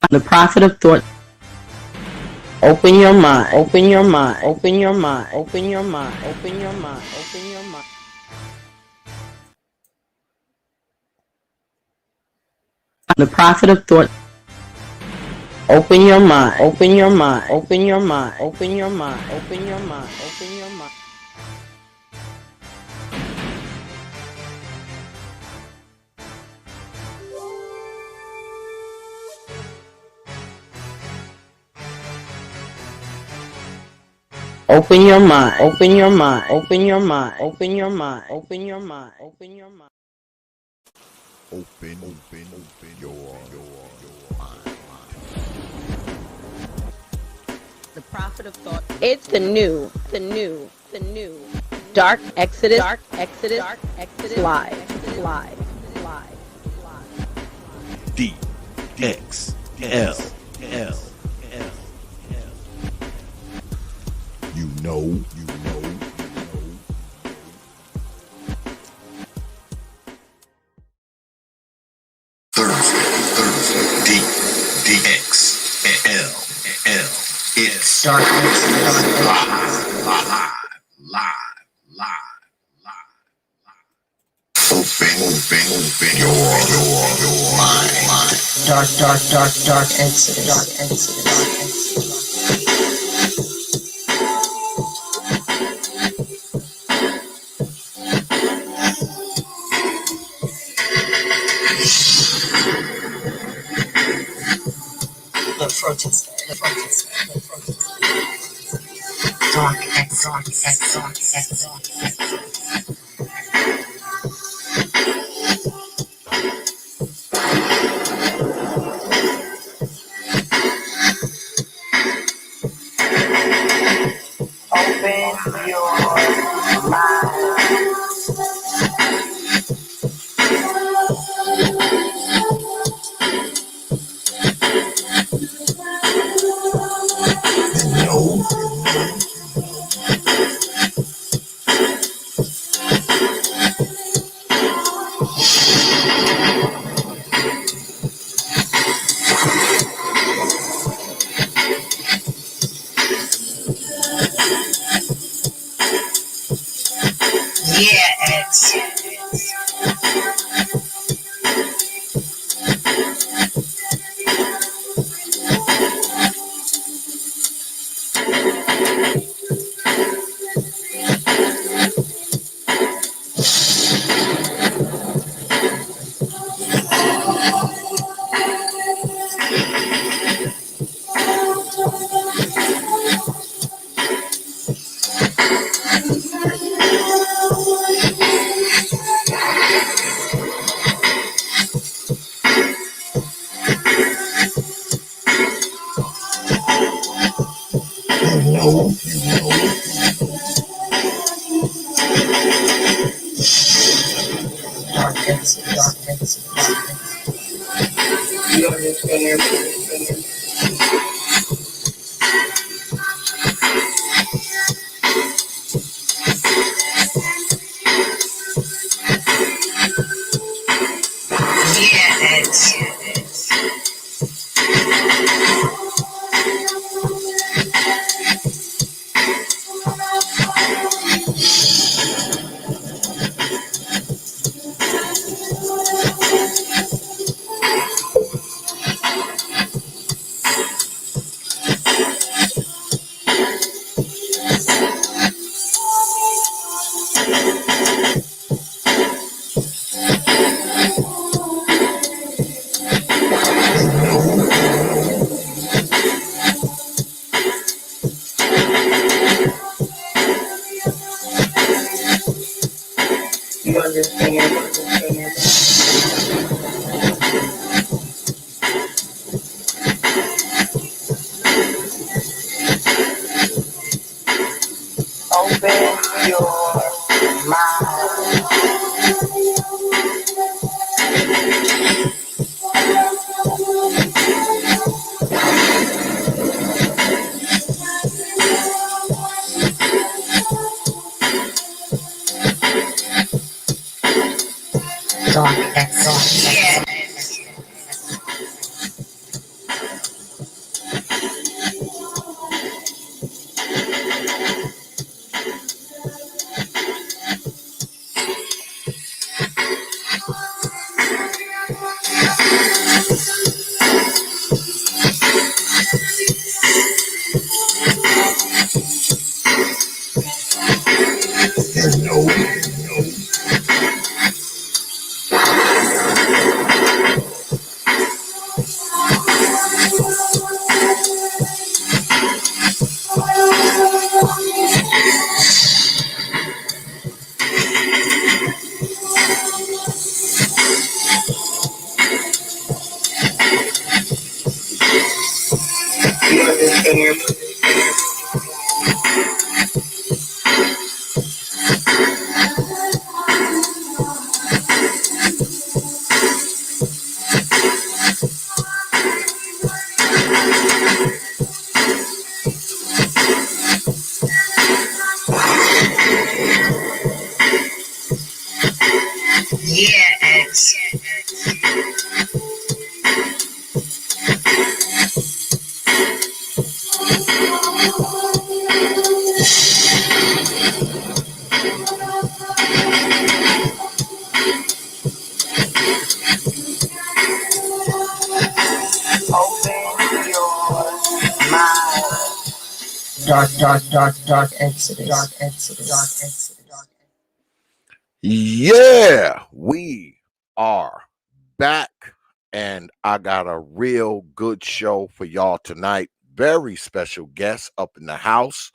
The prophet of thought. Open your mind, open your mind, open your mind, open your mind, open your mind, open your mind. The prophet of thought. Open your mind, open your mind, open your mind, open your mind, open your mind, open your mind. Open your mind, open your mind, open your mind, open your mind, open your mind, open your mind. Open your mind. The prophet of thought. It's the new. Dark Exodus, live. D.X.L. You know. Thursday, D.X.L. It's Dark live. Open your mind. Dark Exodus. The protester. Dark Exodus. Open your mind. Yeah, X. You understand? Yeah, X. You understand? Open your mind. Dark Exodus. Yeah, we are back, and I got a real good show for y'all tonight. Very special guest up in the house.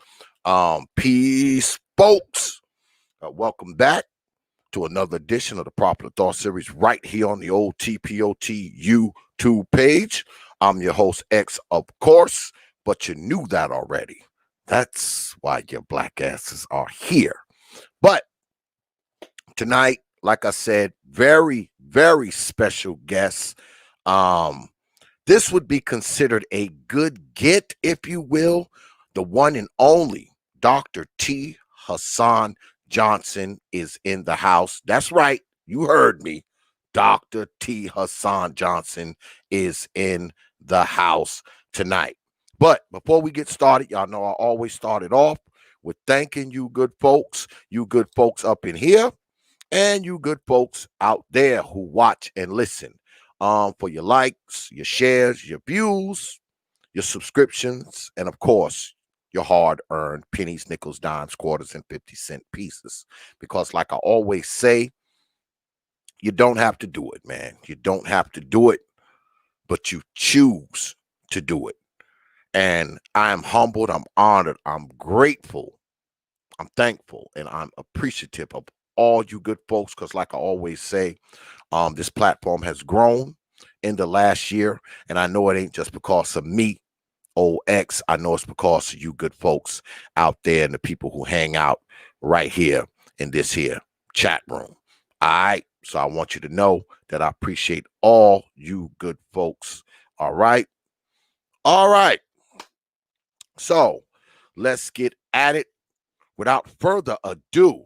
Peace, folks. Welcome back to another edition of the Popular Thought Series right here on the old T.P.O.T YouTube page. I'm your host, X, of course, but you knew that already. That's why your black asses are here. But tonight, like I said, very, very special guest. This would be considered a good get, if you will. The one and only Dr. Hasan Johnson is in the house. That's right. You heard me. Dr. Hasan Johnson is in the house tonight. But before we get started, y'all know I always start it off with thanking you good folks up in here, and you good folks out there who watch and listen, for your likes, your shares, your views, your subscriptions, and of course, your hard-earned pennies, nickels, dimes, quarters, and 50-cent pieces. Because like I always say, you don't have to do it, man. You don't have to do it, but you choose to do it. And I am humbled, I'm honored, I'm grateful, I'm thankful, and I'm appreciative of all you good folks, because like I always say, this platform has grown in the last year, and I know it ain't just because of me, OX. I know it's because of you good folks out there and the people who hang out right here in this here chat room. All right, so I want you to know that I appreciate all you good folks. All right, so let's get at it. Without further ado,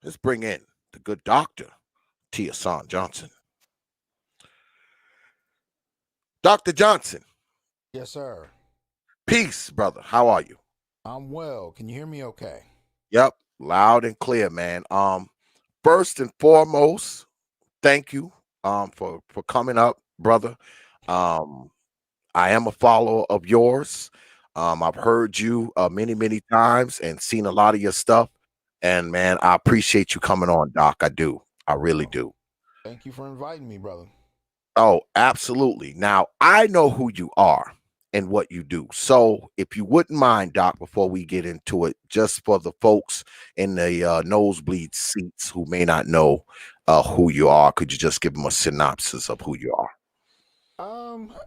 let's bring in the good doctor, Hasan Johnson. Dr. Johnson. Yes, sir. Peace, brother. How are you? I'm well. Can you hear me okay? Yep, loud and clear, man. First and foremost, thank you for coming up, brother. Um, I am a follower of yours. I've heard you many times and seen a lot of your stuff. And man, I appreciate you coming on, Doc. I do. I really Oh, do. thank you for inviting me, brother. Oh, absolutely. Now, I know who you are and what you do. So, if you wouldn't mind, Doc, before we get into it, just for the folks in the nosebleed seats who may not know who you are, could you just give them a synopsis of who you are?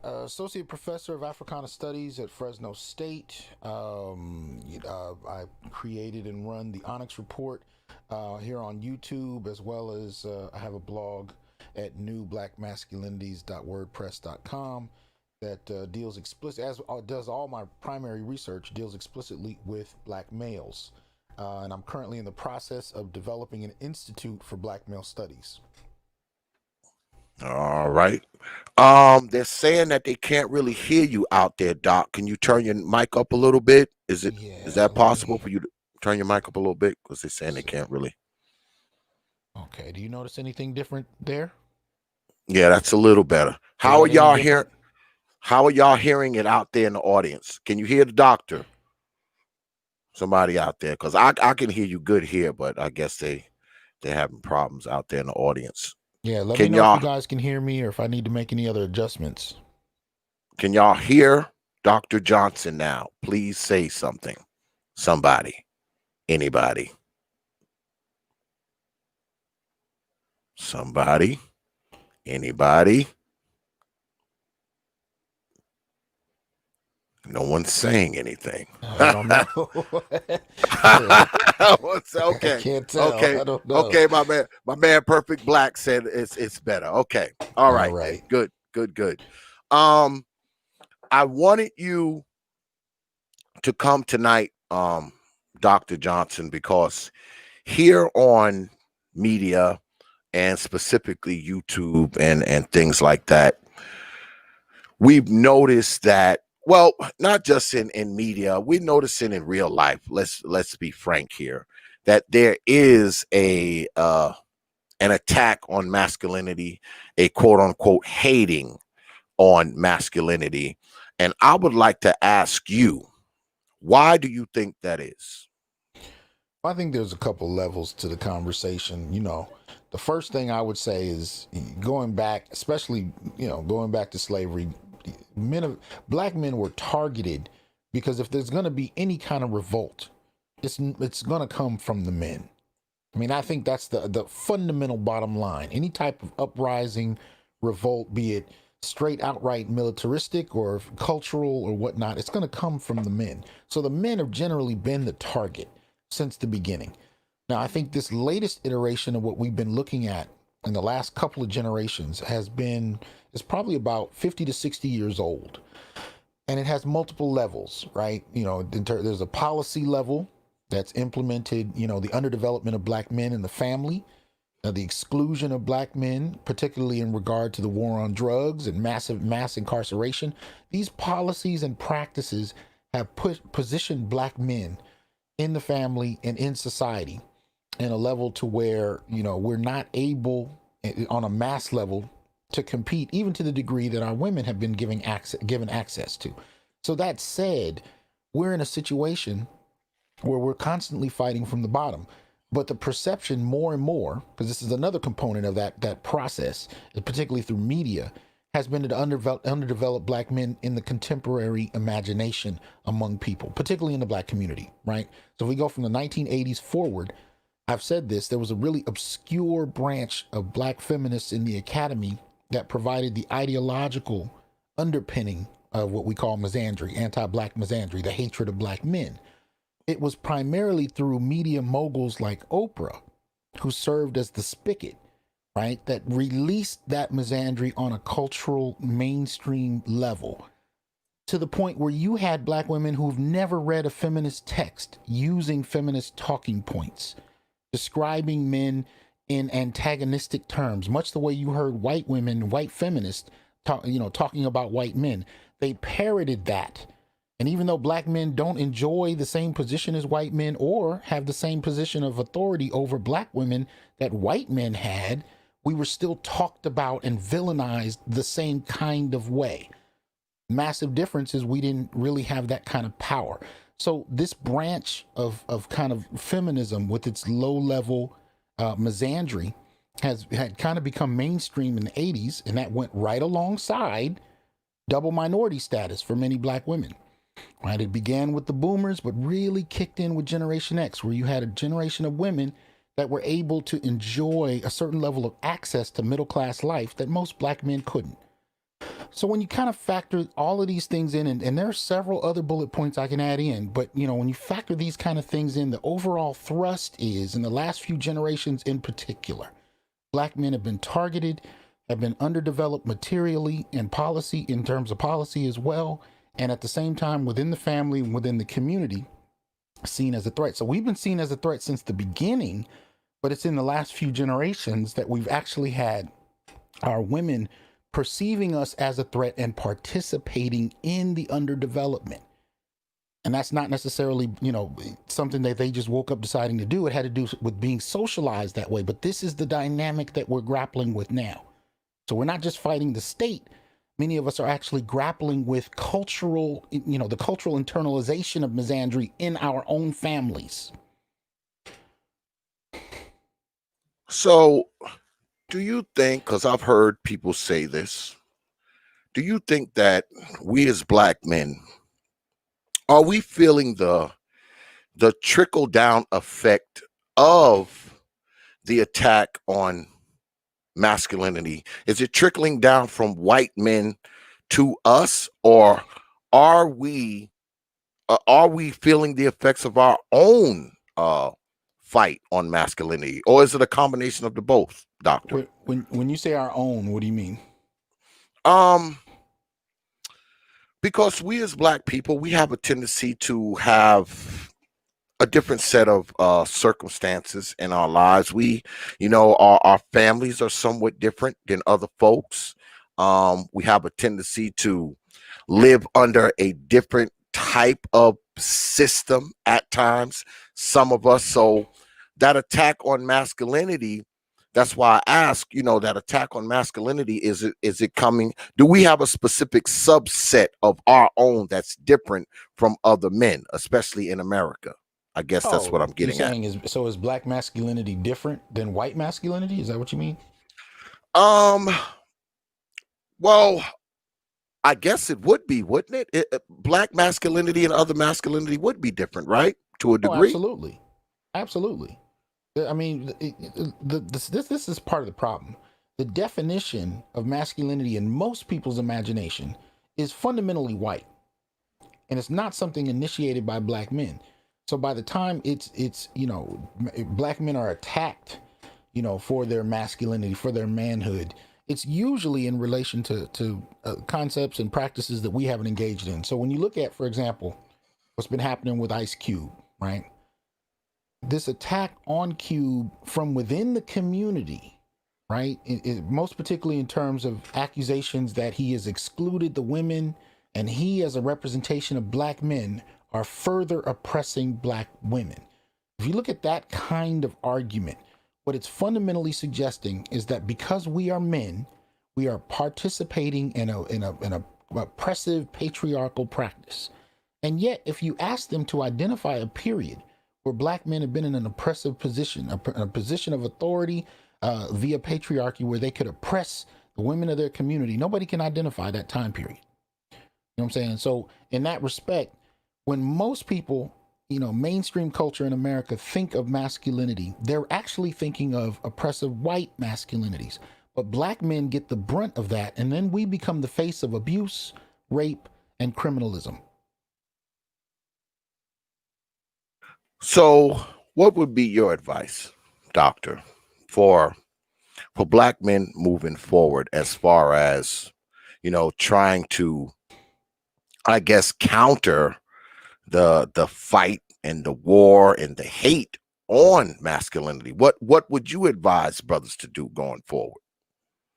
Associate Professor of Africana Studies at Fresno State. I created and run the Onyx Report here on YouTube, as well as I have a blog at newblackmasculinities.wordpress.com that deals explicit, as does all my primary research, deals explicitly with black males. And I'm currently in the process of developing an institute for black male studies. All right. They're saying that they can't really hear you out there, Doc. Can you turn your mic up a little bit? Is Yeah, that let possible me for you to turn your mic up a little bit? Because they're saying they see. can't really. Okay, do you notice anything different there? Yeah, that's a little better. Is How are that any y'all hearing? different? How are y'all hearing it out there in the audience? Can you hear the doctor? Somebody out there, because I can hear you good here, but I guess they're having problems out there in the audience. Yeah, let me Can know if you y'all guys can hear me or if I need to make any other adjustments. can y'all hear Dr. Johnson now? Please say something. Somebody, anybody, somebody, anybody. No one's saying anything. I don't know. I Okay. can't tell. Okay. I don't know. Okay, my man Perfect Black said it's better. Okay. All right. All right. Good. Good. I wanted you to come tonight, Dr. Johnson, because here on media and specifically YouTube and things like that, we've noticed that, well, not just in media, we're noticing in real life. Let's be frank here, that there is an attack on masculinity, a quote unquote hating on masculinity. And I would like to ask you, why do you think that is? I think there's a couple levels to the conversation. The first thing I would say is going back, especially, going back to slavery, black men were targeted because if there's going to be any kind of revolt, it's going to come from the men. I mean, I think that's the fundamental bottom line. Any type of uprising, revolt, be it straight outright militaristic or cultural or whatnot, it's going to come from the men. So the men have generally been the target since the beginning. Now, I think this latest iteration of what we've been looking at in the last couple of generations is probably about 50 to 60 years old. And it has multiple levels, right? There's a policy level that's implemented, the underdevelopment of black men in the family, the exclusion of black men, particularly in regard to the war on drugs and mass incarceration. These policies and practices have positioned black men in the family and in society in a level to where, we're not able on a mass level to compete, even to the degree that our women have been given access to. So that said, we're in a situation where we're constantly fighting from the bottom. But the perception more and more, because this is another component of that process, particularly through media, has been to underdeveloped black men in the contemporary imagination among people, particularly in the black community, right? So if we go from the 1980s forward, I've said this, there was a really obscure branch of black feminists in the academy that provided the ideological underpinning of what we call misandry, anti-black misandry, the hatred of black men. It was primarily through media moguls like Oprah, who served as the spigot, right, that released that misandry on a cultural mainstream level, to the point where you had black women who've never read a feminist text using feminist talking points, describing men in antagonistic terms, much the way you heard white women, white feminists, talking about white men. They parroted that. And even though black men don't enjoy the same position as white men or have the same position of authority over black women that white men had, we were still talked about and villainized the same kind of way. Massive difference is we didn't really have that kind of power. So this branch of kind of feminism with its low level misandry had kind of become mainstream in the 80s, and that went right alongside double minority status for many black women. Right, it began with the boomers, but really kicked in with Generation X, where you had a generation of women that were able to enjoy a certain level of access to middle class life that most black men couldn't. So when you kind of factor all of these things in, and there are several other bullet points I can add in, but when you factor these kind of things in, the overall thrust is, in the last few generations in particular, black men have been targeted, have been underdeveloped materially and policy, in terms of policy as well, and at the same time within the family and within the community, seen as a threat. So we've been seen as a threat since the beginning, but it's in the last few generations that we've actually had our women perceiving us as a threat and participating in the underdevelopment. And that's not necessarily, something that they just woke up deciding to do. It had to do with being socialized that way. But this is the dynamic that we're grappling with now. So we're not just fighting the state. Many of us are actually grappling with the cultural internalization of misandry in our own families. So do you think, because I've heard people say this, do you think that we as black men, are we feeling the trickle down effect of the attack on masculinity? Is it trickling down from white men to us, or are we feeling the effects of our own fight on masculinity, or is it a combination of the both, doctor? When you say our own, what do you mean? Um, because we as black people, we have a tendency to have a different set of circumstances in our lives. We, our families are somewhat different than other folks. We have a tendency to live under a different type of system at times, some of us. So that attack on masculinity, that's why I ask, that attack on masculinity, is it coming? Do we have a specific subset of our own that's different from other men, especially in America? I guess that's what Oh, I'm you're getting at. saying is black masculinity different than white masculinity? Is that what you mean? Um, well, I guess it would be, wouldn't it? Black masculinity and other masculinity would be different, right? To a Oh, degree. absolutely, absolutely. I mean, this is part of the problem. The definition of masculinity in most people's imagination is fundamentally white, and it's not something initiated by black men. So by the time it's black men are attacked, for their masculinity, for their manhood, it's usually in relation to concepts and practices that we haven't engaged in. So when you look at, for example, what's been happening with Ice Cube, right? This attack on Cube from within the community, right? Most particularly in terms of accusations that he has excluded the women, and he, as a representation of black men, are further oppressing black women. If you look at that kind of argument, what it's fundamentally suggesting is that because we are men, we are participating in a oppressive patriarchal practice. And yet, if you ask them to identify a period where black men have been in an oppressive position, a position of authority via patriarchy, where they could oppress the women of their community, nobody can identify that time period. You know what I'm saying? So, in that respect, when most people, mainstream culture in America think of masculinity, they're actually thinking of oppressive white masculinities. But black men get the brunt of that, and then we become the face of abuse, rape, and criminalism. So, what would be your advice, doctor, for black men moving forward, as far as trying to, I guess, counter the fight and the war and the hate on masculinity? What would you advise brothers to do going forward?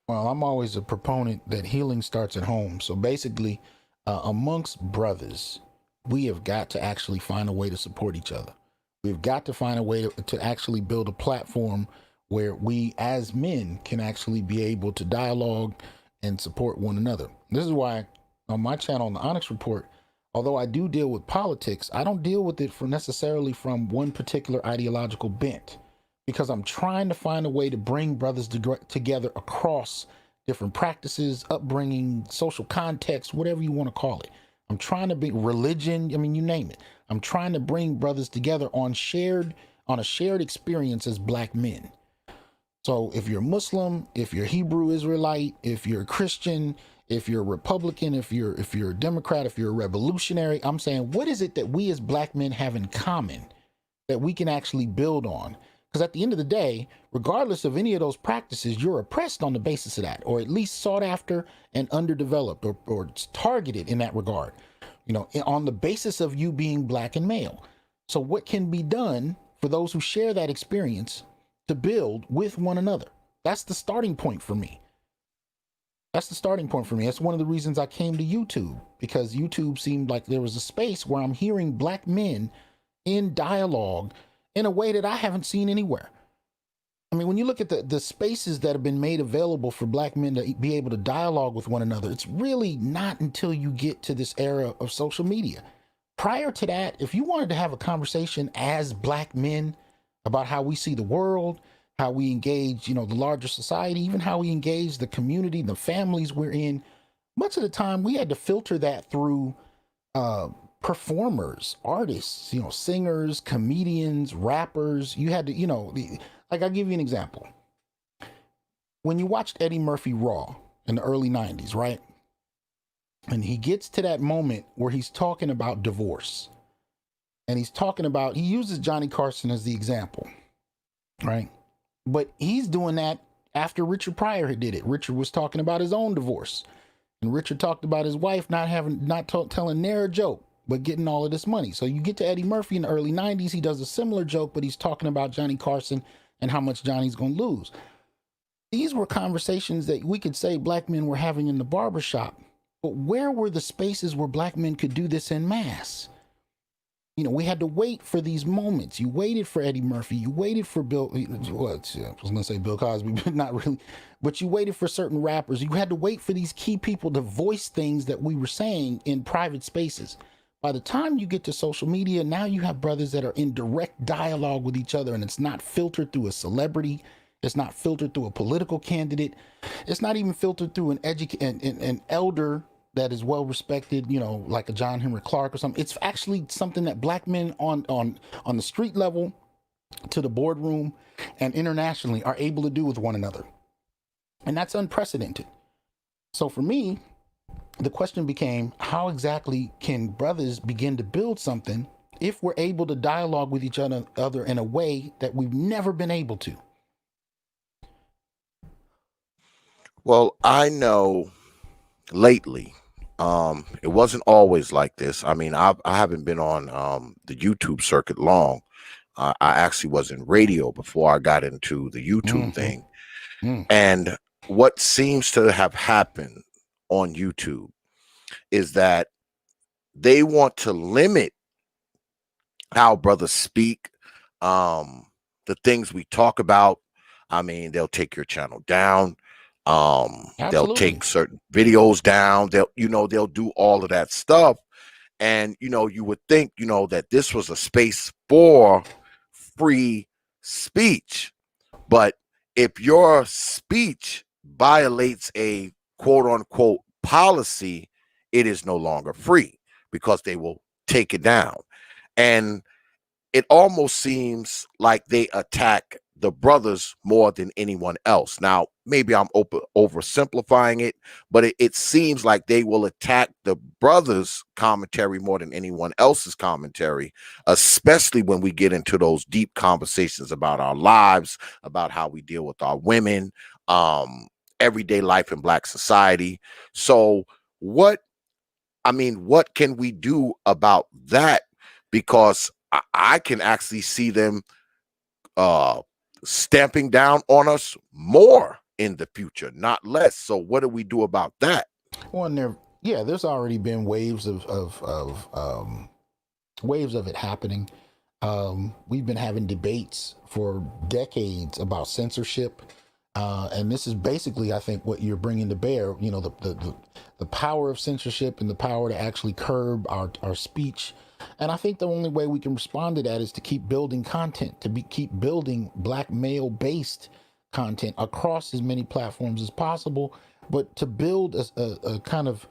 Well, I'm always a proponent that healing starts at home. So basically, amongst brothers, we have got to actually find a way to support each other. We've got to find a way to actually build a platform where we as men can actually be able to dialogue and support one another. This is why on my channel, on the Onyx Report, although I do deal with politics, I don't deal with it necessarily from one particular ideological bent, because I'm trying to find a way to bring brothers together across different practices, upbringing, social context, whatever you want to call it. I'm trying to be religion. I mean, you name it. I'm trying to bring brothers together on a shared experience as black men. So if you're Muslim, if you're Hebrew Israelite, if you're Christian, if you're Republican, if you're a Democrat, if you're a revolutionary, I'm saying, what is it that we as black men have in common that we can actually build on? Because at the end of the day, regardless of any of those practices, you're oppressed on the basis of that, or at least sought after and underdeveloped, or targeted in that regard, on the basis of you being black and male. So what can be done for those who share that experience to build with one another? That's the starting point for me. That's one of the reasons I came to YouTube, because YouTube seemed like there was a space where I'm hearing black men in dialogue in a way that I haven't seen anywhere. I mean, when you look at the spaces that have been made available for black men to be able to dialogue with one another, it's really not until you get to this era of social media. Prior to that, if you wanted to have a conversation as black men about how we see the world, how we engage, the larger society, even how we engage the community, the families we're in, much of the time we had to filter that through performers, artists, singers, comedians, rappers. You had to, like, I'll give you an example. When you watched Eddie Murphy Raw in the early 90s, right? And he gets to that moment where he's talking about divorce. And he's talking about, he uses Johnny Carson as the example, right? But he's doing that after Richard Pryor did it. Richard was talking about his own divorce. And Richard talked about his wife not telling ne'er a joke, but getting all of this money. So you get to Eddie Murphy in the early 90s, he does a similar joke, but he's talking about Johnny Carson and how much Johnny's going to lose. These were conversations that we could say black men were having in the barbershop, but where were the spaces where black men could do this en masse? You know, we had to wait for these moments. You waited for Eddie Murphy. You waited for Bill. Well, I was going to say Bill Cosby, but not really. But you waited for certain rappers. You had to wait for these key people to voice things that we were saying in private spaces. By the time you get to social media, now you have brothers that are in direct dialogue with each other, and it's not filtered through a celebrity. It's not filtered through a political candidate. It's not even filtered through an elder that is well respected, you know, like a John Henry Clark or something. It's actually something that black men on the street level to the boardroom and internationally are able to do with one another. And that's unprecedented. So for me, the question became, how exactly can brothers begin to build something if we're able to dialogue with each other in a way that we've never been able to? Well, I know lately, it wasn't always like this. I mean, I haven't been on the YouTube circuit long. I actually was in radio before I got into the YouTube thing. And what seems to have happened on YouTube is that they want to limit how brothers speak, the things we talk about. I mean, they'll take your channel down. They'll take certain videos down. They'll do all of that stuff. And, you would think, that this was a space for free speech. But if your speech violates a quote unquote policy, it is no longer free because they will take it down. And it almost seems like they attack the brothers more than anyone else. Now, maybe I'm oversimplifying it, but it seems like they will attack the brothers' commentary more than anyone else's commentary, especially when we get into those deep conversations about our lives, about how we deal with our women, everyday life in Black society. So what can we do about that? Because I can actually see them stamping down on us more in the future, not less. So what do we do about that? Well, there's already been waves of it happening. We've been having debates for decades about censorship, and this is basically, I think, what you're bringing to bear. You know, the power of censorship and the power to actually curb our speech. And I think the only way we can respond to that is to keep building content, keep building Black male-based content across as many platforms as possible, but to build a kind of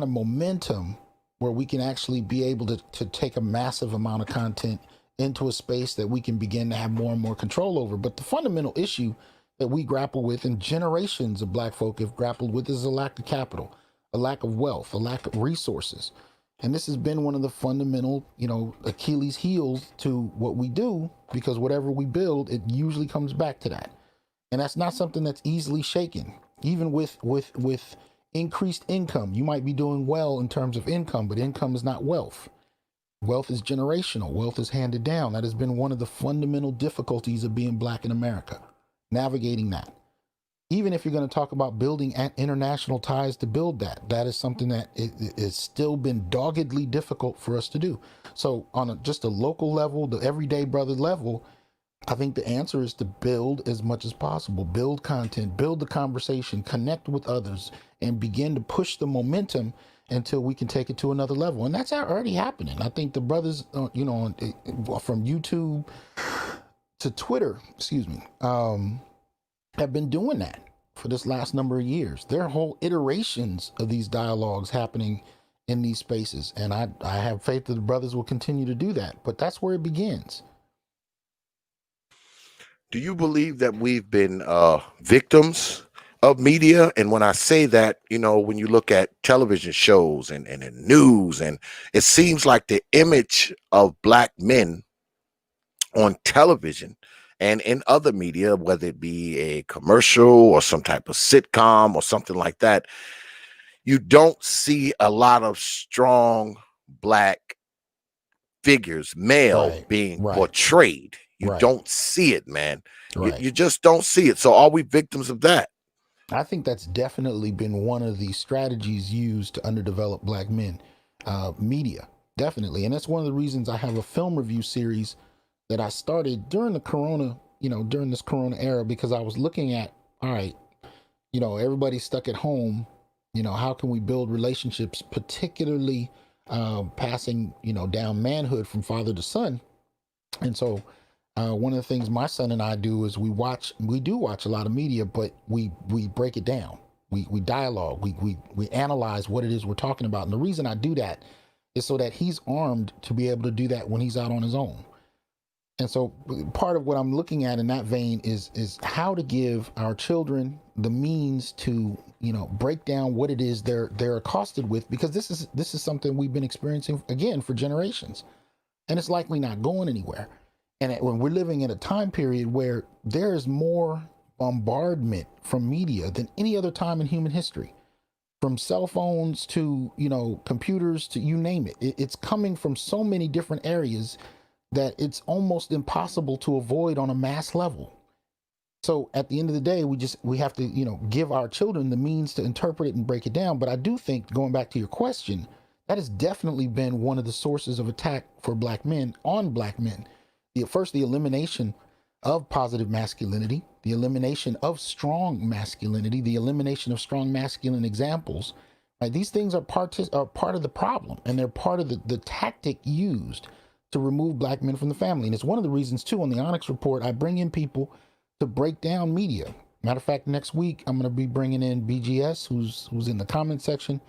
momentum where we can actually be able to take a massive amount of content into a space that we can begin to have more and more control over. But the fundamental issue that we grapple with, and generations of Black folk have grappled with, is a lack of capital, a lack of wealth, a lack of resources. And this has been one of the fundamental, Achilles heels to what we do, because whatever we build, it usually comes back to that. And that's not something that's easily shaken. Even with increased income, you might be doing well in terms of income, but income is not wealth. Wealth is generational. Wealth is handed down. That has been one of the fundamental difficulties of being Black in America, navigating that. Even if you're going to talk about building international ties to build that is something that it's still been doggedly difficult for us to do. So on just a local level, the everyday brother level, I think the answer is to build as much as possible, build content, build the conversation, connect with others, and begin to push the momentum until we can take it to another level. And that's already happening. I think the brothers, from YouTube to Twitter, have been doing that for this last number of years. There are whole iterations of these dialogues happening in these spaces. And I have faith that the brothers will continue to do that. But that's where it begins. Do you believe that we've been victims of media. And when I say that, when you look at television shows and the news, and it seems like the image of black men on television and in other media, whether it be a commercial or some type of sitcom or something like that, you don't see a lot of strong black figures, male, Right, being right, portrayed. You right, don't see it, man. You, right. you just don't see it. So are we victims of that? I think that's definitely been one of the strategies used to underdevelop black men, media, definitely. And that's one of the reasons I have a film review series that I started during the Corona, during this Corona era, because I was looking at, all right, everybody's stuck at home. How can we build relationships, particularly passing, down manhood from father to son? And so one of the things my son and I do is we do watch a lot of media, but we break it down. We dialogue, we analyze what it is we're talking about. And the reason I do that is so that he's armed to be able to do that when he's out on his own. And so part of what I'm looking at in that vein is how to give our children the means to, break down what it is they're accosted with, because this is something we've been experiencing again for generations, and it's likely not going anywhere. And when we're living in a time period where there is more bombardment from media than any other time in human history, from cell phones to, computers to you name it, it's coming from so many different areas that it's almost impossible to avoid on a mass level. So at the end of the day, we have to, give our children the means to interpret it and break it down. But I do think, going back to your question, that has definitely been one of the sources of attack for black men on black men. The elimination of positive masculinity, the elimination of strong masculinity, the elimination of strong masculine examples. Right? These things are part of the problem, and they're part of the tactic used to remove black men from the family. And it's one of the reasons too, on the Onyx Report, I bring in people to break down media. Matter of fact, next week I'm going to be bringing in BGS, who's in the comment section,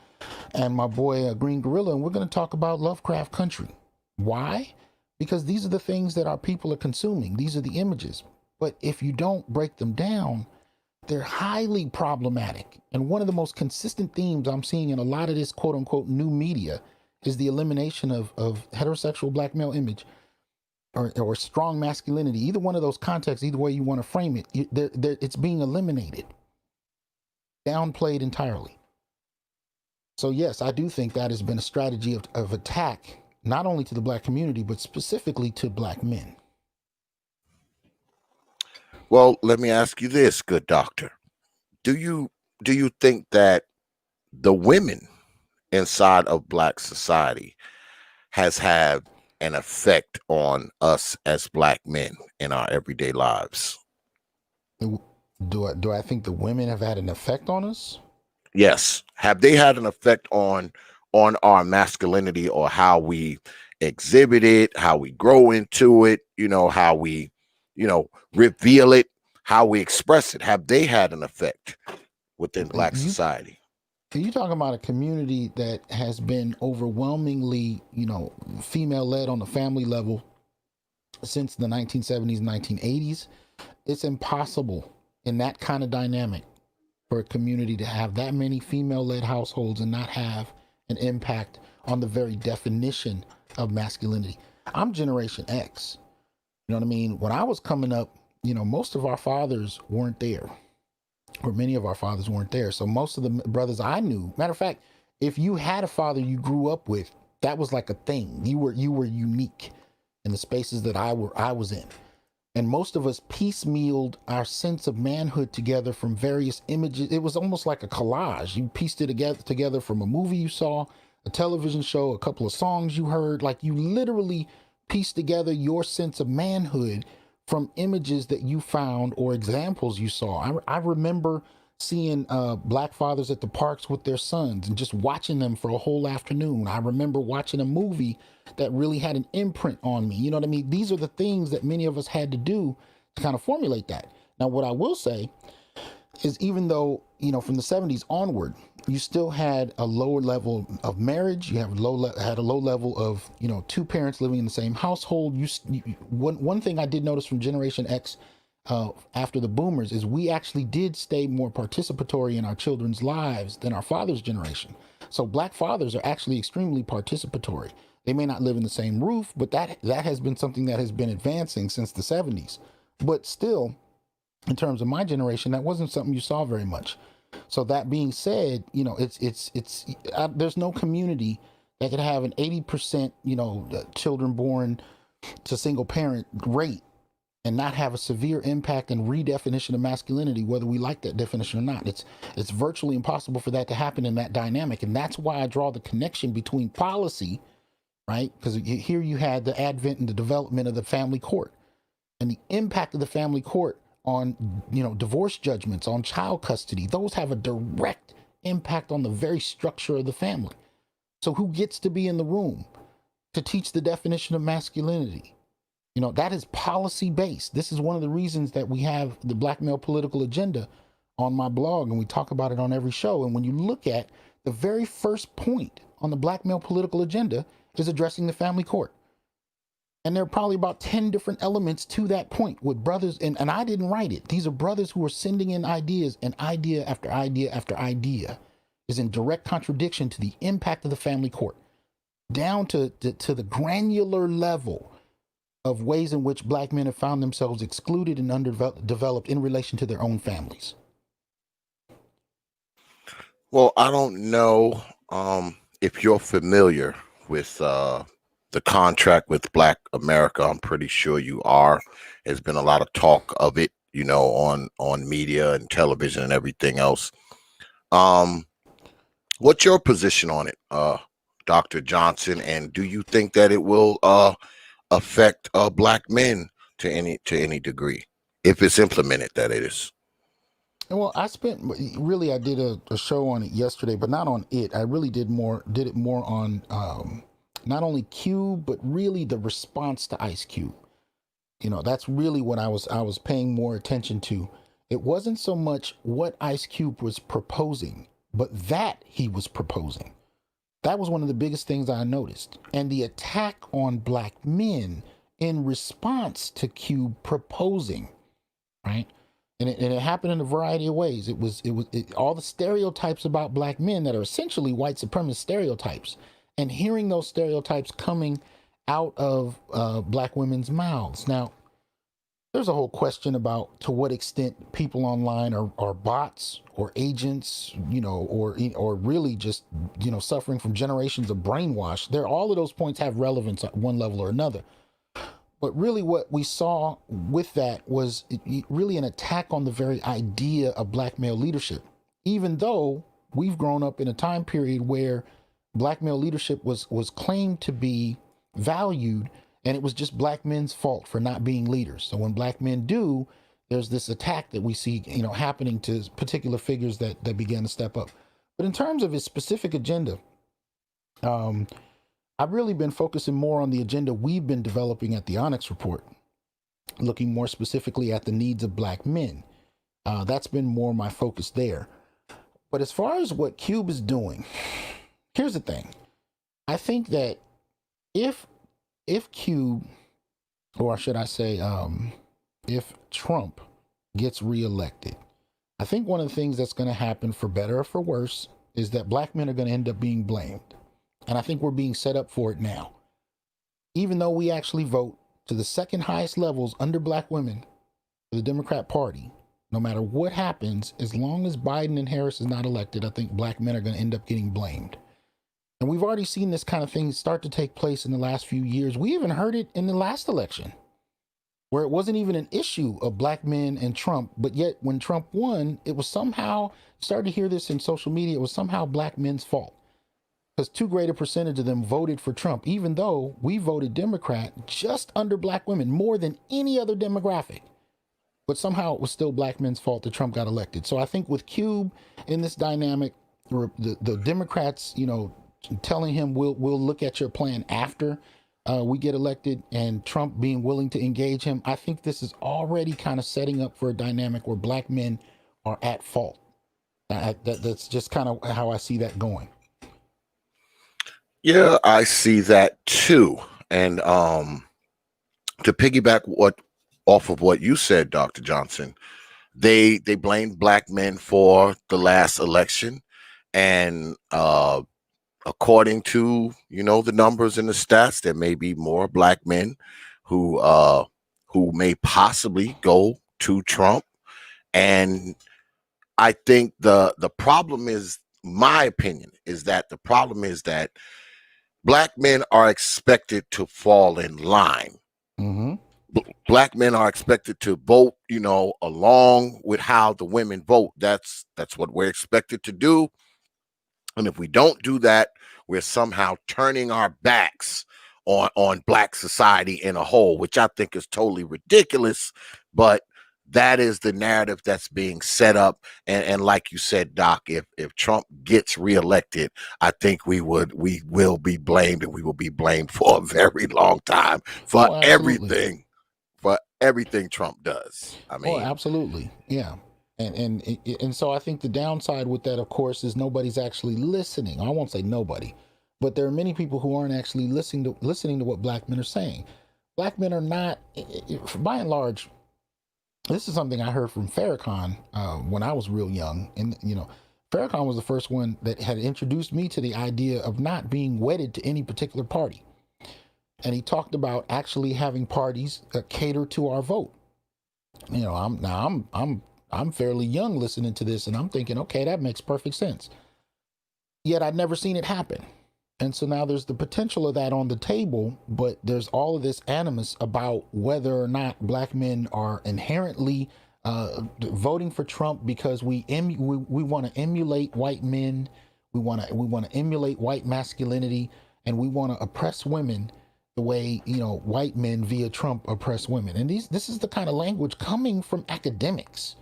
and my boy Green Gorilla, and we're going to talk about Lovecraft Country. Why? Because these are the things that our people are consuming. These are the images. But if you don't break them down, they're highly problematic. And one of the most consistent themes I'm seeing in a lot of this quote unquote new media is the elimination of heterosexual black male image or strong masculinity. Either one of those contexts, either way you want to frame it, it's being eliminated, downplayed entirely. So yes, I do think that has been a strategy of attack, not only to the black community, but specifically to black men. Well, let me ask you this, good doctor. Do you think that the women inside of black society has had an effect on us as black men in our everyday lives? Do I think the women have had an effect on us? Yes. Have they had an effect on our masculinity, or how we exhibit it, how we grow into it, how we, reveal it, how we express it? Have they had an effect within black society? You're talking about a community that has been overwhelmingly, female led on the family level since the 1970s, 1980s. It's impossible in that kind of dynamic for a community to have that many female led households and not have an impact on the very definition of masculinity. I'm Generation X. You know what I mean? When I was coming up, most of our fathers weren't there, or many of our fathers weren't there. So most of the brothers I knew, matter of fact, if you had a father you grew up with, that was like a thing. You were unique in the spaces that I was in. And most of us piecemealed our sense of manhood together from various images. It was almost like a collage. You pieced it together from a movie you saw, a television show, a couple of songs you heard. Like, you literally pieced together your sense of manhood from images that you found or examples you saw. I remember seeing black fathers at the parks with their sons and just watching them for a whole afternoon. I remember watching a movie that really had an imprint on me. You know what I mean? These are the things that many of us had to do to kind of formulate that. Now, what I will say is, even though, from the 70s onward, you still had a lower level of marriage. You have had a low level of, two parents living in the same household. One thing I did notice from Generation X, after the boomers is we actually did stay more participatory in our children's lives than our father's generation. So black fathers are actually extremely participatory. They may not live in the same roof, but that has been something that has been advancing since the 70s. But still, in terms of my generation, that wasn't something you saw very much. So that being said, there's no community that could have an 80%, children born to single parent rate and not have a severe impact and redefinition of masculinity, whether we like that definition or not. It's virtually impossible for that to happen in that dynamic. And that's why I draw the connection between policy, right? Because here you had the advent and the development of the family court and the impact of the family court on, divorce judgments, on child custody. Those have a direct impact on the very structure of the family. So who gets to be in the room to teach the definition of masculinity? That is policy based. This is one of the reasons that we have the Black Male Political Agenda on my blog, and we talk about it on every show. And when you look at the very first point on the Black Male Political Agenda is addressing the family court. And there are probably about 10 different elements to that point with brothers, and I didn't write it. These are brothers who are sending in ideas, and idea after idea after idea is in direct contradiction to the impact of the family court, down to the granular level of ways in which black men have found themselves excluded and underdeveloped in relation to their own families. Well, I don't know if you're familiar with the contract with Black America. I'm pretty sure you are. There's been a lot of talk of it, on media and television and everything else. What's your position on it, Dr. Johnson? And do you think that it will affect black men to any degree, if it's implemented, that it is? Well, I did a show on it yesterday, but not on it. I really did it more on not only Cube, but really the response to Ice Cube. That's really what I was paying more attention to. It wasn't so much what Ice Cube was proposing, but that he was proposing. That was one of the biggest things I noticed. And the attack on black men in response to Cube proposing, right? And it happened in a variety of ways. It was all the stereotypes about black men that are essentially white supremacist stereotypes, and hearing those stereotypes coming out of black women's mouths. Now, there's a whole question about to what extent people online are bots or agents, or really just, suffering from generations of brainwash. All of those points have relevance at one level or another. But really what we saw with that was really an attack on the very idea of black male leadership, even though we've grown up in a time period where black male leadership was claimed to be valued, and it was just black men's fault for not being leaders. So when black men do, there's this attack that we see, happening to particular figures that began to step up. But in terms of his specific agenda, I've really been focusing more on the agenda we've been developing at the Onyx Report, looking more specifically at the needs of black men. That's been more my focus there. But as far as what Cube is doing, here's the thing. I think that if Cube, or should I say, if Trump gets reelected, I think one of the things that's going to happen, for better or for worse, is that black men are going to end up being blamed. And I think we're being set up for it now. Even though we actually vote to the second highest levels under black women for the Democrat Party, no matter what happens, as long as Biden and Harris is not elected, I think black men are going to end up getting blamed. And we've already seen this kind of thing start to take place in the last few years. We even heard it in the last election, where it wasn't even an issue of black men and Trump, but yet when Trump won, it was somehow, started to hear this in social media, it was somehow black men's fault, because too great a percentage of them voted for Trump, even though we voted Democrat just under black women, more than any other demographic. But somehow it was still black men's fault that Trump got elected. So I think with Cube in this dynamic, the Democrats, telling him we'll look at your plan after we get elected, and Trump being willing to engage him, I think this is already kind of setting up for a dynamic where black men are at fault. That's just kind of how I see that going. Yeah, I see that too. And to piggyback what off of what you said, Dr. Johnson, they blamed black men for the last election, and according to the numbers and the stats, there may be more black men who may possibly go to Trump. And I think the problem is, my opinion is that the problem is that black men are expected to fall in line. Mm-hmm. Black men are expected to vote, along with how the women vote. That's what we're expected to do. And if we don't do that, we're somehow turning our backs on black society in a whole, which I think is totally ridiculous. But that is the narrative that's being set up. And like you said, Doc, if Trump gets reelected, I think we will be blamed, and we will be blamed for a very long time for everything Trump does. I mean, absolutely. Yeah. And so I think the downside with that, of course, is nobody's actually listening. I won't say nobody, but there are many people who aren't actually listening to what black men are saying. Black men are not, by and large. This is something I heard from Farrakhan when I was real young, and Farrakhan was the first one that had introduced me to the idea of not being wedded to any particular party. And he talked about actually having parties cater to our vote. I'm fairly young listening to this, and I'm thinking, okay, that makes perfect sense. Yet I'd never seen it happen. And so now there's the potential of that on the table, but there's all of this animus about whether or not black men are inherently voting for Trump because we want to emulate white men, we want to emulate white masculinity, and we want to oppress women the way white men via Trump oppress women. And this is the kind of language coming from academics,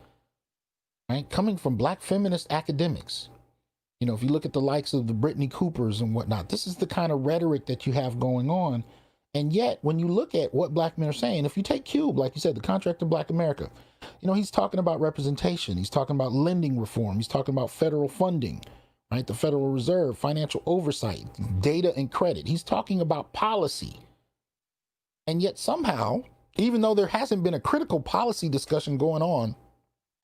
right? Coming from black feminist academics. If you look at the likes of the Brittany Coopers and whatnot, this is the kind of rhetoric that you have going on. And yet, when you look at what black men are saying, if you take Cube, like you said, the Contract of Black America, he's talking about representation. He's talking about lending reform. He's talking about federal funding, right? The Federal Reserve, financial oversight, data and credit. He's talking about policy. And yet somehow, even though there hasn't been a critical policy discussion going on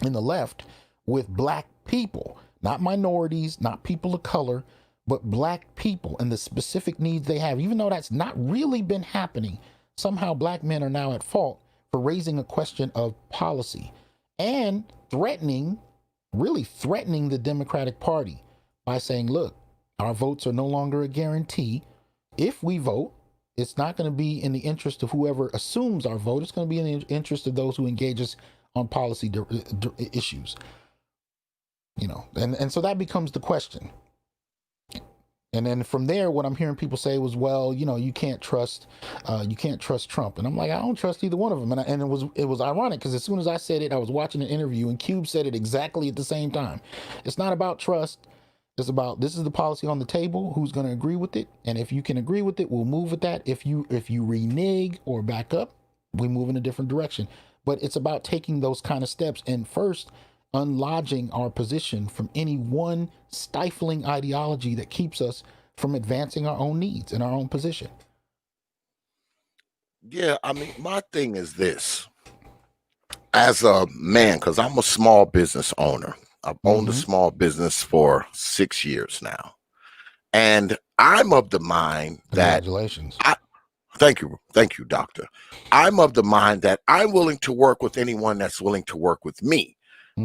in the left with black people, not minorities, not people of color, but black people and the specific needs they have, even though that's not really been happening, somehow black men are now at fault for raising a question of policy and really threatening the Democratic Party by saying, look, our votes are no longer a guarantee. If we vote, it's not going to be in the interest of whoever assumes our vote. It's going to be in the interest of those who engage us on policy issues. And so that becomes the question. And then from there, what I'm hearing people say was, well, you can't trust Trump. And I'm like, I don't trust either one of them. And it was ironic because as soon as I said it, I was watching an interview and Cube said it exactly at the same time. It's not about trust. It's about, this is the policy on the table. Who's going to agree with it? And if you can agree with it, we'll move with that. If you renege or back up, we move in a different direction. But it's about taking those kind of steps and first unlodging our position from any one stifling ideology that keeps us from advancing our own needs and our own position. Yeah, I mean, my thing is this. As a man, because I'm a small business owner. I've owned a small business for 6 years now. And I'm of the mind that... Congratulations. Thank you, doctor. I'm of the mind that I'm willing to work with anyone that's willing to work with me.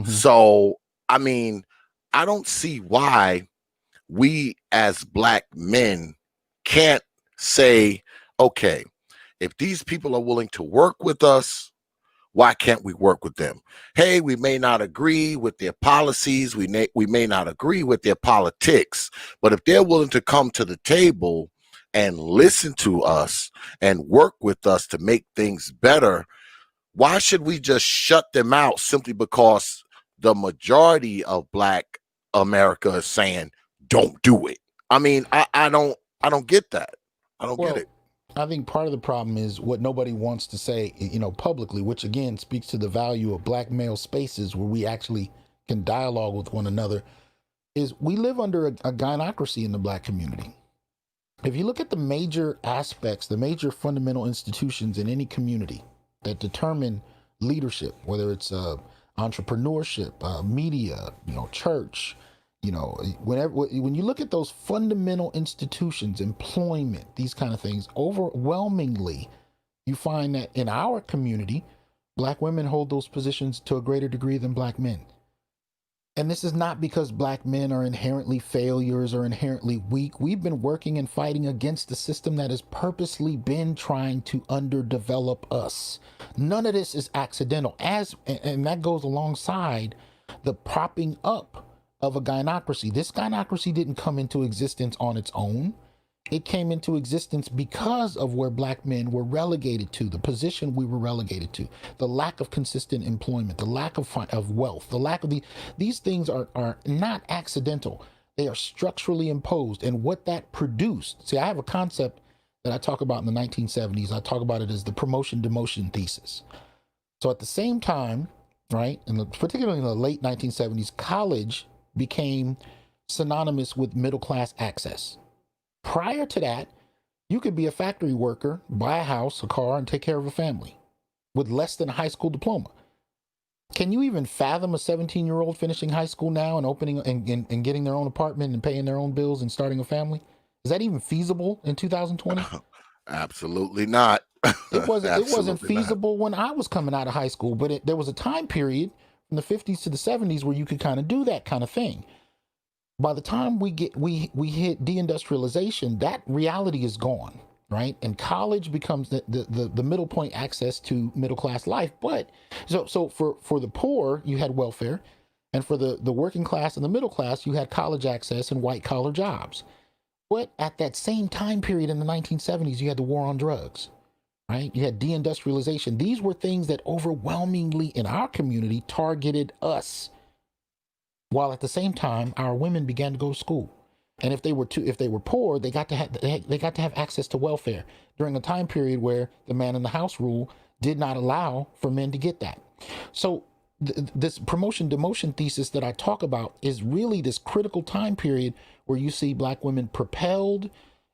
So, I mean, I don't see why we as black men can't say, okay, if these people are willing to work with us, why can't we work with them? Hey, we may not agree with their policies. We may not agree with their politics, but if they're willing to come to the table and listen to us and work with us to make things better, why should we just shut them out simply because the majority of black America is saying, don't do it? I mean, I don't get that. I don't get it. I think part of the problem is what nobody wants to say, publicly, which again speaks to the value of black male spaces where we actually can dialogue with one another, is we live under a gynocracy in the black community. If you look at the major aspects, the major fundamental institutions in any community, that determine leadership, whether it's entrepreneurship, media, church, when you look at those fundamental institutions, employment, these kind of things, overwhelmingly, you find that in our community, black women hold those positions to a greater degree than black men. And this is not because black men are inherently failures or inherently weak. We've been working and fighting against the system that has purposely been trying to underdevelop us. None of this is accidental, and that goes alongside the propping up of a gynocracy. This gynocracy didn't come into existence on its own. It came into existence because of where black men were relegated to, the position we were relegated to, the lack of consistent employment, the lack of wealth, the lack of these things are not accidental. They are structurally imposed. And what that produced, see, I have a concept that I talk about in the 1970s. I talk about it as the promotion-demotion thesis. So at the same time, right, and particularly in the late 1970s, college became synonymous with middle-class access. Prior to that, you could be a factory worker, buy a house, a car, and take care of a family with less than a high school diploma. Can you even fathom a 17-year-old finishing high school now and opening and getting their own apartment and paying their own bills and starting a family? Is that even feasible in 2020? Absolutely not. It wasn't feasible not. when I was coming out of high school, but there was a time period from the 50s to the 70s where you could kind of do that kind of thing. By the time we hit deindustrialization, that reality is gone, right? And college becomes the middle point access to middle class life. But so for the poor, you had welfare, and for the working class and the middle class, you had college access and white collar jobs. But at that same time period in the 1970s, you had the war on drugs, right? You had deindustrialization. These were things that overwhelmingly in our community targeted us. While at the same time, our women began to go to school, and if they were poor, they got to have access to welfare during a time period where the man in the house rule did not allow for men to get that. So this promotion demotion thesis that I talk about is really this critical time period where you see black women propelled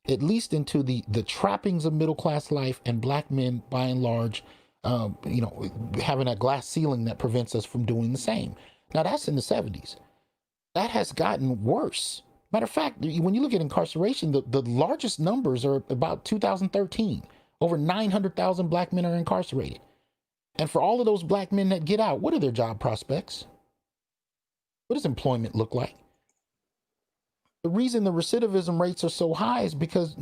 at least into the trappings of middle class life, and black men by and large, having a glass ceiling that prevents us from doing the same. Now that's in the 70s. That has gotten worse. Matter of fact, when you look at incarceration, the largest numbers are about 2013. Over 900,000 black men are incarcerated. And for all of those black men that get out, what are their job prospects? What does employment look like? The reason the recidivism rates are so high is because,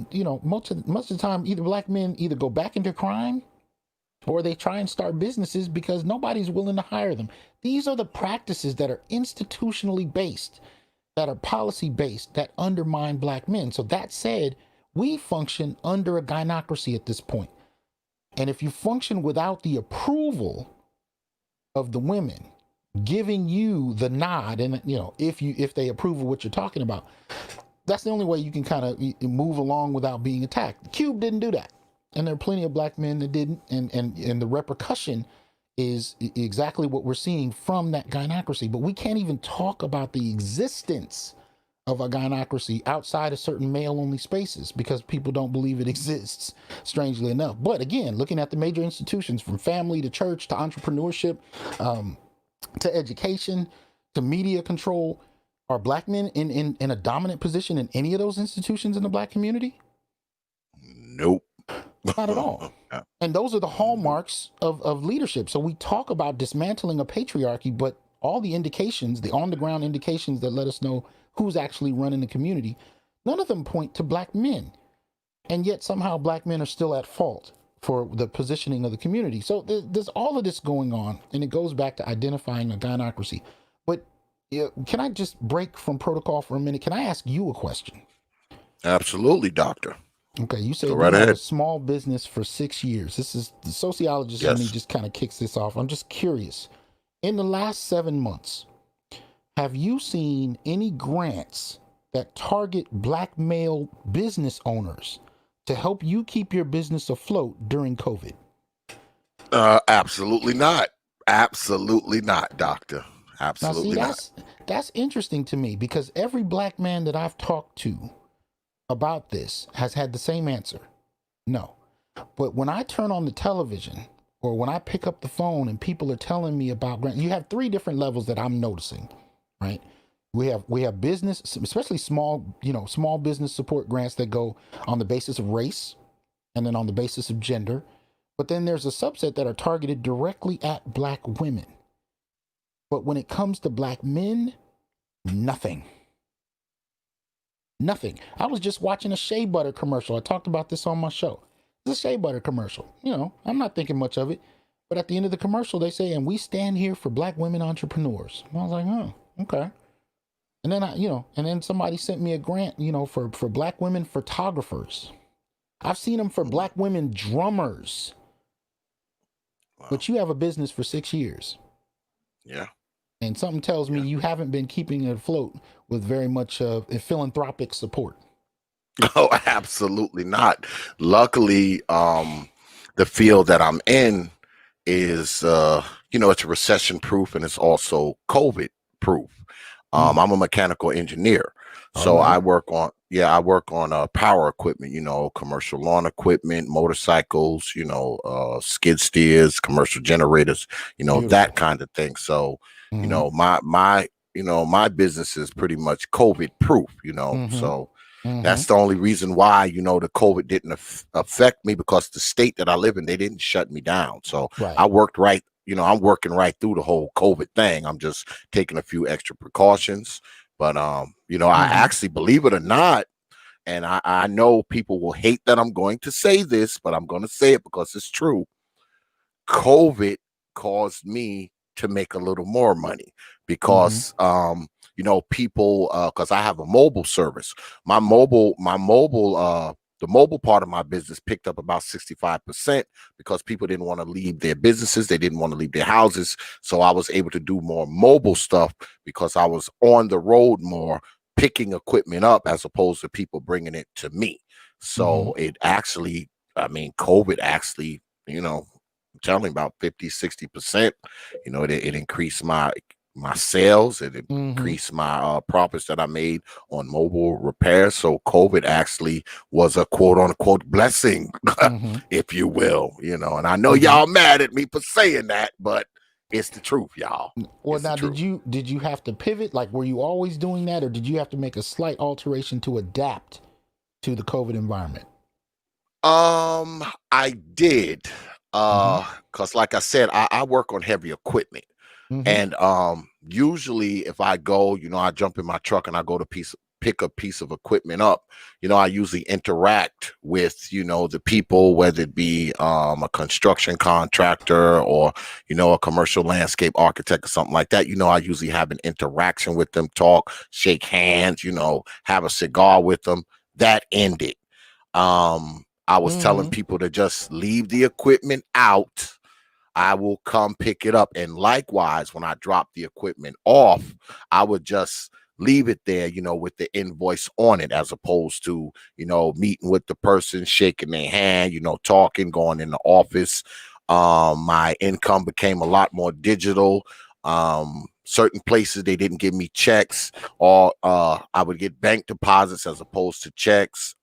most of the time, either black men either go back into crime or they try and start businesses because nobody's willing to hire them. These are the practices that are institutionally based, that are policy based, that undermine black men. So that said, we function under a gynocracy at this point. And if you function without the approval of the women giving you the nod, and if they approve of what you're talking about, that's the only way you can kind of move along without being attacked. Cube didn't do that. And there are plenty of black men that didn't, and the repercussion is exactly what we're seeing from that gynocracy. But we can't even talk about the existence of a gynocracy outside of certain male-only spaces because people don't believe it exists, strangely enough. But again, looking at the major institutions from family to church to entrepreneurship, to education, to media control, are black men in a dominant position in any of those institutions in the black community? Nope. Not at all. And those are the hallmarks of leadership. So we talk about dismantling a patriarchy, but all the indications, the on-the-ground indications that let us know who's actually running the community, none of them point to black men. And yet somehow black men are still at fault for the positioning of the community. So there's all of this going on, and it goes back to identifying a gynocracy. But can I just break from protocol for a minute? Can I ask you a question? Absolutely, doctor. Okay, you said Go right you had ahead. a small business for 6 years. This is the sociologist in me Yes. just kind of kicks this off. I'm just curious. In the last 7 months, have you seen any grants that target black male business owners to help you keep your business afloat during COVID? Absolutely not. Absolutely not, doctor. Absolutely Now, not. see, that's interesting to me because every black man that I've talked to about this has had the same answer. No. But when I turn on the television or when I pick up the phone and people are telling me about grants, you have three different levels that I'm noticing, right? We have business, especially small business support grants that go on the basis of race and then on the basis of gender. But then there's a subset that are targeted directly at Black women. But when it comes to Black men, nothing. Nothing. I was just watching a shea butter commercial. I talked about this on my show. It's a shea butter commercial. I'm not thinking much of it. But at the end of the commercial, they say, and we stand here for Black women entrepreneurs. And I was like, oh, okay. And then and then somebody sent me a grant, for Black women photographers. I've seen them for Black women drummers. Wow. But you have a business for 6 years. Yeah. And something tells me you haven't been keeping it afloat with very much philanthropic support. Oh, absolutely not. Luckily, the field that I'm in is, it's recession proof and it's also COVID proof. I'm a mechanical engineer. So I work on power equipment, commercial lawn equipment, motorcycles, skid steers, commercial generators, Beautiful. that kind of thing. So, my business is pretty much COVID proof, so that's the only reason why, the COVID didn't affect me, because the state that I live in, they didn't shut me down. So I worked right. I'm working right through the whole COVID thing. I'm just taking a few extra precautions. But, I actually, believe it or not, and I know people will hate that I'm going to say this, but I'm going to say it because it's true. COVID caused me to make a little more money because, people, because I have a mobile service. The mobile part of my business picked up about 65% because people didn't want to leave their businesses. They didn't want to leave their houses. So I was able to do more mobile stuff because I was on the road more, picking equipment up as opposed to people bringing it to me. So it actually, COVID actually, I'm telling you, about 50-60%, it increased my sales. It increased my profits that I made on mobile repairs. So COVID actually was a quote unquote blessing, if you will, and I know y'all mad at me for saying that, but it's the truth, y'all. Well, now, did you have to pivot? Like, were you always doing that, or did you have to make a slight alteration to adapt to the COVID environment? I did, because like I said, I work on heavy equipment. And usually if I go, I jump in my truck and I go to pick a piece of equipment up, I usually interact with, the people, whether it be a construction contractor or, a commercial landscape architect or something like that. I usually have an interaction with them, talk, shake hands, have a cigar with them. That ended. I was telling people to just leave the equipment out. I will come pick it up. And likewise, when I drop the equipment off, I would just leave it there, with the invoice on it, as opposed to, meeting with the person, shaking their hand, talking, going in the office. My income became a lot more digital. Certain places, they didn't give me checks, or I would get bank deposits as opposed to checks.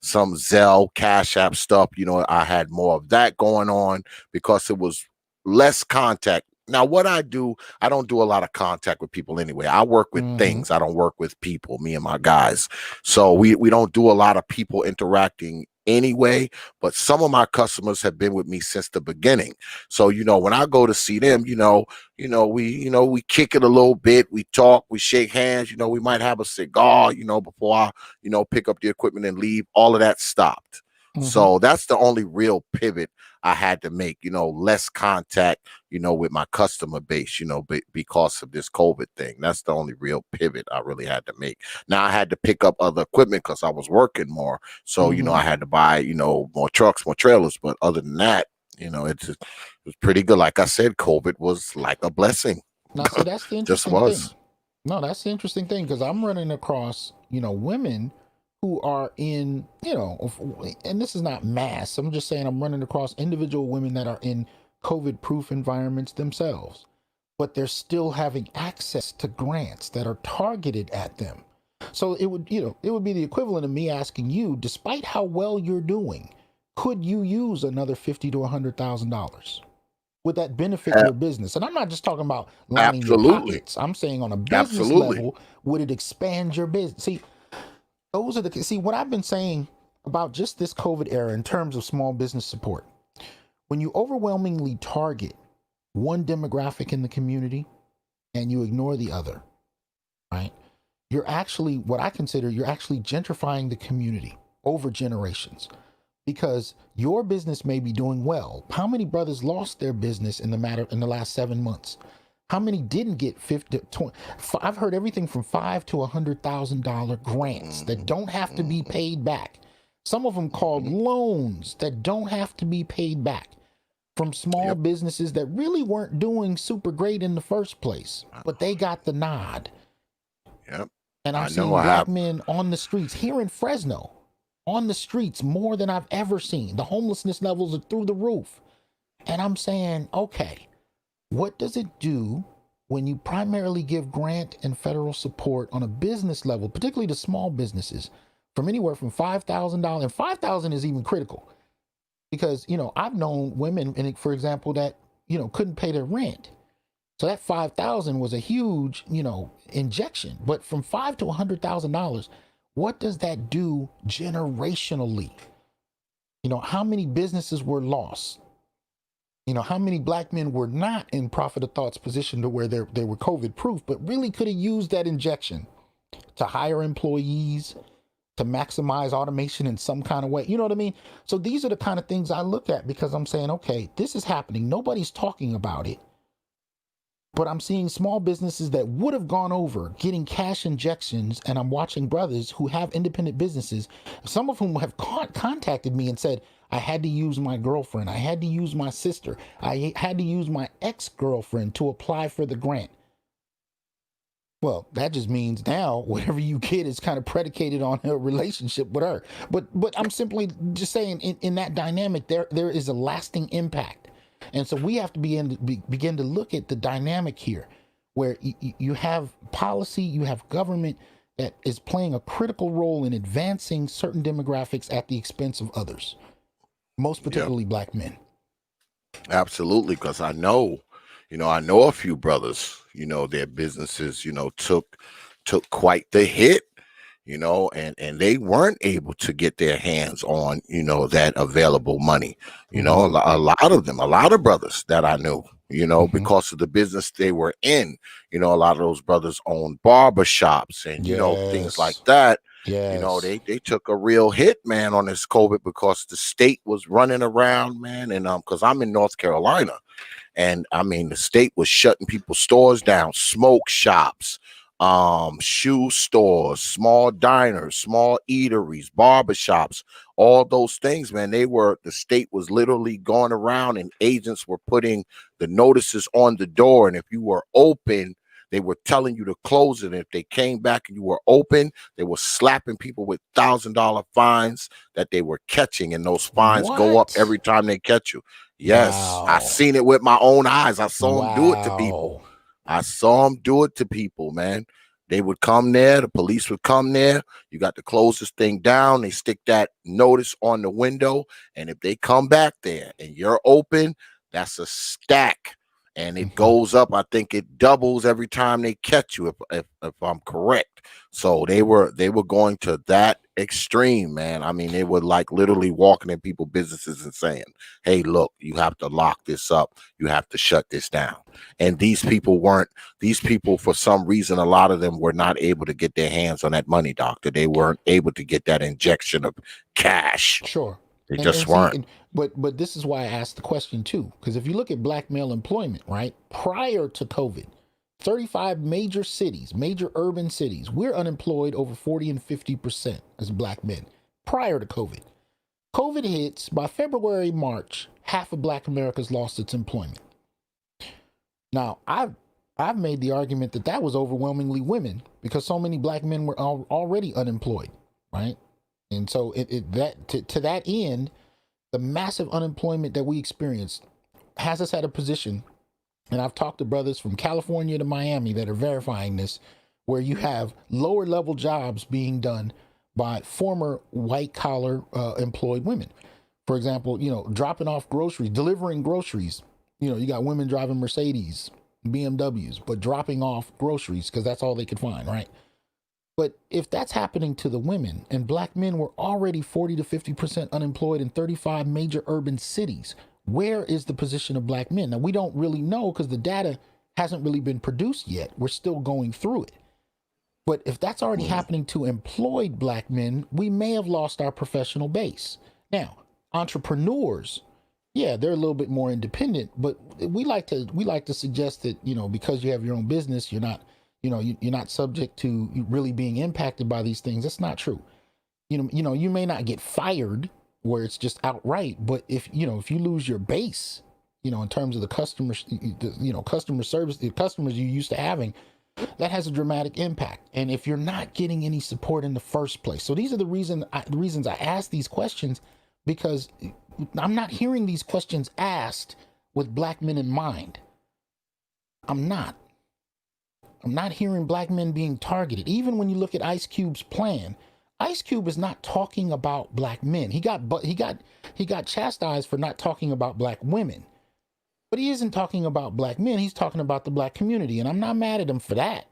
Some Zelle, Cash App stuff, I had more of that going on because it was less contact. Now, what I don't do a lot of contact with people anyway. I work with things. I don't work with people, me and my guys. So we don't do a lot of people interacting anyway, but some of my customers have been with me since the beginning. So, when I go to see them, we kick it a little bit, we talk, we shake hands, we might have a cigar, before I, pick up the equipment and leave. All of that stopped. So that's the only real pivot I had to make, less contact, with my customer base, because of this COVID thing. That's the only real pivot I really had to make. Now I had to pick up other equipment because I was working more. So, I had to buy, more trucks, more trailers. But other than that, it was pretty good. Like I said, COVID was like a blessing. Now, see, that's the Just interesting was. thing. No, that's the interesting thing, because I'm running across, women who are in, and this is not mass. I'm just saying I'm running across individual women that are in COVID proof environments themselves, but they're still having access to grants that are targeted at them. So it would be the equivalent of me asking you, despite how well you're doing, could you use another $50 to $100,000? Would that benefit A- your business? And I'm not just talking about lining your Absolutely. pockets. I'm saying on a business Absolutely. level, would it expand your business? See, those are the see what I've been saying about just this COVID era in terms of small business support. When you overwhelmingly target one demographic in the community and you ignore the other, right? You're actually what I consider you're actually gentrifying the community over generations because your business may be doing well. How many brothers lost their business in the last 7 months? How many didn't get 50, 20? I've heard everything from $5 to $100,000 grants that don't have to be paid back. Some of them called loans that don't have to be paid back from small Yep. businesses that really weren't doing super great in the first place, but they got the nod. Yep. And I'm I know seeing I black have. men on the streets here in Fresno, on the streets more than I've ever seen. The homelessness levels are through the roof. And I'm saying, okay, what does it do when you primarily give grant and federal support on a business level, particularly to small businesses, from anywhere from $5,000, and 5,000 is even critical because, I've known women, and for example, that, couldn't pay their rent. So that 5,000 was a huge, injection. But from $5 to $100,000, what does that do generationally? How many businesses were lost? How many black men were not in Prophet of Thought's position to where they were COVID proof, but really could have used that injection to hire employees, to maximize automation in some kind of way. You know what I mean? So these are the kind of things I look at because I'm saying, okay, this is happening. Nobody's talking about it. But I'm seeing small businesses that would have gone over getting cash injections, and I'm watching brothers who have independent businesses, some of whom have contacted me and said, I had to use my girlfriend, I had to use my sister, I had to use my ex-girlfriend to apply for the grant. Well, that just means now whatever you get is kind of predicated on a relationship with her. But I'm simply just saying in that dynamic, there is a lasting impact. And so we have to begin to look at the dynamic here where you have policy, you have government that is playing a critical role in advancing certain demographics at the expense of others, most Yep. particularly black men. Absolutely. Because I know a few brothers, their businesses, took quite the hit, and they weren't able to get their hands on, that available money. A lot of them, a lot of brothers that I knew, because of the business they were in, a lot of those brothers owned barber shops and, things like Yes. that. Yes. They took a real hit, man, on this COVID because the state was running around, man. And because I'm in North Carolina, and I mean the state was shutting people's stores down, smoke shops, shoe stores, small diners, small eateries, barbershops, all those things, man. The state was literally going around and agents were putting the notices on the door. And if you were open, they were telling you to close it. And if they came back and you were open, they were slapping people with $1,000 fines that they were catching. And those fines go up What? every time they catch you. Yes, I Wow. seen it with my own eyes. I saw them do it to people. Wow. I saw them do it to people, man. They would come there. The police would come there. You got to close this thing down. They stick that notice on the window. And if they come back there and you're open, that's a stack. And it goes up. I think it doubles every time they catch you, if I'm correct. So they were going to that extreme, man. I mean, they were like literally walking in people's businesses and saying, hey, look, you have to lock this up. You have to shut this down. And these people, for some reason, a lot of them were not able to get their hands on that money, doctor. They weren't able to get that injection of cash. Sure. They And just see, weren't. but this is why I asked the question too, because if you look at black male employment, right, prior to COVID, 35 major cities, major urban cities, we're unemployed over 40 and 50% as black men prior to COVID. COVID hits by February, March, half of black America's lost its employment. Now, I've made the argument that was overwhelmingly women because so many black men were already unemployed, right? And so to that end, the massive unemployment that we experienced has us at a position, and I've talked to brothers from California to Miami that are verifying this, where you have lower level jobs being done by former white collar employed women. For example, dropping off groceries, delivering groceries. You got women driving Mercedes, BMWs, but dropping off groceries because that's all they could find, right? But if that's happening to the women, and black men were already 40 to 50% unemployed in 35 major urban cities, where is the position of black men? Now, we don't really know because the data hasn't really been produced yet. We're still going through it. But if that's already happening to employed black men, we may have lost our professional base. Now, entrepreneurs, yeah, they're a little bit more independent, but we like to suggest that, because you have your own business, you're not subject to really being impacted by these things. That's not true. You may not get fired where it's just outright, but if you lose your base, in terms of the customers, customer service, the customers you used to having, that has a dramatic impact. And if you're not getting any support in the first place, so these are the reasons I ask these questions, because I'm not hearing these questions asked with black men in mind. I'm not hearing black men being targeted. Even when you look at Ice Cube's plan, Ice Cube is not talking about black men. He got chastised for not talking about black women, but he isn't talking about black men. He's talking about the black community, and I'm not mad at him for that.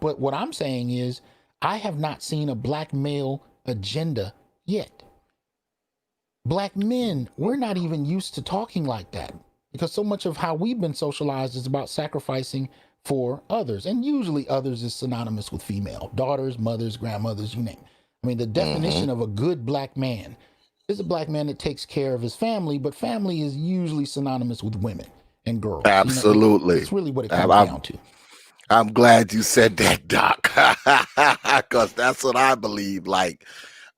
But what I'm saying is, I have not seen a black male agenda yet. Black men, we're not even used to talking like that, because so much of how we've been socialized is about sacrificing for others. And usually others is synonymous with female, daughters, mothers, grandmothers, you name it. I mean, the definition of a good black man is a black man that takes care of his family, but family is usually synonymous with women and girls. Absolutely. It's really what it comes down to. I'm glad you said that, Doc, because that's what I believe. Like,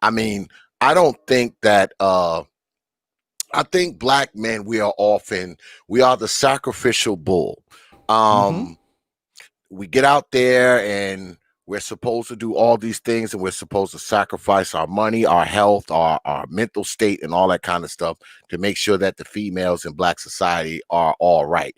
I mean, I don't think that, I think black men, we are the sacrificial bull. We get out there and we're supposed to do all these things, and we're supposed to sacrifice our money, our health, our mental state, and all that kind of stuff to make sure that the females in black society are all right.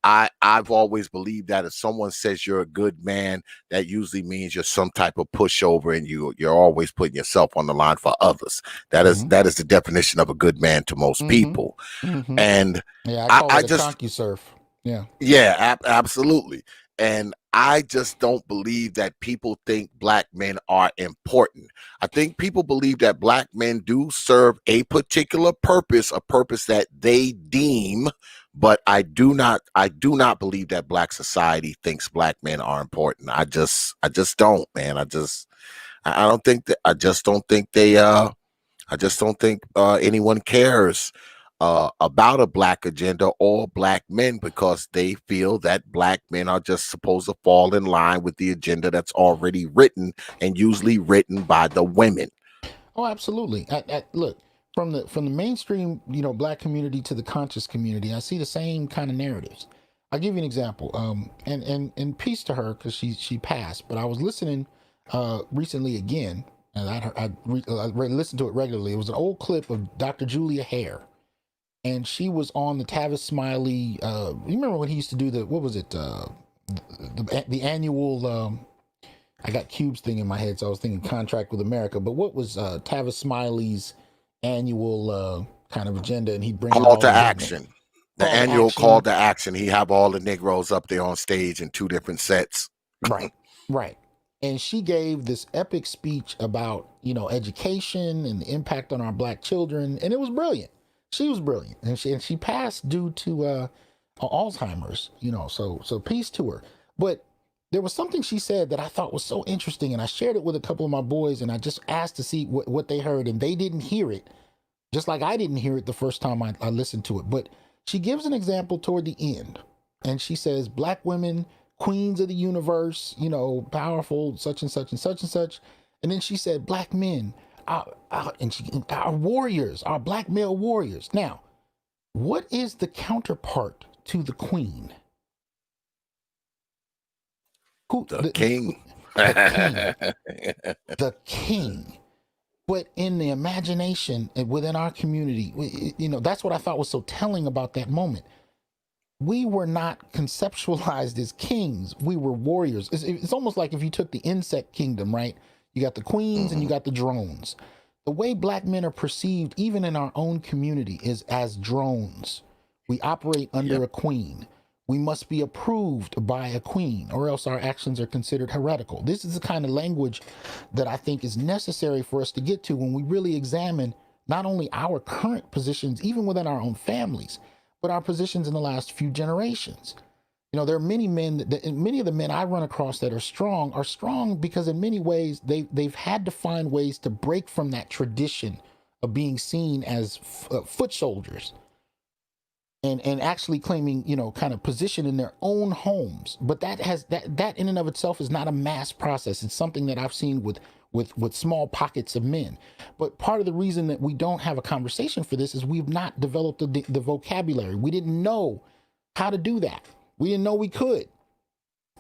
I've always believed that if someone says you're a good man, that usually means you're some type of pushover, and you're always putting yourself on the line for others. That is the definition of a good man to most people. And yeah, I call it a ConcuSurf. Yeah, absolutely. And I just don't believe that people think black men are important. I think people believe that black men do serve a particular purpose, a purpose that they deem, but I do not believe that black society thinks black men are important. I just don't, man. I don't think anyone cares about a black agenda or black men, because they feel that black men are just supposed to fall in line with the agenda that's already written, and usually written by the women. Oh, absolutely. Look, from the mainstream, black community to the conscious community, I see the same kind of narratives. I'll give you an example. And peace to her, because she passed. But I was listening recently again, and I listened to it regularly. It was an old clip of Dr. Julia Hare. And she was on the Tavis Smiley. You remember when he used to do the annual? I got Cube's thing in my head, so I was thinking Contract with America. But what was Tavis Smiley's annual kind of agenda? And he'd bring call to action. The annual call to action. He have all the Negroes up there on stage in 2 different sets. Right. And she gave this epic speech about education and the impact on our black children, and it was brilliant. She was brilliant, and she passed due to Alzheimer's. So peace to her. But there was something she said that I thought was so interesting, and I shared it with a couple of my boys, and I just asked to see what they heard, and they didn't hear it, just like I didn't hear it the first time I listened to it. But she gives an example toward the end, and she says, black women, queens of the universe, powerful, such and such and such and such. And then she said, black men, our warriors, our black male warriors. Now, what is the counterpart to the queen? The king. The king. But in the imagination and within our community, that's what I thought was so telling about that moment. We were not conceptualized as kings. We were warriors. It's almost like if you took the insect kingdom, right? You got the queens and you got the drones. The way black men are perceived, even in our own community, is as drones. We operate under a queen. We must be approved by a queen, or else our actions are considered heretical. This is the kind of language that I think is necessary for us to get to when we really examine not only our current positions, even within our own families, but our positions in the last few generations. You know, there are many men many of the men I run across that are strong because in many ways they've had to find ways to break from that tradition of being seen as foot soldiers and actually claiming, you know, kind of position in their own homes. But that in and of itself is not a mass process. It's something that I've seen with small pockets of men. But part of the reason that we don't have a conversation for this is we've not developed the vocabulary. We didn't know how to do that. We didn't know we could,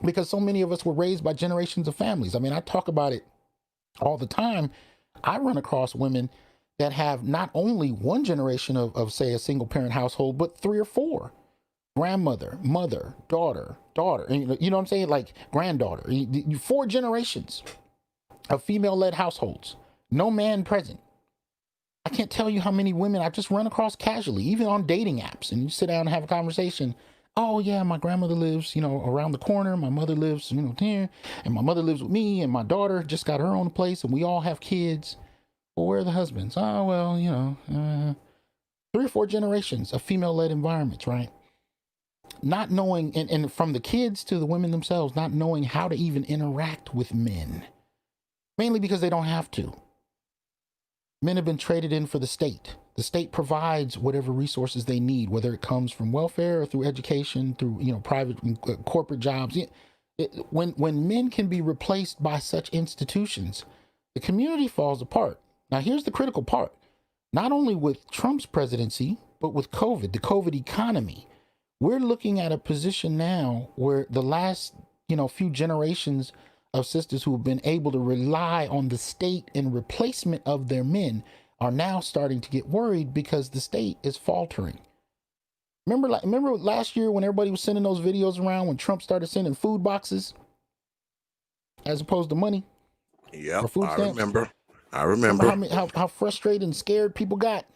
because so many of us were raised by generations of families. I mean, I talk about it all the time. I run across women that have not only one generation of say, a single parent household, but 3 or 4. Grandmother, mother, daughter, and you know what I'm saying? Like granddaughter, 4 generations of female-led households, no man present. I can't tell you how many women I just run across casually, even on dating apps, and you sit down and have a conversation. Oh yeah, my grandmother lives, you know, around the corner. My mother lives, you know, here, and my mother lives with me, and my daughter just got her own place, and we all have kids. Well, where are the husbands? Oh, well, you know, 3 or 4 generations of female-led environments, right? Not knowing, and from the kids to the women themselves, not knowing how to even interact with men, mainly because they don't have to. Men have been traded in for the state. The state provides whatever resources they need, whether it comes from welfare or through education, through, you know, private corporate jobs. When men can be replaced by such institutions, the community falls apart. Now, here's the critical part. Not only with Trump's presidency, but with COVID, the COVID economy, we're looking at a position now where the last, you know, few generations of sisters who have been able to rely on the state in replacement of their men are now starting to get worried because the state is faltering. Remember last year when everybody was sending those videos around when Trump started sending food boxes as opposed to money? Yeah, or food stamps? I remember. How frustrated and scared people got?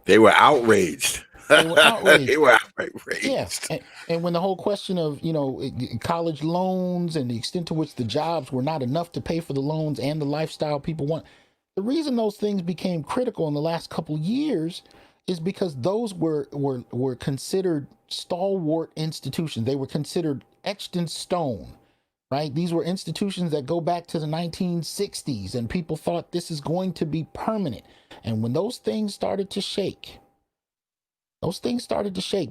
They were outraged. They were outraged. They were outraged. Yeah, and when the whole question of, you know, college loans and the extent to which the jobs were not enough to pay for the loans and the lifestyle people want, the reason those things became critical in the last couple of years is because those were considered stalwart institutions. They were considered etched in stone, right? These were institutions that go back to the 1960s, and people thought this is going to be permanent. And when those things started to shake,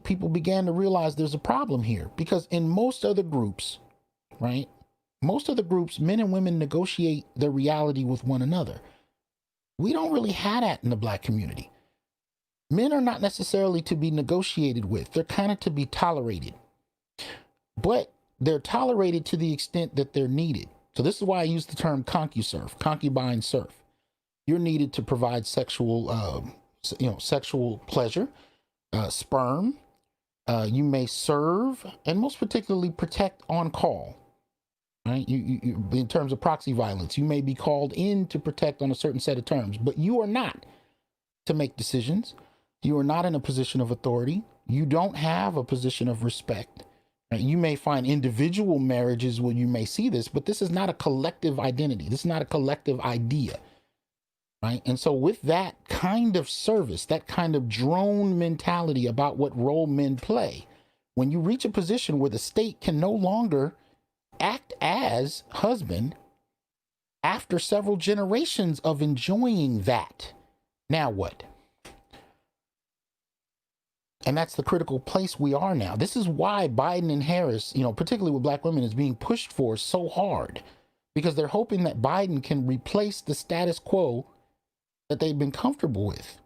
people began to realize there's a problem here, because in most other groups, right? Most other groups, men and women negotiate their reality with one another. We don't really have that in the Black community. Men are not necessarily to be negotiated with. They're kind of to be tolerated. But they're tolerated to the extent that they're needed. So this is why I use the term ConcuServe, concubine serf. You're needed to provide sexual pleasure, sperm. You may serve, and most particularly protect on call. Right? You in terms of proxy violence, you may be called in to protect on a certain set of terms, but you are not to make decisions. You are not in a position of authority. You don't have a position of respect. Right? You may find individual marriages where you may see this, but this is not a collective identity. This is not a collective idea. Right? And so with that kind of service, that kind of drone mentality about what role men play, when you reach a position where the state can no longer act as husband after several generations of enjoying that, now what? And that's the critical place we are now. This is why Biden and Harris, you know, particularly with Black women, is being pushed for so hard, because they're hoping that Biden can replace the status quo that they've been comfortable with.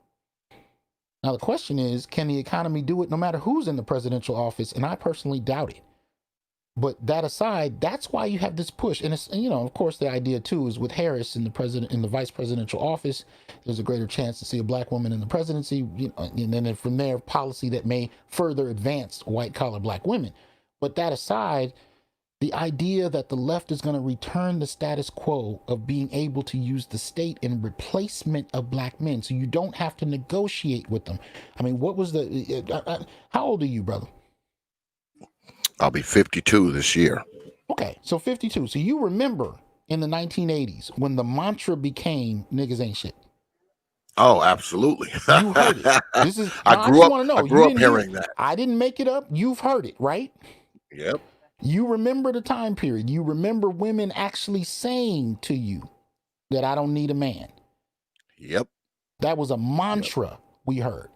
Now, the question is, can the economy do it no matter who's in the presidential office? And I personally doubt it. But that aside, that's why you have this push. And it's, you know, of course, the idea too is with Harris in the vice presidential office, there's a greater chance to see a Black woman in the presidency, you know, and then from there, policy that may further advance white collar Black women. But that aside, The idea that the left is going to return the status quo of being able to use the state in replacement of black men, so you don't have to negotiate with them. I mean, what was how old are you, brother? I'll be 52 this year. Okay, so 52. So you remember in the 1980s when the mantra became niggas ain't shit. Oh, absolutely. You heard it. This is I now I just grew up. want to I know. You grew up didn't hear it. hearing that. I didn't make it up. You've heard it, right? Yep. You remember the time period. You remember women actually saying to you that I don't need a man. Yep. That was a mantra we heard.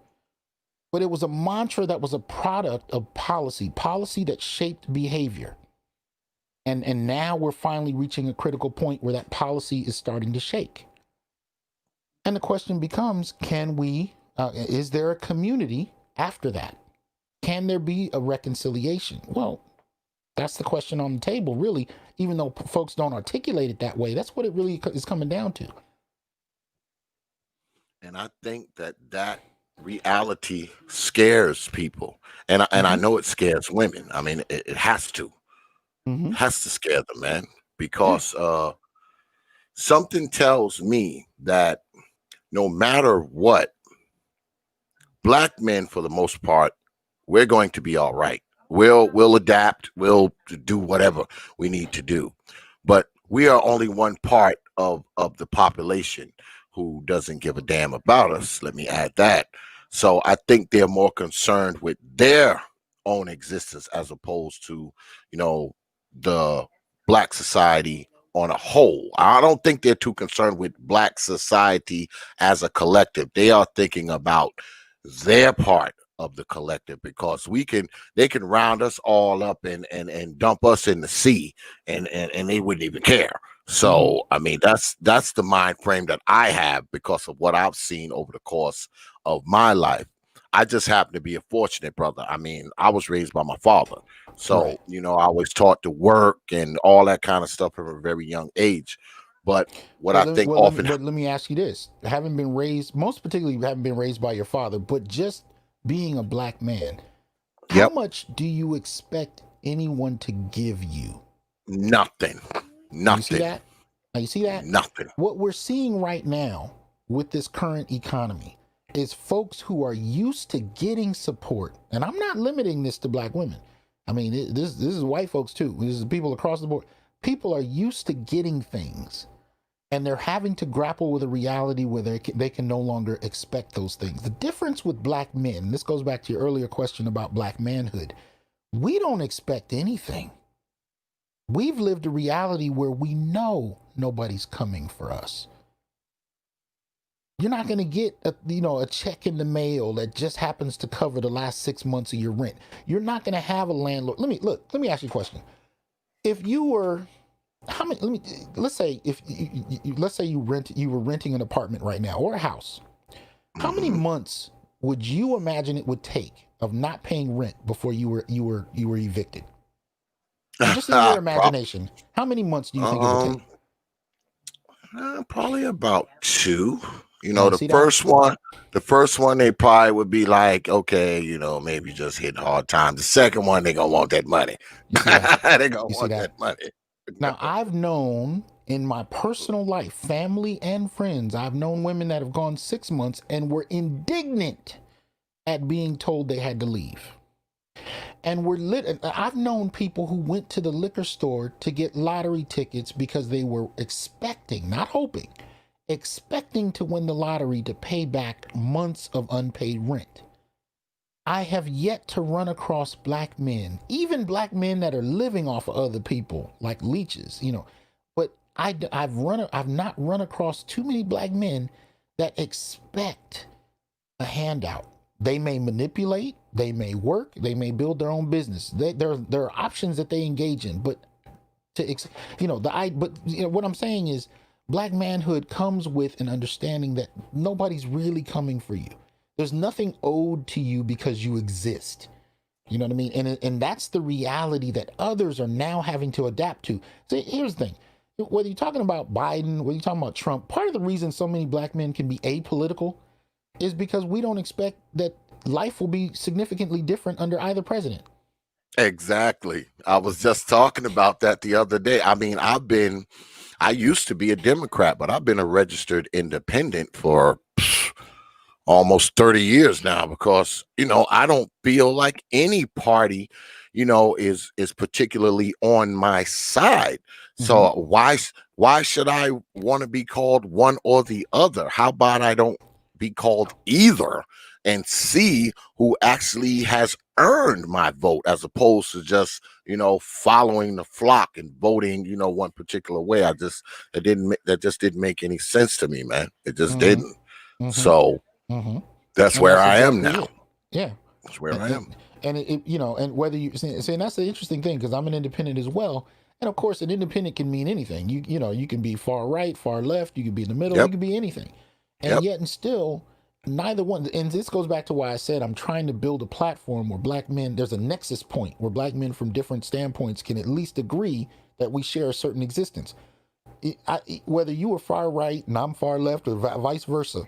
But it was a mantra that was a product of policy that shaped behavior. And now we're finally reaching a critical point where that policy is starting to shake. And the question becomes, can we, is there a community after that? Can there be a reconciliation? Well, that's the question on the table, really, even though folks don't articulate it that way. That's what it really is coming down to. And I think that reality scares people. And I know it scares women. I mean, it has to. Mm-hmm. It has to scare them, man. Because something tells me that no matter what, black men, for the most part, we're going to be all right. We'll adapt. We'll do whatever we need to do. But we are only one part of the population who doesn't give a damn about us. Let me add that. So I think they're more concerned with their own existence as opposed to, the black society on a whole. I don't think they're too concerned with black society as a collective. They are thinking about their part of the collective, because they can round us all up and dump us in the sea and they wouldn't even care. So I mean, that's the mind frame that I have because of what I've seen over the course of my life. I just happen to be a fortunate brother. I mean, I was raised by my father. So, Right. I was taught to work and all that kind of stuff from a very young age. But what I think often, let me ask you this: having been raised, most particularly having been raised by your father, but just being a black man, how yep, much do you expect anyone to give you? nothing, You see nothing, that? Now you see that? nothing. What we're seeing right now with this current economy is folks who are used to getting support, and I'm not limiting this to black women. I mean, this is white folks too. This is people across the board. People are used to getting things, and they're having to grapple with a reality where they can no longer expect those things. The difference with black men, and this goes back to your earlier question about black manhood, we don't expect anything. We've lived a reality where we know nobody's coming for us. You're not going to get a check in the mail that just happens to cover the last 6 months of your rent. You're not going to have a landlord. Let me ask you a question. If you were let's say you were renting an apartment right now or a house. How many months would you imagine it would take of not paying rent before you were evicted? Just in your imagination, how many months do you think it would take? Probably about 2. Now, The first one, they probably would be like, okay, maybe just hitting hard times. The second one, they gonna want that money. You see that? They gonna You see want that? that money. Now, I've known in my personal life, family and friends, I've known women that have gone 6 months and were indignant at being told they had to leave. And I've known people who went to the liquor store to get lottery tickets because they were expecting, not hoping, expecting to win the lottery to pay back months of unpaid rent. I have yet to run across black men, even black men that are living off of other people like leeches, but I've not run across too many black men that expect a handout. They may manipulate, they may work, they may build their own business. There are options that they engage in, but what I'm saying is black manhood comes with an understanding that nobody's really coming for you. There's nothing owed to you because you exist. You know what I mean? And that's the reality that others are now having to adapt to. So here's the thing. Whether you're talking about Biden, whether you're talking about Trump, part of the reason so many black men can be apolitical is because we don't expect that life will be significantly different under either president. Exactly. I was just talking about that the other day. I mean, I used to be a Democrat, but I've been a registered independent for almost 30 years now because, I don't feel like any party, is particularly on my side. So why should I want to be called one or the other? How about I don't be called either and see who actually has earned my vote as opposed to just, following the flock and voting, one particular way. That just didn't make any sense to me, man. It just Mm-hmm. didn't. Mm-hmm. So Mm-hmm. that's And where that's I am exactly now. it. Yeah. That's where And, I am. and whether you see, and that's the interesting thing because I'm an independent as well. And of course, an independent can mean anything. You can be far right, far left. You can be in the middle. You Yep. can be anything. And Yep. yet, and still, neither one. And this goes back to why I said I'm trying to build a platform where black men. There's a nexus point where black men from different standpoints can at least agree that we share a certain existence. Whether you are far right and I'm far left, or vice versa,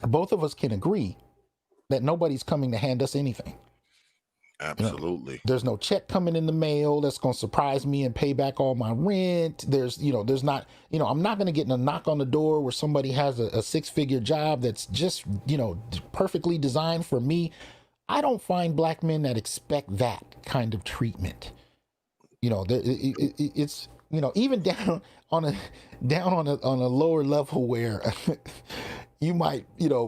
both of us can agree that nobody's coming to hand us anything. Absolutely. There's no check coming in the mail that's going to surprise me and pay back all my rent. There's not, I'm not going to get a knock on the door where somebody has a six-figure job that's just, perfectly designed for me. I don't find black men that expect that kind of treatment. It's, even down on a lower level where you might,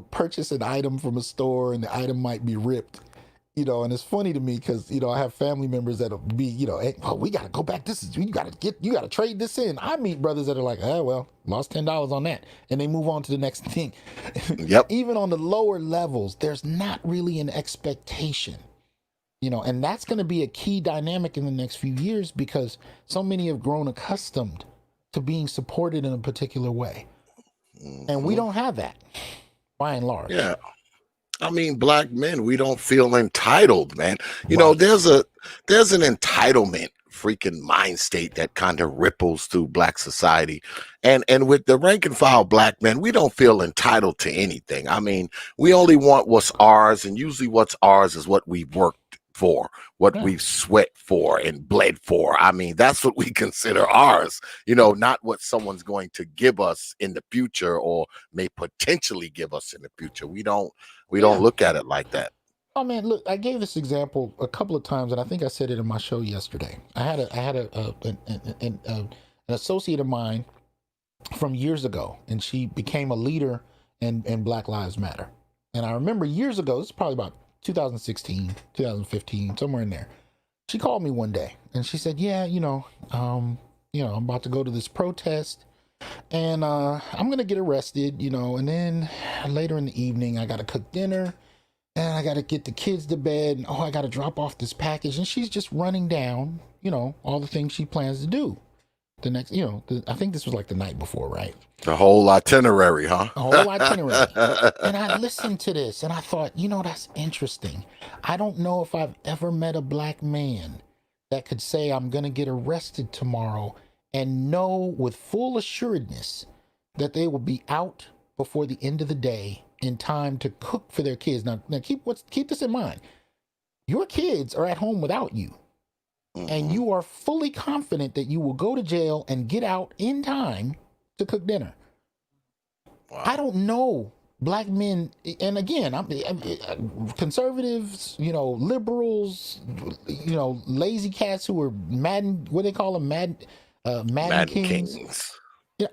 purchase an item from a store and the item might be ripped. And it's funny to me because, I have family members that'll be, hey, oh, we got to go back. You got to trade this in. I meet brothers that are like, oh, well, lost $10 on that. And they move on to the next thing. Yep. Even on the lower levels, there's not really an expectation, and that's going to be a key dynamic in the next few years because so many have grown accustomed to being supported in a particular way. And we don't have that by and large. Yeah. I mean, black men, we don't feel entitled, man. Right. There's an entitlement freaking mind state that kind of ripples through black society. And with the rank and file black men, we don't feel entitled to anything. I mean, we only want what's ours, and usually what's ours is what we worked for, what Yeah. we've sweat for and bled for. I mean, that's what we consider ours, not what someone's going to give us in the future or may potentially give us in the future. We don't look at it like that. Oh man, look! I gave this example a couple of times, and I think I said it in my show yesterday. I had an associate of mine from years ago, and she became a leader in Black Lives Matter. And I remember years ago, this is probably about 2016, 2015, somewhere in there. She called me one day, and she said, "Yeah, I'm about to go to this protest." And I'm gonna get arrested, and then later in the evening I gotta cook dinner and I gotta get the kids to bed, and I gotta drop off this package. And she's just running down, all the things she plans to do the next, I think this was like the night before, right? The whole itinerary, huh? A whole itinerary. And I listened to this and I thought, that's interesting. I don't know if I've ever met a black man that could say I'm gonna get arrested tomorrow and know with full assuredness that they will be out before the end of the day in time to cook for their kids. Now keep this in mind. Your kids are at home without you, and you are fully confident that you will go to jail and get out in time to cook dinner. Wow. I don't know black men, and again, I'm conservatives, liberals, lazy cats who are Madden, what do they call them, Madden Kings.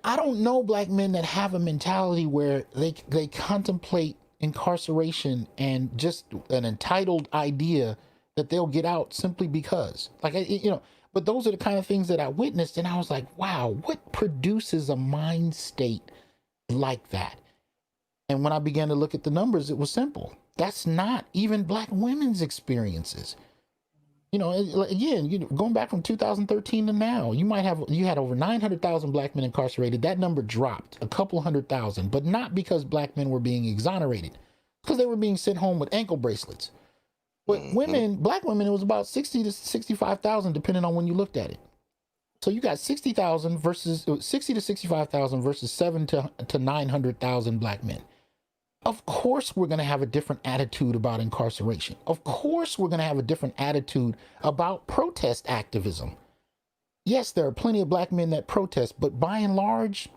I don't know black men that have a mentality where they contemplate incarceration and just an entitled idea that they'll get out simply because, but those are the kind of things that I witnessed, and I was like, wow, what produces a mind state like that? And when I began to look at the numbers, it was simple. That's not even black women's experiences. Again, going back from 2013 to now, you had over 900,000 black men incarcerated. That number dropped a couple 100,000, but not because black men were being exonerated, because they were being sent home with ankle bracelets. But black women, it was about 60 to 65,000, depending on when you looked at it. So you got 60 to 65,000 versus 7 to 900,000 black men. Of course, we're going to have a different attitude about incarceration. Of course, we're going to have a different attitude about protest activism. Yes, there are plenty of black men that protest, but by and large,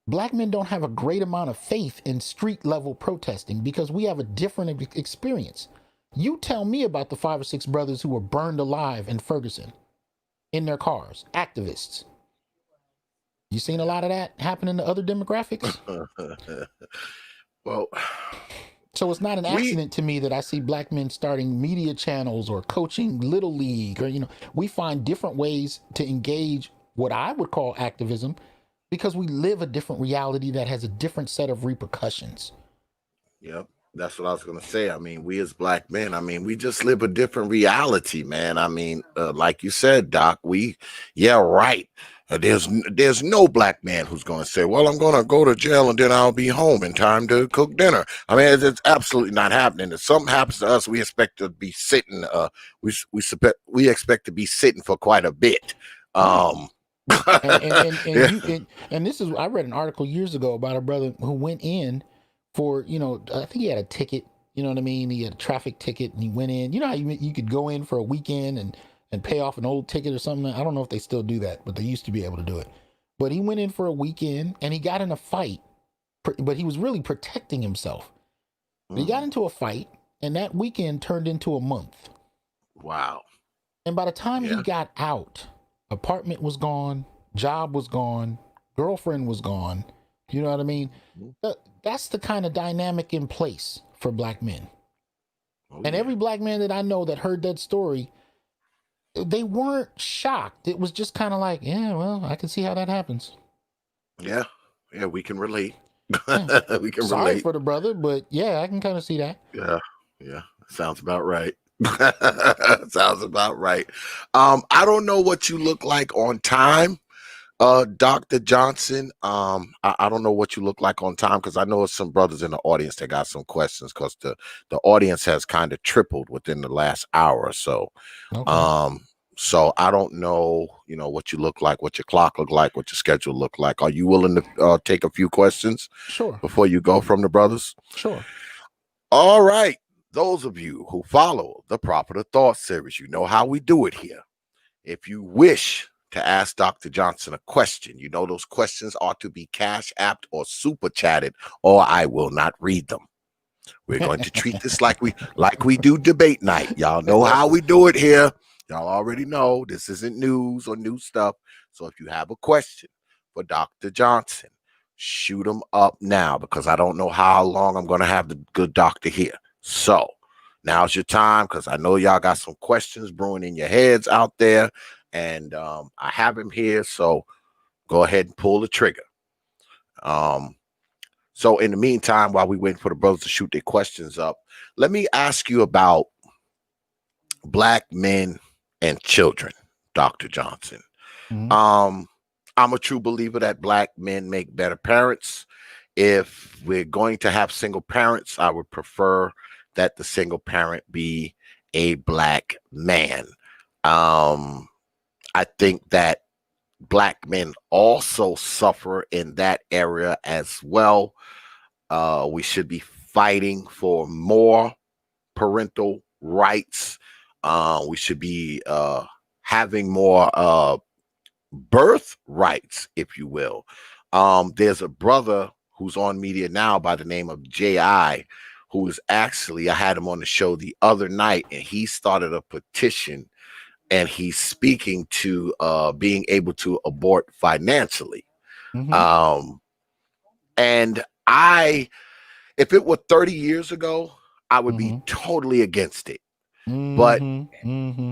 black men don't have a great amount of faith in street level protesting because we have a different experience. You tell me about the 5 or 6 brothers who were burned alive in Ferguson in their cars, activists. You seen a lot of that happen in the other demographics? Well, so it's not an accident to me that I see black men starting media channels or coaching little league, or, you know, we find different ways to engage what I would call activism because we live a different reality that has a different set of repercussions. Yep. That's what I was going to say. I mean, we as black men, I mean, we just live a different reality, man. I mean, like you said, Doc, right. There's no black man who's going to say, well, I'm going to go to jail and then I'll be home in time to cook dinner. I mean, it's absolutely not happening. If something happens to us, we expect to be sitting, we expect to be sitting for quite a bit. And this is, I read an article years ago about a brother who went in for, you know, I think he had a ticket, you know what I mean? He had a traffic ticket and he went in, you know how you could go in for a weekend and pay off an old ticket or something. I don't know if they still do that, but they used to be able to do it. But he went in for a weekend and he got in a fight, but he was really protecting himself. He got into a fight and that weekend turned into a month. Wow. And by the time he got out, apartment was gone, job was gone, girlfriend was gone. You know what I mean? That's the kind of dynamic in place for black men. And every black man that I know that heard that story, they weren't shocked. It was just kind of like, yeah, well, I can see how that happens. Yeah, we can relate. Yeah. We can Sorry relate for the brother, but yeah, I can kind of see that. Yeah, sounds about right. Sounds about right. I don't know what you look like on time, Dr. Johnson. I don't know what you look like on time because I know some brothers in the audience that got some questions because the audience has kind of tripled within the last hour or so. Okay. So I don't know, you know, what you look like, what your clock look like, what your schedule look like. Are you willing to take a few questions before you go from the brothers? Sure. All right. Those of you who follow the Proper Thought series, you know how we do it here. If you wish to ask Dr. Johnson a question, you know those questions are to be cash apped or super chatted, or I will not read them. We're going to treat this like we do debate night. Y'all know how we do it here. Y'all already know this isn't news or new stuff. So if you have a question for Dr. Johnson, shoot them up now because I don't know how long I'm going to have the good doctor here. So now's your time because I know y'all got some questions brewing in your heads out there. And I have him here, so go ahead and pull the trigger. So in the meantime, while we wait for the brothers to shoot their questions up, let me ask you about black men and children, Dr. Johnson. I'm a true believer that black men make better parents. If we're going to have single parents, I would prefer that the single parent be a black man. I think that black men also suffer in that area as well. We should be fighting for more parental rights. We should be having more birth rights, if you will. There's a brother who's on media now by the name of J.I., who is actually, I had him on the show the other night, and he started a petition. And he's speaking to being able to abort financially. And if it were 30 years ago, I would be totally against it. But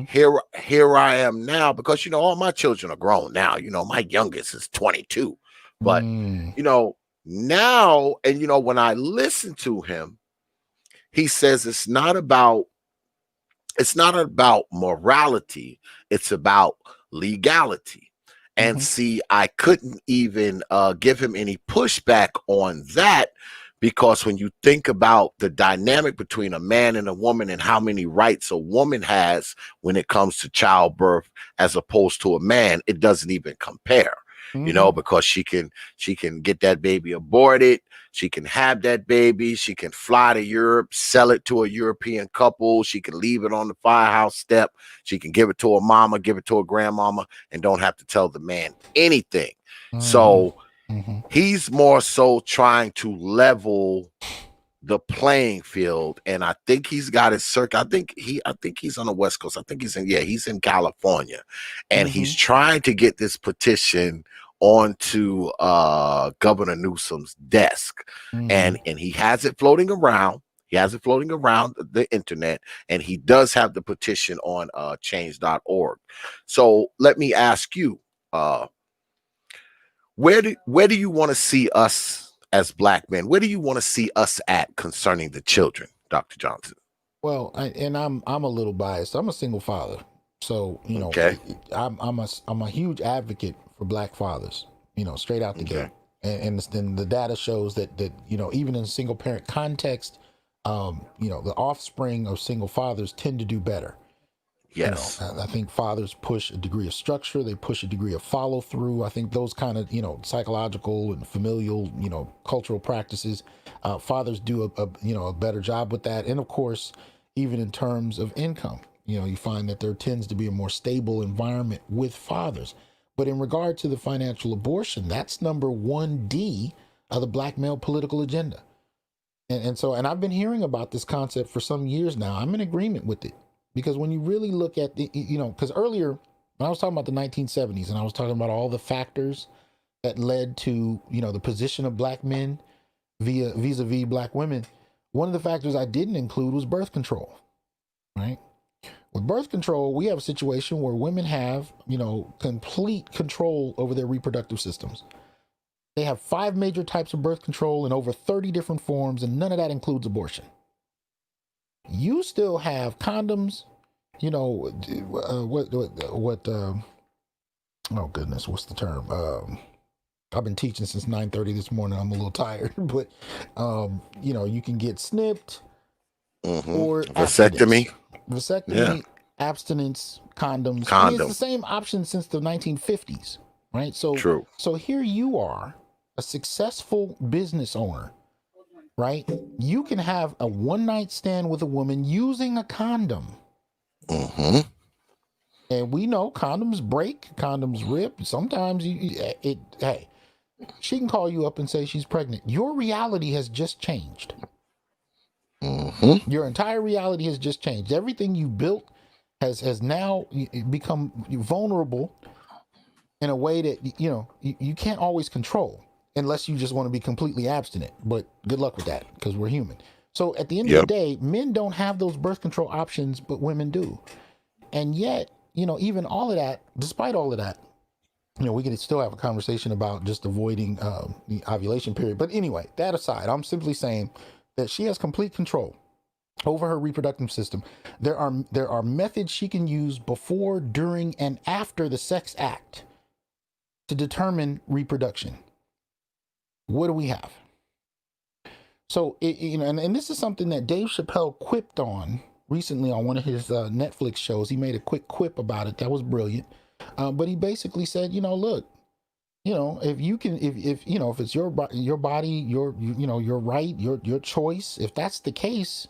here I am now because, you know, all my children are grown now. You know, my youngest is 22. But, you know, now, and, you know, when I listen to him, he says it's not about morality, it's about legality. And see, I couldn't even give him any pushback on that because when you think about the dynamic between a man and a woman and how many rights a woman has when it comes to childbirth as opposed to a man, it doesn't even compare. You know, because she can get that baby aborted. She can have that baby. She can fly to Europe, sell it to a European couple. She can leave it on the firehouse step. She can give it to her mama, give it to her grandmama, and don't have to tell the man anything. So he's more so trying to level the playing field, and I think he's got his circuit. I think he's on the West Coast. I think he's in California, and he's trying to get this petition onto Governor Newsom's desk, and he has it floating around. He has it floating around the internet, and he does have the petition on change.org. So let me ask you, where do you want to see us as Black men? Where do you want to see us at concerning the children, Dr. Johnson? Well, I'm a little biased. I'm a single father, so I'm a huge advocate for Black fathers. Straight out the gate, and the data shows that even in a single parent context, the offspring of single fathers tend to do better. Yes. I think fathers push a degree of structure. They push a degree of follow through. I think those kind of, psychological and familial, cultural practices, fathers do a better job with that. And of course, even in terms of income, you find that there tends to be a more stable environment with fathers. But in regard to the financial abortion, that's number 1D of the Black male political agenda. And so I've been hearing about this concept for some years now. I'm in agreement with it. Because when you really look at the, because earlier when I was talking about the 1970s and I was talking about all the factors that led to, the position of Black men vis-a-vis Black women, one of the factors I didn't include was birth control, right? With birth control, we have a situation where women have, complete control over their reproductive systems. They have 5 major types of birth control in over 30 different forms, and none of that includes abortion. You still have condoms, oh goodness, what's the term? I've been teaching since 9:30 this morning. I'm a little tired, but you can get snipped or vasectomy, abstinence, condoms. I mean, it's the same option since the 1950s, right? So true. So here you are, a successful business owner. Right? You can have a one-night stand with a woman using a condom. And we know condoms break, condoms rip. Sometimes hey, she can call you up and say she's pregnant. Your reality has just changed. Your entire reality has just changed. Everything you built has now become vulnerable in a way that you can't always control. Unless you just want to be completely abstinent, but good luck with that because we're human. So at the end of the day, men don't have those birth control options, but women do. And yet, even all of that, despite all of that, we can still have a conversation about just avoiding the ovulation period. But anyway, that aside, I'm simply saying that she has complete control over her reproductive system. There are methods she can use before, during, and after the sex act to determine reproduction. What do we have? So, and this is something that Dave Chappelle quipped on recently on one of his Netflix shows. He made a quick quip about it. That was brilliant. But he basically said, look, if you can, if it's your body, your right, your choice, if that's the case,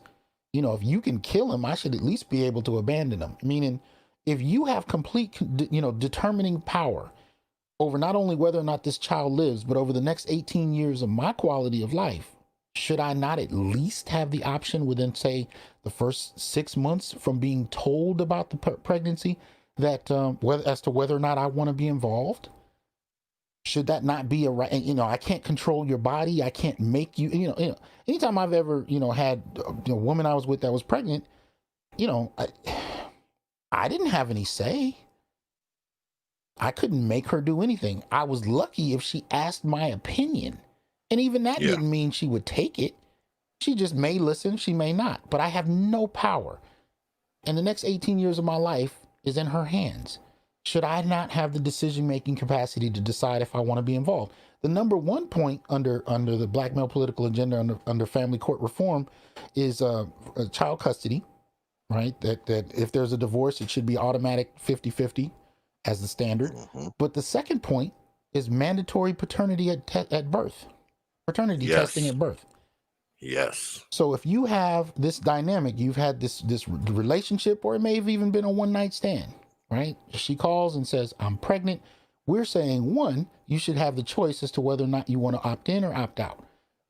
if you can kill him, I should at least be able to abandon him. Meaning, if you have complete, determining power over not only whether or not this child lives, but over the next 18 years of my quality of life, should I not at least have the option within, say, the first 6 months from being told about the pregnancy that as to whether or not I want to be involved? Should that not be a right? I can't control your body. I can't make you, anytime I've ever, had a woman I was with that was pregnant, I didn't have any say. I couldn't make her do anything. I was lucky if she asked my opinion. And even that didn't mean she would take it. She just may listen, she may not. But I have no power. And the next 18 years of my life is in her hands. Should I not have the decision-making capacity to decide if I want to be involved? The number one point under the Black male political agenda, under family court reform, is child custody, right? That if there's a divorce, it should be automatic 50-50. As the standard. But the second point is mandatory paternity at birth. Paternity testing Yes. at birth. Yes. So if you have this dynamic, you've had this relationship, or it may have even been a one night stand, right? She calls and says, I'm pregnant. We're saying, one, you should have the choice as to whether or not you want to opt in or opt out.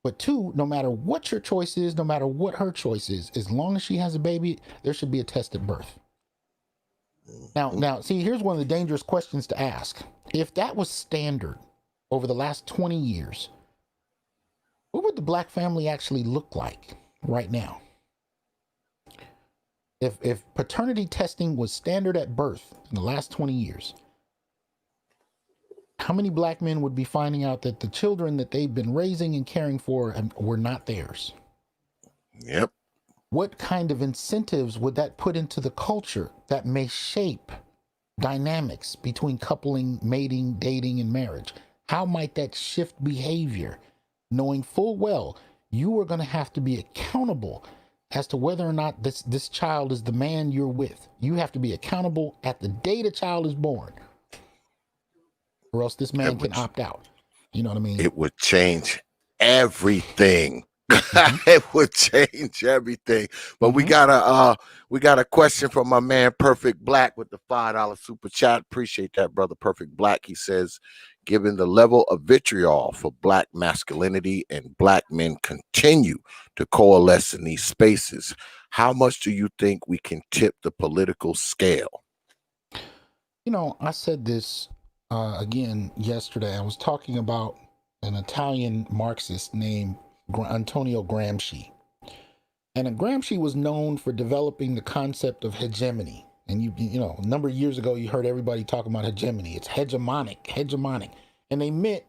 But two, no matter what your choice is, no matter what her choice is, as long as she has a baby, there should be a test at birth. Now, see, here's one of the dangerous questions to ask. If that was standard over the last 20 years, what would the black family actually look like right now? If paternity testing was standard at birth in the last 20 years, how many black men would be finding out that the children that they've been raising and caring for were not theirs? Yep. What kind of incentives would that put into the culture that may shape dynamics between coupling, mating, dating, and marriage? How might that shift behavior, knowing full well you are going to have to be accountable as to whether or not this child is the man you're with? You have to be accountable at the day the child is born, or else this man can opt out. You know what I mean? It would change everything. Mm-hmm. It would change everything. But we got a question from my man Perfect Black with the $5 super chat. Appreciate that, brother Perfect Black. He says, given the level of vitriol for black masculinity and black men continue to coalesce in these spaces, how much do you think we can tip the political scale? You know, I said this again yesterday. I was talking about an Italian Marxist named Antonio Gramsci. And Gramsci was known for developing the concept of hegemony. And you know, a number of years ago, you heard everybody talking about hegemony. It's hegemonic. And they meant,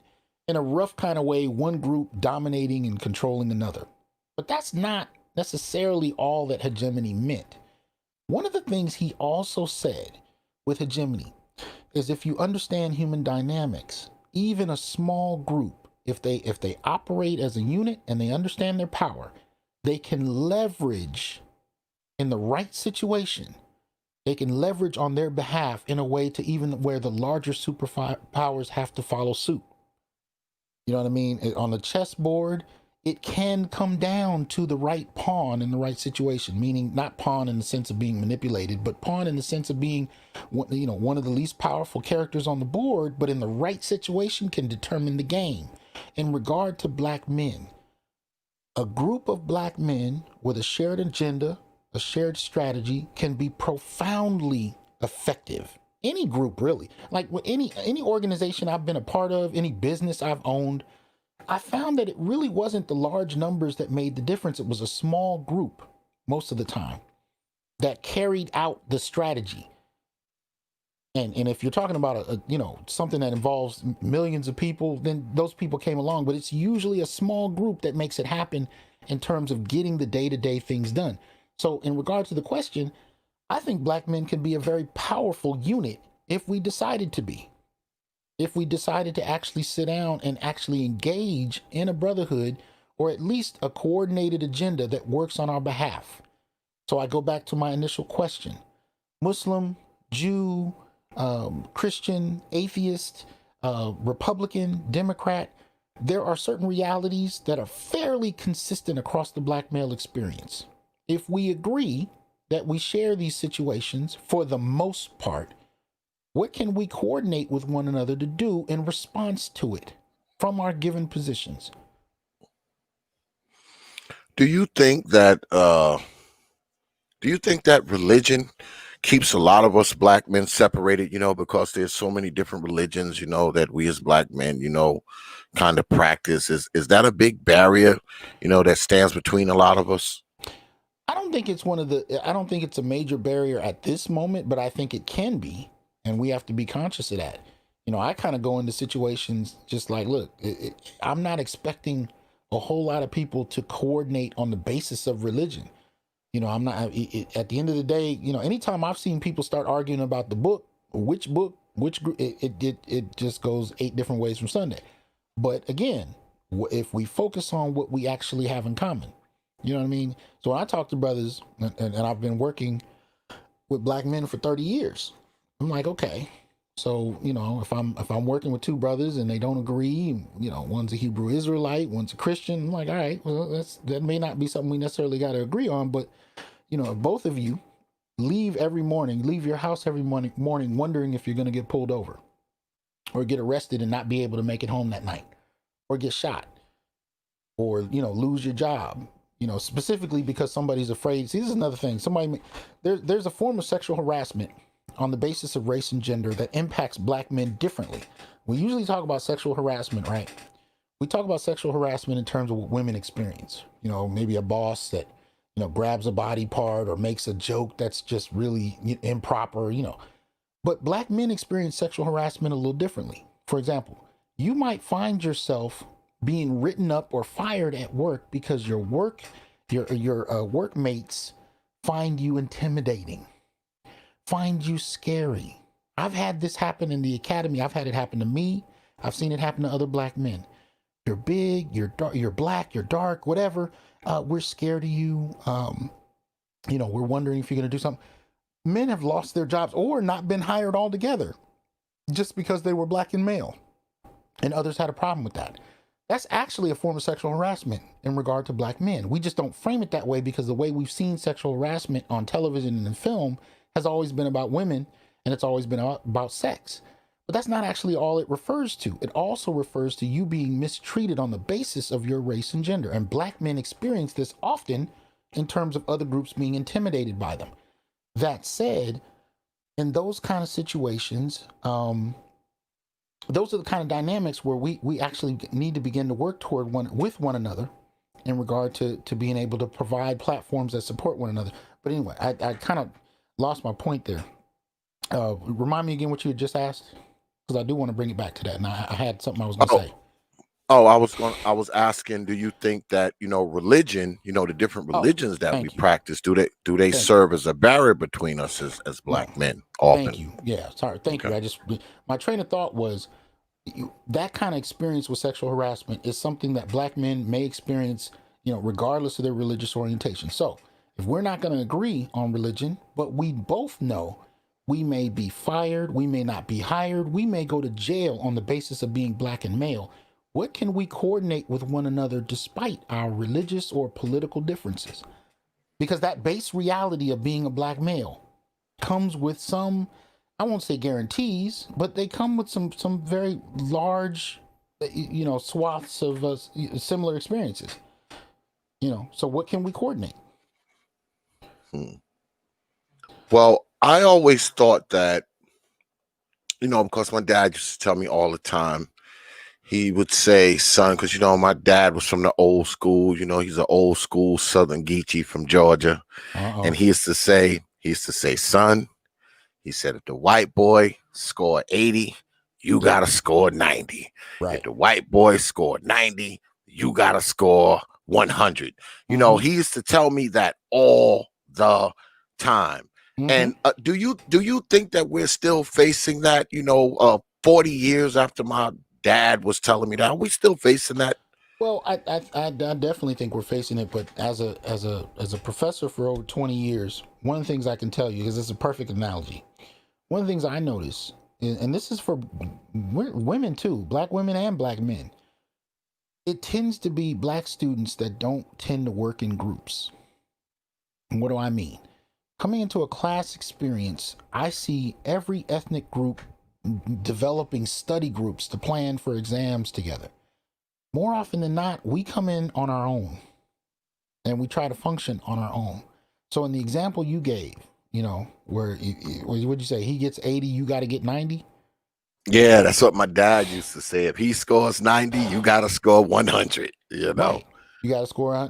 in a rough kind of way, one group dominating and controlling another. But that's not necessarily all that hegemony meant. One of the things he also said with hegemony is, if you understand human dynamics, even a small group, if they operate as a unit and they understand their power, they can leverage in the right situation. They can leverage on their behalf in a way to even where the larger superpowers have to follow suit. You know what I mean? On the chessboard, it can come down to the right pawn in the right situation, meaning not pawn in the sense of being manipulated, but pawn in the sense of being, you know, one of the least powerful characters on the board, but in the right situation can determine the game. In regard to black men, a group of black men with a shared agenda, a shared strategy, can be profoundly effective. Any group, really. Like any organization I've been a part of, any business I've owned, I found that it really wasn't the large numbers that made the difference. It was a small group most of the time that carried out the strategy. And if you're talking about a you know, something that involves millions of people, then those people came along. But it's usually a small group that makes it happen in terms of getting the day-to-day things done. So in regard to the question, I think black men can be a very powerful unit if we decided to be. If we decided to actually sit down and actually engage in a brotherhood, or at least a coordinated agenda that works on our behalf. So I go back to my initial question. Muslim, Jew, Christian, atheist, Republican, Democrat, there are certain realities that are fairly consistent across the black male experience. If we agree that we share these situations for the most part, what can we coordinate with one another to do in response to it from our given positions? Do you think that religion keeps a lot of us black men separated, you know, because there's so many different religions, you know, that we as black men, you know, kind of practice? Is that a big barrier, you know, that stands between a lot of us? I don't think it's a major barrier at this moment, but I think it can be, and we have to be conscious of that. You know, I kind of go into situations just like, look, I'm not expecting a whole lot of people to coordinate on the basis of religion. You know, I'm not, at the end of the day, you know, anytime I've seen people start arguing about the book, which group, it just goes 8 different ways from Sunday. But again, if we focus on what we actually have in common, you know what I mean? So when I talk to brothers, and I've been working with black men for 30 years, I'm like, okay, So, if I'm working with two brothers and they don't agree, one's a Hebrew Israelite, one's a Christian, I'm like, all right, well, that may not be something we necessarily got to agree on, but if both of you leave your house every morning wondering if you're going to get pulled over or get arrested and not be able to make it home that night or get shot or, lose your job, specifically because somebody's afraid. See, this is another thing. There's a form of sexual harassment on the basis of race and gender that impacts black men differently. We usually talk about sexual harassment, right? We talk about sexual harassment in terms of what women experience. Maybe a boss that, grabs a body part or makes a joke that's just really improper, But black men experience sexual harassment a little differently. For example, you might find yourself being written up or fired at work because your workmates find you intimidating, find you scary. I've had this happen in the academy. I've had it happen to me. I've seen it happen to other black men. You're big, you're dark, you're black, you're dark, whatever. We're scared of you. We're wondering if you're going to do something. Men have lost their jobs or not been hired altogether just because they were black and male. And others had a problem with that. That's actually a form of sexual harassment in regard to black men. We just don't frame it that way because the way we've seen sexual harassment on television and in film has always been about women, and it's always been about sex. But that's not actually all it refers to. It also refers to you being mistreated on the basis of your race and gender. And black men experience this often in terms of other groups being intimidated by them. That said, in those kind of situations, those are the kind of dynamics where we actually need to begin to work with one another in regard to being able to provide platforms that support one another. But anyway, I kind of lost my point there. Remind me again what you had just asked, because I do want to bring it back to that. And I had something I was going to say. I was asking, do you think that, religion, the different religions that we practice, do they serve as a barrier between us as black men often? Thank you. Yeah, sorry. Thank you. My train of thought was that kind of experience with sexual harassment is something that black men may experience, regardless of their religious orientation. So if we're not going to agree on religion, but we both know we may be fired, we may not be hired, we may go to jail on the basis of being black and male, what can we coordinate with one another despite our religious or political differences? Because that base reality of being a black male comes with some, I won't say guarantees, but they come with some very large, swaths of similar experiences. So what can we coordinate? Well, I always thought that, because my dad used to tell me all the time, he would say, son, because, my dad was from the old school, he's an old school Southern Geechee from Georgia. And he used to say, son, he said, if the white boy scored 80, you got to score 90. Right. If the white boy scored 90, you got to score 100. He used to tell me that all the time. And do you think that we're still facing that, 40 years after my dad was telling me that? Are we still facing that? Well, I definitely think we're facing it, but as a professor for over 20 years, one of the things I can tell you, because it's a perfect analogy, one of the things I notice, and this is for women too, black women and black men, it tends to be black students that don't tend to work in groups. And what do I mean? Coming into a class experience, I see every ethnic group developing study groups to plan for exams together. More often than not, we come in on our own and we try to function on our own. So in the example you gave, where what'd you say? He gets 80, you got to get 90. Yeah, that's what my dad used to say. If he scores 90, you got to score 100. Right. You got to score.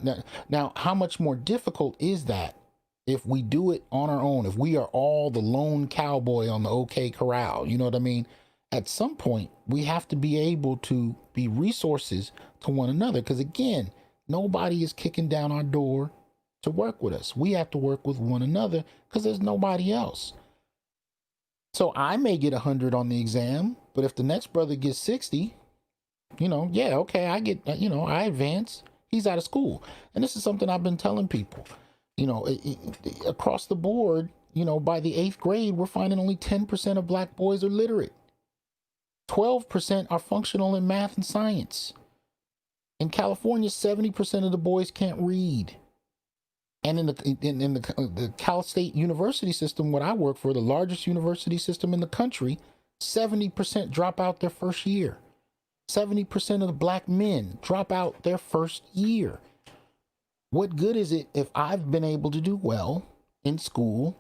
Now, how much more difficult is that if we do it on our own? If we are all the lone cowboy on the OK Corral, you know what I mean? At some point, we have to be able to be resources to one another. Because again, nobody is kicking down our door to work with us. We have to work with one another because there's nobody else. So I may get 100 on the exam, but if the next brother gets 60, okay, I get, I advance. He's out of school. And this is something I've been telling people, across the board, by the 8th grade, we're finding only 10% of black boys are literate. 12% are functional in math and science. In California, 70% of the boys can't read. And in the Cal State University system, what I work for, the largest university system in the country, 70% drop out their first year. 70% of the black men drop out their first year. What good is it if I've been able to do well in school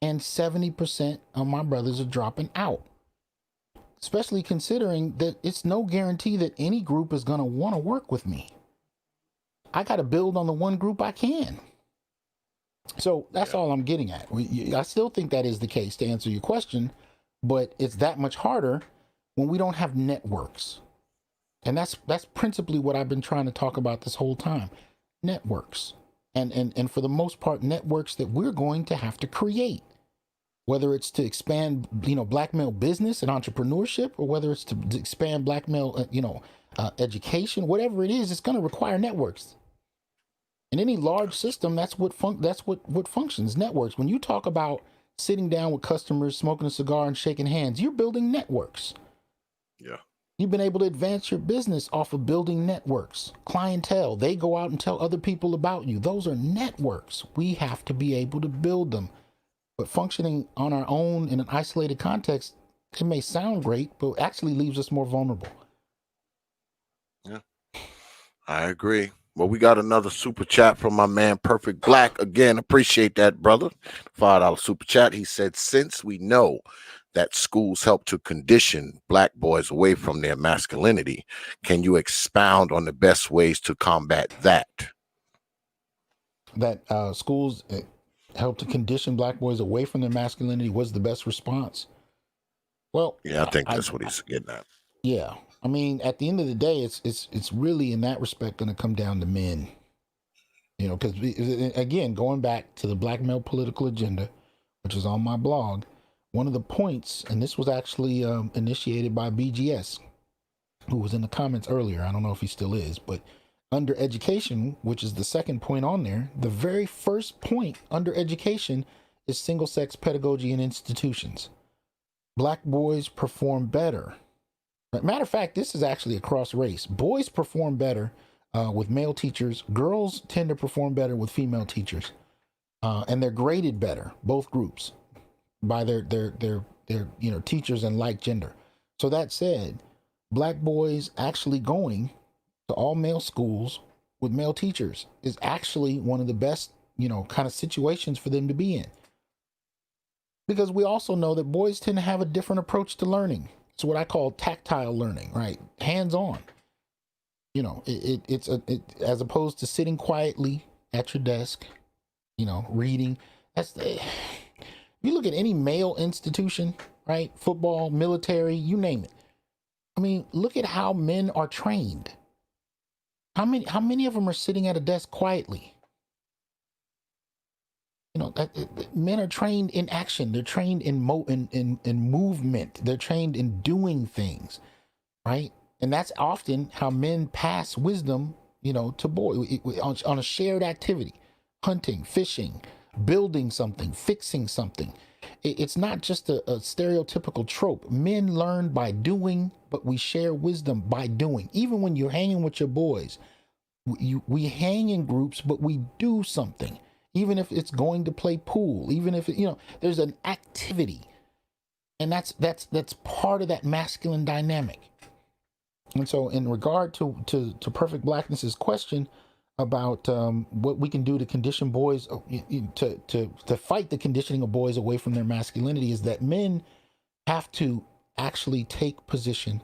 and 70% of my brothers are dropping out? Especially considering that it's no guarantee that any group is going to want to work with me. I got to build on the one group I can. So that's all I'm getting at. I still think that is the case, to answer your question, but it's that much harder when we don't have networks. And that's principally what I've been trying to talk about this whole time. Networks. And for the most part, networks that we're going to have to create. Whether it's to expand, black male business and entrepreneurship, or whether it's to expand black male, education, whatever it is, it's going to require networks. In any large system, that's what functions, networks. When you talk about sitting down with customers, smoking a cigar and shaking hands, you're building networks. Yeah. You've been able to advance your business off of building networks. Clientele, they go out and tell other people about you. Those are networks. We have to be able to build them. But functioning on our own in an isolated context, it may sound great, but actually leaves us more vulnerable. Yeah, I agree. Well, we got another super chat from my man Perfect Black. Again, appreciate that, brother. $5 super chat. He said, since we know that schools help to condition black boys away from their masculinity, can you expound on the best ways to combat that? That schools help to condition black boys away from their masculinity was the best response. Well, yeah, I think that's what he's getting at. Yeah, I mean, at the end of the day, it's really in that respect going to come down to men. Because again, going back to the black male political agenda, which is on my blog, one of the points, and this was actually initiated by BGS, who was in the comments earlier. I don't know if he still is, but under education, which is the second point on there, the very first point under education is single-sex pedagogy in institutions. Black boys perform better. Matter of fact, this is actually across race. Boys perform better with male teachers. Girls tend to perform better with female teachers, and they're graded better, both groups, by their teachers and like gender. So that said, black boys actually going to all male schools with male teachers is actually one of the best, kind of situations for them to be in. Because we also know that boys tend to have a different approach to learning. It's what I call tactile learning, right? Hands-on. It's as opposed to sitting quietly at your desk, reading. If you look at any male institution, right? Football, military, you name it. I mean, look at how men are trained. How many of them are sitting at a desk quietly? Men are trained in action. They're trained in movement. They're trained in doing things, right? And that's often how men pass wisdom, to boys on a shared activity: hunting, fishing, building something, fixing something. It's not just a stereotypical trope. Men learn by doing, but we share wisdom by doing. Even when you're hanging with your boys, we hang in groups, but we do something. Even if it's going to play pool, even if there's an activity, and that's part of that masculine dynamic. And so, in regard to Perfect Blackness's question about what we can do to condition boys to fight the conditioning of boys away from their masculinity, is that men have to actually take position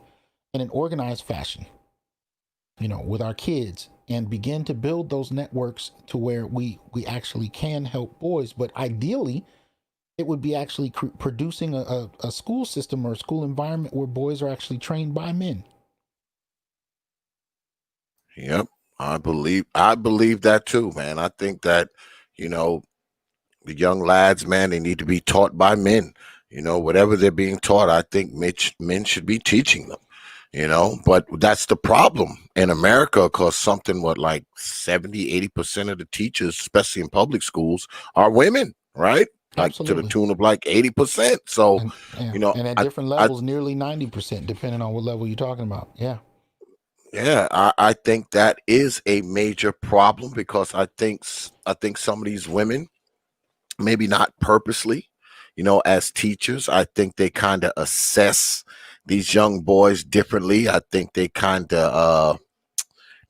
in an organized fashion, with our kids, and begin to build those networks to where we actually can help boys. But ideally, it would be actually producing a school system or a school environment where boys are actually trained by men. Yep, I believe that too, man. I think that the young lads, man, they need to be taught by men. Whatever they're being taught, I think men should be teaching them. But that's the problem in America, because something like 70-80% of the teachers, especially in public schools, are women, right? like to the Absolutely. tune of like 80%. So, And yeah, you know, and at different I levels, nearly 90%, depending on what level you're talking about. Yeah. yeah, I think that is a major problem because I think some of these women, maybe not purposely, you know, as teachers, I think they kind of assess these young boys differently. I think they kind of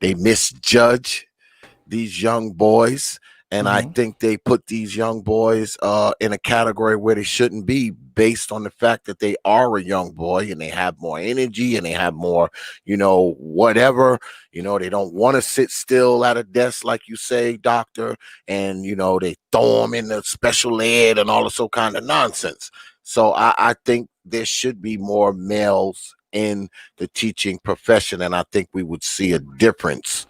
they misjudge these young boys, and I Mm-hmm. think they put these young boys in a category where they shouldn't be, based on the fact that they are a young boy and they have more energy and they have more, you know, whatever. You know, they don't want to sit still at a desk, like you say, doctor, and you know, they throw them in the special ed and all this so kind of nonsense. So I think there should be more males in the teaching profession, and I think we would see a difference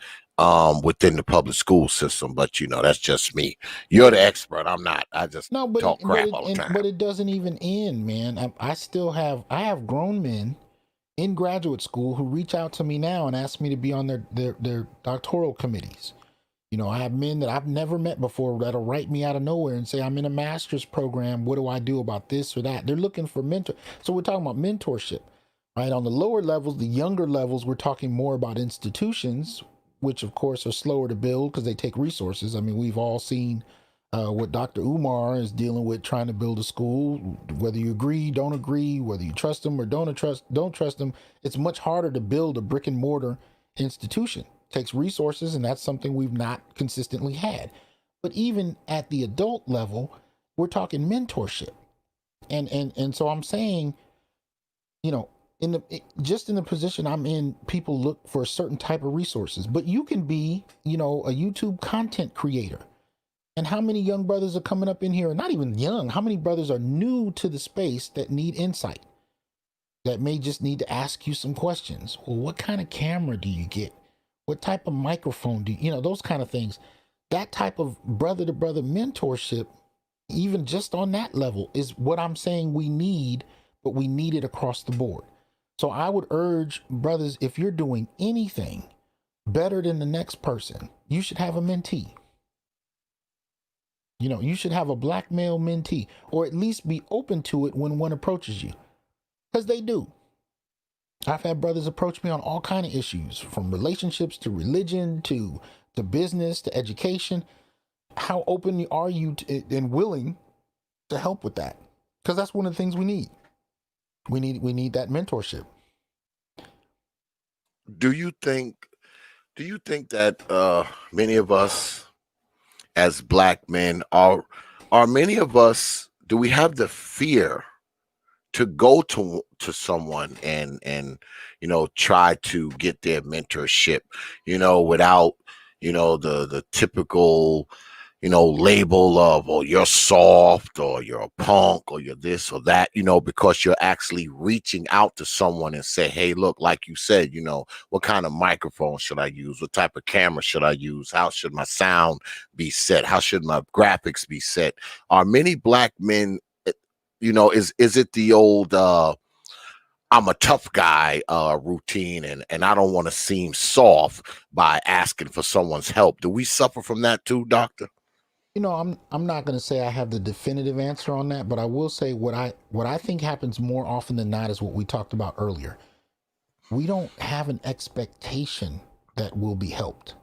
within the public school system. But you know, that's just me. You're the expert. I'm not. I just No, talk crap all the time. but it doesn't even end, man. I have grown men in graduate school who reach out to me now and ask me to be on their doctoral committees. You know, I have men that I've never met before that'll write me out of nowhere and say, I'm in a master's program. What do I do about this or that? They're looking for mentor. So we're talking about mentorship, right? On the lower levels, the younger levels, we're talking more about institutions, which of course are slower to build because they take resources. I mean, we've all seen what Dr. Umar is dealing with trying to build a school. Whether you agree, don't agree, whether you trust them or don't trust them, it's much harder to build a brick and mortar institution. It takes resources, and that's something we've not consistently had. But even at the adult level, we're talking mentorship, and so I'm saying, you know, just in the position I'm in, people look for a certain type of resources. But you can be, you know, a YouTube content creator. And how many young brothers are coming up in here, not even young, how many brothers are new to the space that need insight, that may just need to ask you some questions? Well, what kind of camera do you get? What type of microphone do you know, those kind of things. That type of brother to brother mentorship, even just on that level, is what I'm saying we need, but we need it across the board. So I would urge brothers, if you're doing anything better than the next person, you should have a mentee. You know, you should have a black male mentee, or at least be open to it when one approaches you, because they do. I've had brothers approach me on all kind of issues, from relationships to religion to business to education. How open are you and willing to help with that? Because that's one of the things we need. We need that mentorship. Do you think? Do you think that many of us, as black men, are many of us? Do we have the fear to go to someone and you know, try to get their mentorship, you know, without, you know, the typical, you know, label of, oh, you're soft, or you're a punk, or you're this or that, you know, because you're actually reaching out to someone and say, hey, look, like you said, you know, what kind of microphone should I use? What type of camera should I use? How should my sound be set? How should my graphics be set? Are many black men, you know, is it the old I'm a tough guy routine, and I don't want to seem soft by asking for someone's help? Do we suffer from that too, doctor? You know, I'm not going to say I have the definitive answer on that, but I will say what I think happens more often than not is what we talked about earlier. We don't have an expectation that we'll be helped.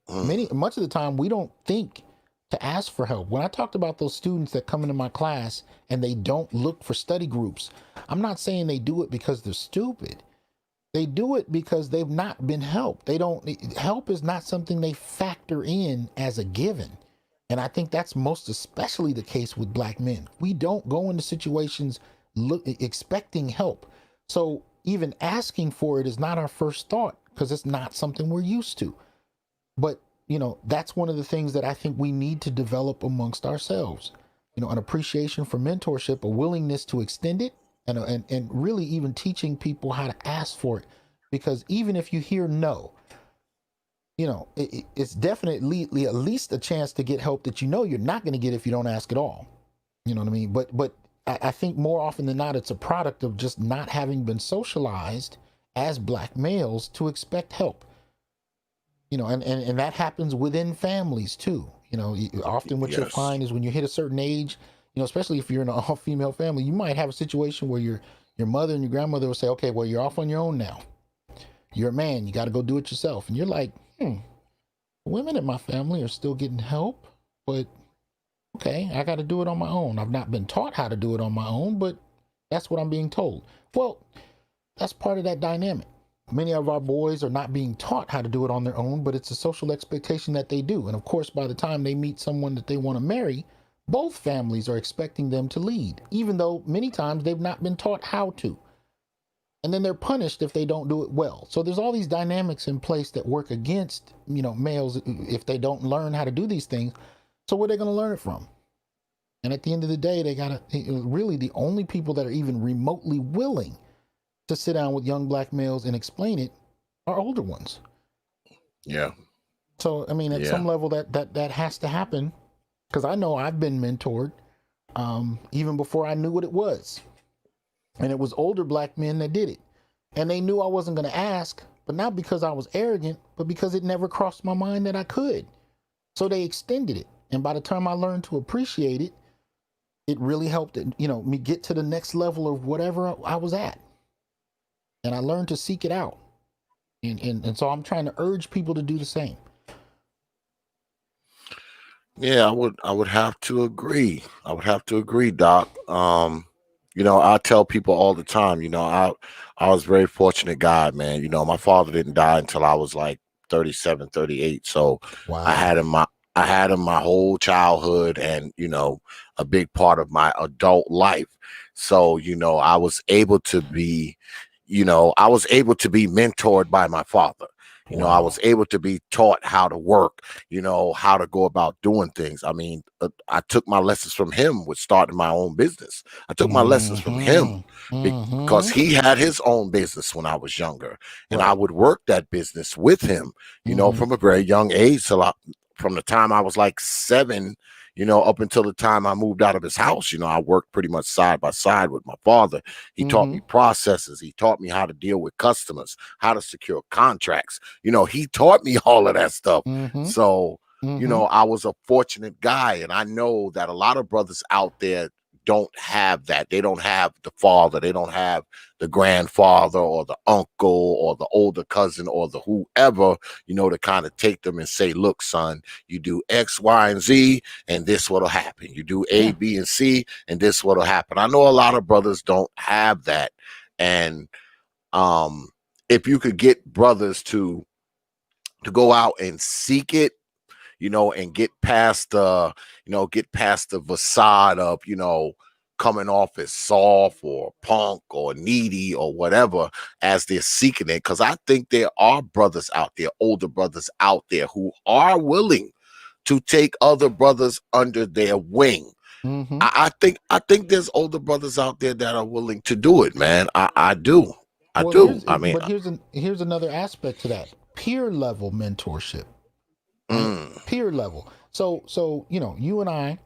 Much of the time we don't think to ask for help. When I talked about those students that come into my class and they don't look for study groups, I'm not saying they do it because they're stupid. They do it because they've not been helped. They don't Help is not something they factor in as a given. And I think that's most especially the case with black men. We don't go into situations expecting help. So even asking for it is not our first thought because it's not something we're used to. But, you know, that's one of the things that I think we need to develop amongst ourselves. You know, an appreciation for mentorship, a willingness to extend it, and really even teaching people how to ask for it. Because even if you hear no, you know, it's definitely at least a chance to get help that you know you're not going to get if you don't ask at all. You know what I mean? But I think more often than not, it's a product of just not having been socialized as black males to expect help. You know, and that happens within families too. You know, often what you'll Yes. find is when you hit a certain age, especially if you're in an all-female family, you might have a situation where your mother and your grandmother will say, okay, well, you're off on your own now. You're a man, you got to go do it yourself. And you're like, women in my family are still getting help, but okay, I got to do it on my own. I've not been taught how to do it on my own, but that's what I'm being told. Well, that's part of that dynamic. Many of our boys are not being taught how to do it on their own, but it's a social expectation that they do. And of course, by the time they meet someone that they want to marry, both families are expecting them to lead, even though many times they've not been taught how to. And then they're punished if they don't do it well. So there's all these dynamics in place that work against, males if they don't learn how to do these things. So where are they going to learn it from? And at the end of the day, they got to really, the only people that are even remotely willing to sit down with young black males and explain it are older ones. Yeah. So, I mean, at some level that has to happen, because I know I've been mentored even before I knew what it was. And it was older black men that did it. And they knew I wasn't going to ask, but not because I was arrogant, but because it never crossed my mind that I could. So they extended it. And by the time I learned to appreciate it, it really helped, me get to the next level of whatever I was at. And I learned to seek it out. And so I'm trying to urge people to do the same. Yeah, I would have to agree. I would have to agree, Doc. I tell people all the time, I was a very fortunate guy, man. My father didn't die until I was like 37, 38. So Wow. I had him my whole childhood and, a big part of my adult life. So, I was able to be mentored by my father. I was able to be taught how to work, how to go about doing things. I mean, I took my lessons from him with starting my own business. I took my lessons from him because he had his own business when I was younger. And I would work that business with him, from a very young age. So from the time I was like 7, up until the time I moved out of his house, I worked pretty much side by side with my father. He taught me processes. He taught me how to deal with customers, how to secure contracts. He taught me all of that stuff. So, I was a fortunate guy. And I know that a lot of brothers out there don't have that. They don't have the father. They don't have the grandfather or the uncle or the older cousin or the whoever, to kind of take them and say, look, son, you do X, Y, and Z, and this what'll happen. You do A, B, and C, and this what'll happen. I know a lot of brothers don't have that. And if you could get brothers to go out and seek it, and get past the facade of, coming off as soft or punk or needy or whatever as they're seeking it. Because I think there are brothers out there, older brothers out there who are willing to take other brothers under their wing. I think there's older brothers out there that are willing to do it, man. I do. But here's another aspect to that. Peer level mentorship. Right? Peer level. So you and I,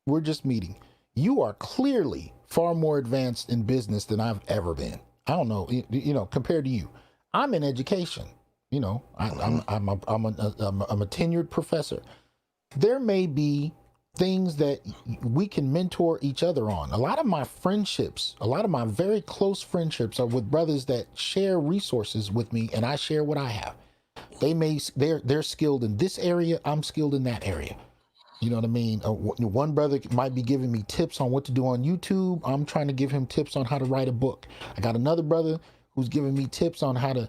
we're just meeting. You are clearly far more advanced in business than I've ever been. I don't know, compared to you. I'm in education. I'm a tenured professor. There may be things that we can mentor each other on. A lot of my friendships, a lot of my very close friendships are with brothers that share resources with me, and I share what I have. They're skilled in this area. I'm skilled in that area. You know what I mean? One brother might be giving me tips on what to do on YouTube. I'm trying to give him tips on how to write a book. I got another brother who's giving me tips on how to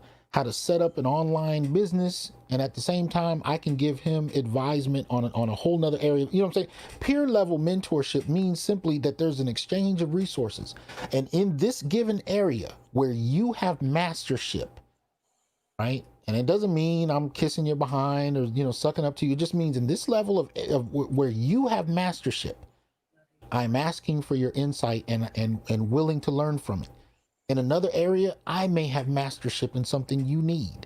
set up an online business. And at the same time, I can give him advisement on a whole nother area. You know what I'm saying? Peer level mentorship means simply that there's an exchange of resources. And in this given area where you have mastership, right? And it doesn't mean I'm kissing your behind or, sucking up to you. It just means in this level of where you have mastership, I'm asking for your insight and willing to learn from it. In another area, I may have mastership in something you need.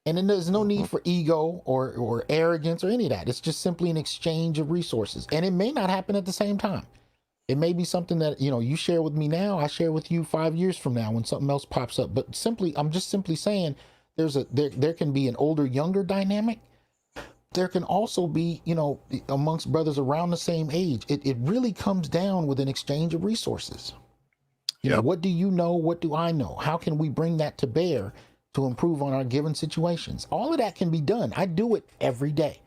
And then there's no need for ego or arrogance or any of that. It's just simply an exchange of resources. And it may not happen at the same time. It may be something that, you share with me now, I share with you 5 years from now when something else pops up. But I'm just simply saying, there can be an older younger dynamic, there can also be, amongst brothers around the same age. It really comes down with an exchange of resources. Yep. What do you know? What do I know? How can we bring that to bear to improve on our given situations? All of that can be done. I do it every day.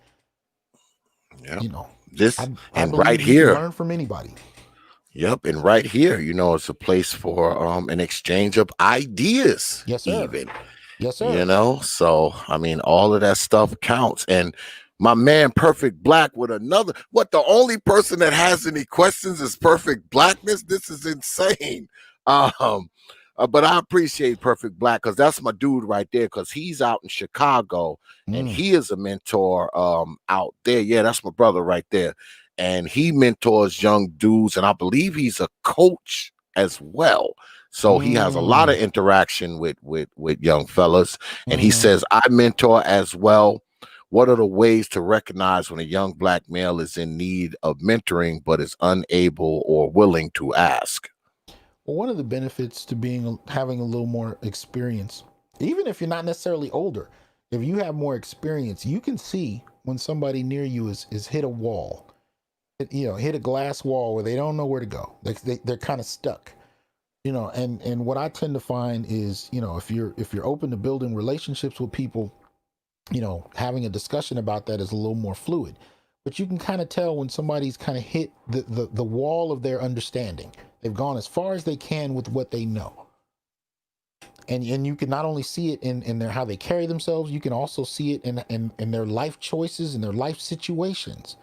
Yep. I This and right believe you can here. learn from anybody. Yep, and right here, it's a place for an exchange of ideas, Yes, sir. even. Yes, sir. So I mean, all of that stuff counts. And my man, Perfect Black, with another. What, the only person that has any questions is Perfect Blackness? This is insane. But I appreciate Perfect Black, because that's my dude right there, because he's out in Chicago and he is a mentor out there. Yeah, that's my brother right there. And he mentors young dudes, and I believe he's a coach as well. So he has a lot of interaction with young fellas. And he says, I mentor as well. What are the ways to recognize when a young Black male is in need of mentoring but is unable or willing to ask? Well, one of the benefits to having a little more experience, even if you're not necessarily older, if you have more experience, you can see when somebody near you is hit a wall, hit a glass wall where they don't know where to go. They're kind of stuck. And what I tend to find is, if you're open to building relationships with people, having a discussion about that is a little more fluid. But you can kind of tell when somebody's kind of hit the wall of their understanding. They've gone as far as they can with what they know. And you can not only see it in their how they carry themselves, you can also see it in their life choices and their life situations.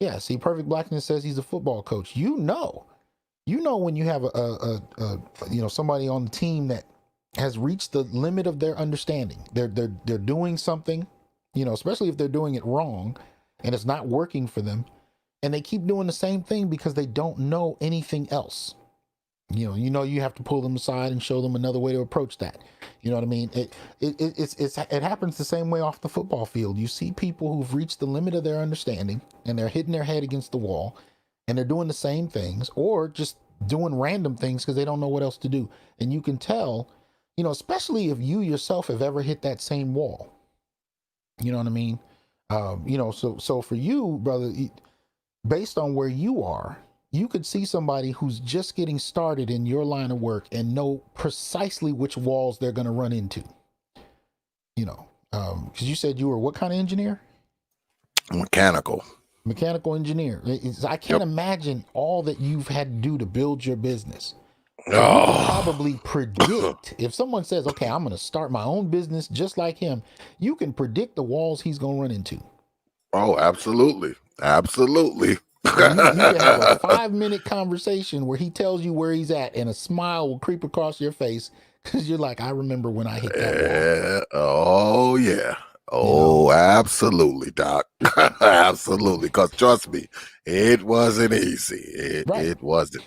Yeah, see, Perfect Blackness says he's a football coach. When you have a somebody on the team that has reached the limit of their understanding. They're doing something, especially if they're doing it wrong and it's not working for them, and they keep doing the same thing because they don't know anything else. You have to pull them aside and show them another way to approach that. You know what I mean? It happens the same way off the football field. You see people who've reached the limit of their understanding and they're hitting their head against the wall and they're doing the same things or just doing random things because they don't know what else to do. And you can tell, especially if you yourself have ever hit that same wall. You know what I mean? So for you, brother, based on where you are, you could see somebody who's just getting started in your line of work and know precisely which walls they're going to run into. Because you said you were what kind of engineer? Mechanical engineer. I can't imagine all that you've had to do to build your business. So you can probably predict if someone says, okay, I'm going to start my own business just like him, you can predict the walls he's going to run into. Oh, absolutely. Absolutely. And you can have a 5-minute conversation where he tells you where he's at and a smile will creep across your face because you're like, I remember when I hit that wall. Oh, yeah. Oh, absolutely, Doc. Absolutely. Because trust me, it wasn't easy. It wasn't.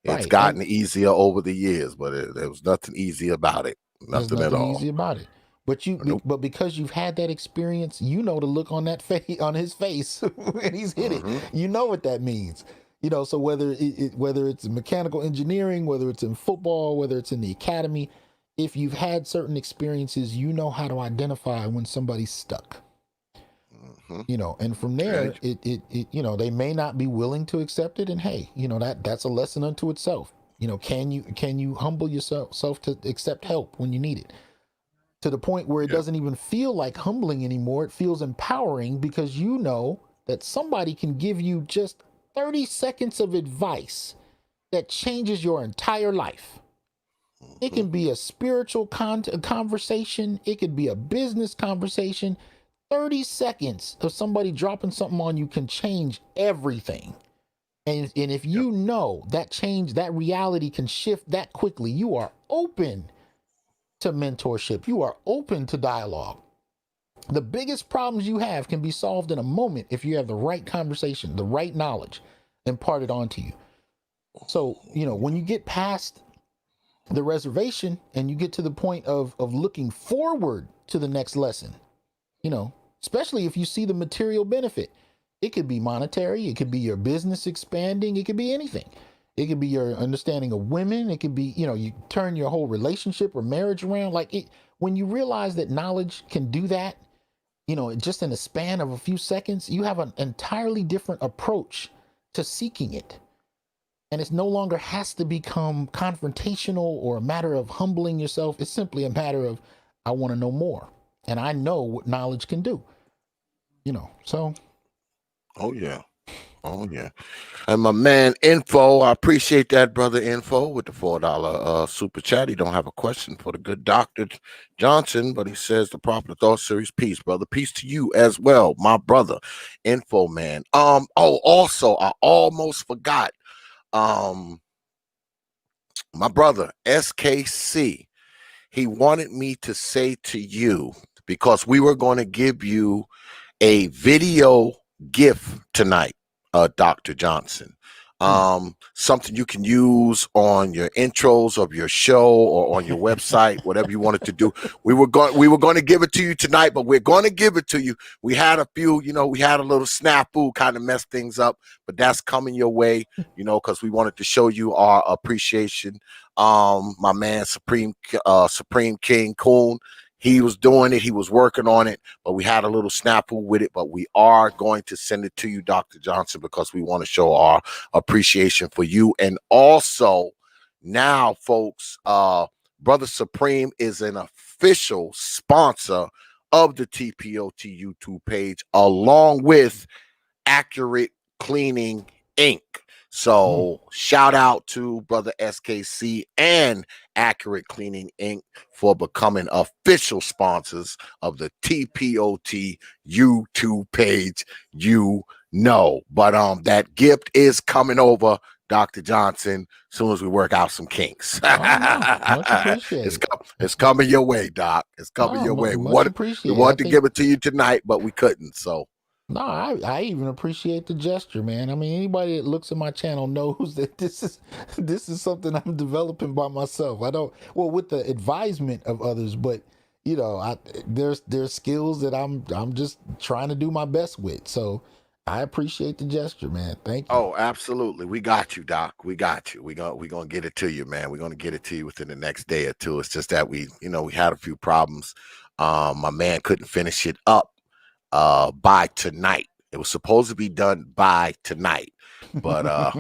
It's gotten easier over the years, but there was nothing easy about it. Nothing at all. Easy about it. But because you've had that experience, the look on that face on his face when he's hit it. You know what that means. So whether it's mechanical engineering, whether it's in football, whether it's in the academy, if you've had certain experiences, you know how to identify when somebody's stuck. And from there, they may not be willing to accept it, and hey, that's a lesson unto itself. Can you humble yourself to accept help when you need it? To the point where it doesn't even feel like humbling anymore. It feels empowering because you know that somebody can give you just 30 seconds of advice that changes your entire life. It can be a spiritual conversation. It could be a business conversation. 30 seconds of somebody dropping something on you can change everything. And if you know that change, that reality can shift that quickly, you are open to mentorship. You are open to dialogue. The biggest problems you have can be solved in a moment if you have the right conversation, the right knowledge imparted onto you. So, when you get past the reservation and you get to the point of looking forward to the next lesson, especially if you see the material benefit, it could be monetary, it could be your business expanding, it could be anything. It could be your understanding of women. It could be, you turn your whole relationship or marriage around. When you realize that knowledge can do that, just in the span of a few seconds, you have an entirely different approach to seeking it. And it no longer has to become confrontational or a matter of humbling yourself. It's simply a matter of, I want to know more. And I know what knowledge can do. So. Oh yeah. Oh yeah. And my man Info, I appreciate that, brother Info, with the $4 super chat. He don't have a question for the good Dr. Johnson, but he says the Proper Thought Series, peace, brother. Peace to you as well, my brother. Info man. Also, I almost forgot. My brother SKC, he wanted me to say to you, because we were going to give you a video gift tonight, Dr. Johnson. Something you can use on your intros of your show or on your website, whatever you wanted to do. We were going to give it to you tonight, but we're going to give it to you. We had a few, we had a little snafu, kind of messed things up, but that's coming your way, because we wanted to show you our appreciation. My man Supreme King Coon, he was doing it. He was working on it, but we had a little snafu with it. But we are going to send it to you, Dr. Johnson, because we want to show our appreciation for you. And also now, folks, Brother Supreme is an official sponsor of the T.P.O.T YouTube page, along with Accurate Cleaning Inc. So shout out to brother SKC and Accurate Cleaning Inc. for becoming official sponsors of the T.P.O.T YouTube page. But that gift is coming over, Dr. Johnson, as soon as we work out some kinks. Much appreciated. It's coming your way, Doc. It's coming your way. Much We appreciated. wanted to give it to you tonight, but we couldn't. So. No, I even appreciate the gesture, man. I mean, anybody that looks at my channel knows that this is something I'm developing by myself. With the advisement of others, but there's skills that I'm just trying to do my best with. So I appreciate the gesture, man. Thank you. Oh, absolutely. We got you, Doc. We got you. We're gonna get it to you, man. We're gonna get it to you within the next day or two. It's just that we had a few problems. My man couldn't finish it up by tonight. It was supposed to be done by tonight, but It's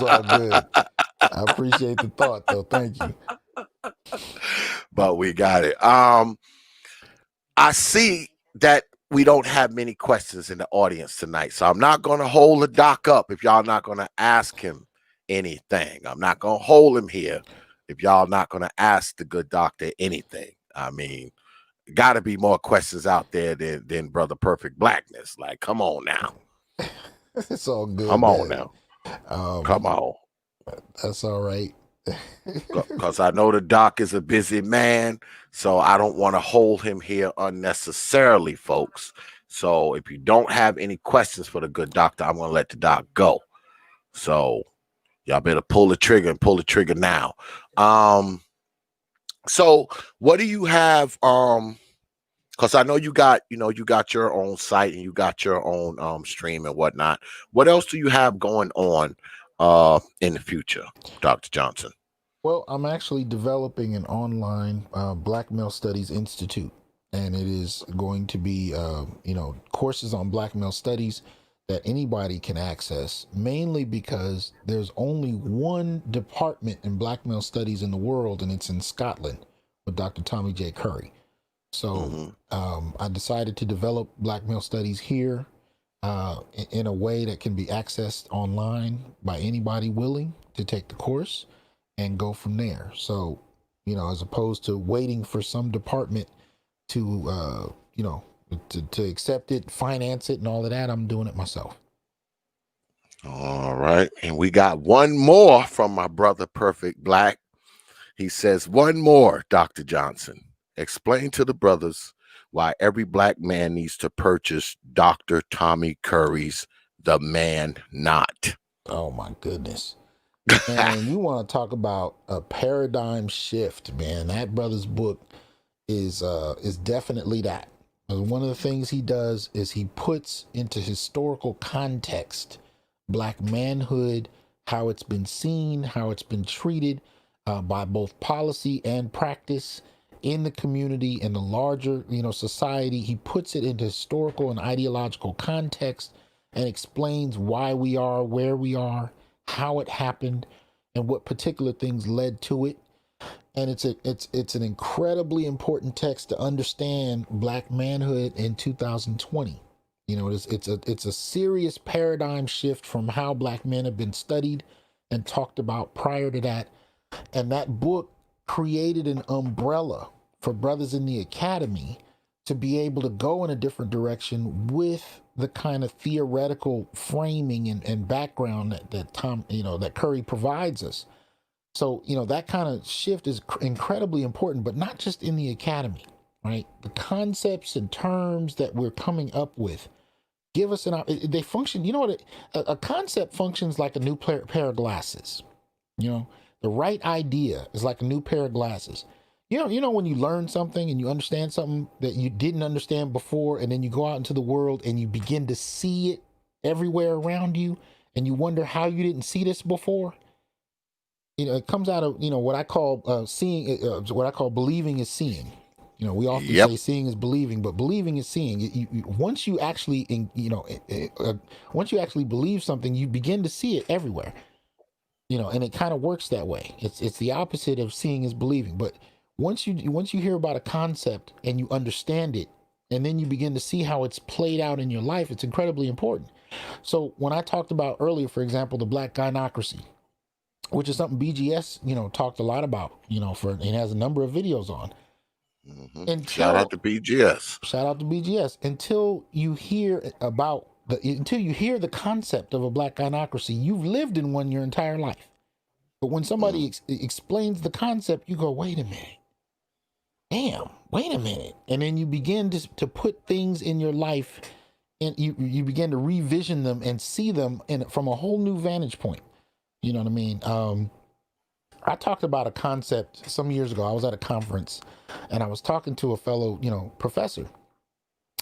all good. I appreciate the thought, though. Thank you. But we got it. I see that we don't have many questions in the audience tonight, so I'm not going to hold the doc up if y'all not going to ask him anything. I'm not going to hold him here if y'all not going to ask the good doctor anything. I mean, got to be more questions out there than Brother Perfect Blackness. Like, come on now. It's all good. Come on now. Come on. That's all right. Because I know the doc is a busy man, so I don't want to hold him here unnecessarily, folks. So if you don't have any questions for the good doctor, I'm going to let the doc go. So y'all better pull the trigger and pull the trigger now. So what do you have? Because I know you got your own site and you got your own stream and whatnot. What else do you have going on in the future, Dr. Johnson? Well, I'm actually developing an online Black Male Studies Institute, and it is going to be, courses on Black male studies that anybody can access, mainly because there's only one department in Black male studies in the world, and it's in Scotland with Dr. Tommy J. Curry. So I decided to develop Black male studies here in a way that can be accessed online by anybody willing to take the course and go from there. So, as opposed to waiting for some department to, to accept it, finance it, and all of that, I'm doing it myself. All right. And we got one more from my brother, Perfect Black. He says, one more, Dr. Johnson. Explain to the brothers why every Black man needs to purchase Dr. Tommy Curry's The Man Not. Oh, my goodness. And you want to talk about a paradigm shift, man. That brother's book is definitely that. One of the things he does is he puts into historical context Black manhood, how it's been seen, how it's been treated by both policy and practice, in the community and the larger, society. He puts it into historical and ideological context and explains why we are where we are, how it happened, and what particular things led to it. And it's an incredibly important text to understand Black manhood in 2020. It's a serious paradigm shift from how Black men have been studied and talked about prior to that. And that book created an umbrella for brothers in the academy to be able to go in a different direction with the kind of theoretical framing and background that Tom, that Curry provides us. So, that kind of shift is incredibly important, but not just in the academy, right? The concepts and terms that we're coming up with give us they function, a concept functions like a new pair of glasses. The right idea is like a new pair of glasses. When you learn something and you understand something that you didn't understand before, and then you go out into the world and you begin to see it everywhere around you, and you wonder how you didn't see this before. It comes out of, what I call seeing, what I call believing is seeing. We often say seeing is believing, but believing is seeing. Once you actually, once you actually believe something, you begin to see it everywhere. And it kind of works that way. It's the opposite of seeing is believing. But once you hear about a concept and you understand it, and then you begin to see how it's played out in your life, it's incredibly important. So when I talked about earlier, for example, the Black Gynocracy, which is something BGS, talked a lot about, and has a number of videos on. Shout out to BGS. Shout out to BGS. Until you hear the concept of a Black Gynocracy, you've lived in one your entire life. But when somebody explains the concept, you go, wait a minute. Damn, wait a minute. And then you begin to put things in your life, and you begin to revision them and see them from a whole new vantage point. You know what I mean? I talked about a concept some years ago. I was at a conference and I was talking to a fellow, professor,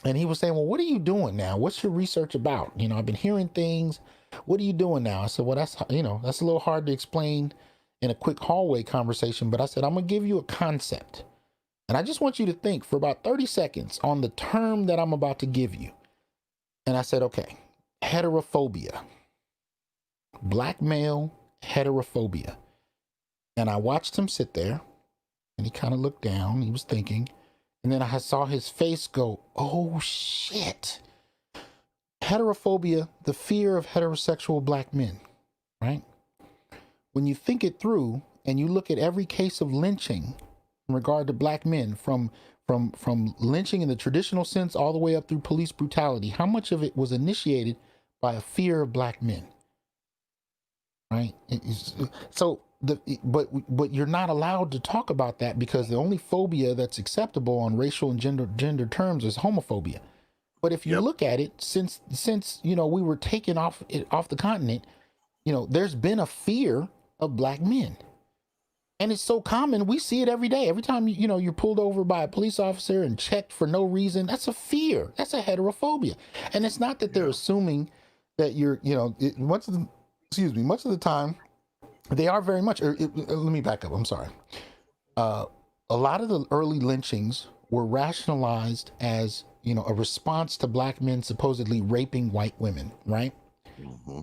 and he was saying, well, what are you doing now? What's your research about? I've been hearing things. What are you doing now? I said, well, that's a little hard to explain in a quick hallway conversation, but I said, I'm going to give you a concept. And I just want you to think for about 30 seconds on the term that I'm about to give you. And I said, okay, heterophobia. Black male heterophobia. And I watched him sit there, and he kind of looked down. He was thinking. And then I saw his face go, oh, shit. Heterophobia, the fear of heterosexual Black men, right? When you think it through and you look at every case of lynching in regard to Black men, from lynching in the traditional sense all the way up through police brutality, how much of it was initiated by a fear of Black men? Right. But you're not allowed to talk about that, because the only phobia that's acceptable on racial and gender terms is homophobia. But if you look at it, since we were taken off the continent, there's been a fear of Black men, and it's so common. We see it every day. Every time you're pulled over by a police officer and checked for no reason, that's a fear. That's a heterophobia, and it's not that they're assuming that you're much of the time, they are very much. Let me back up. I'm sorry. A lot of the early lynchings were rationalized as, a response to Black men supposedly raping white women, right? Mm-hmm.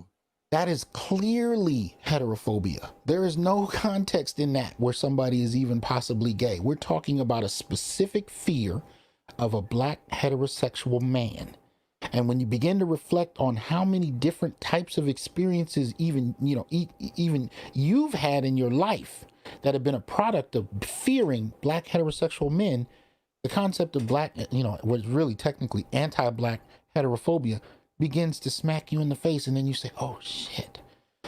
That is clearly heterophobia. There is no context in that where somebody is even possibly gay. We're talking about a specific fear of a Black heterosexual man. And when you begin to reflect on how many different types of experiences even you've had in your life that have been a product of fearing Black heterosexual men, the concept of Black, what's really technically anti-Black heterophobia begins to smack you in the face. And then you say, oh, shit.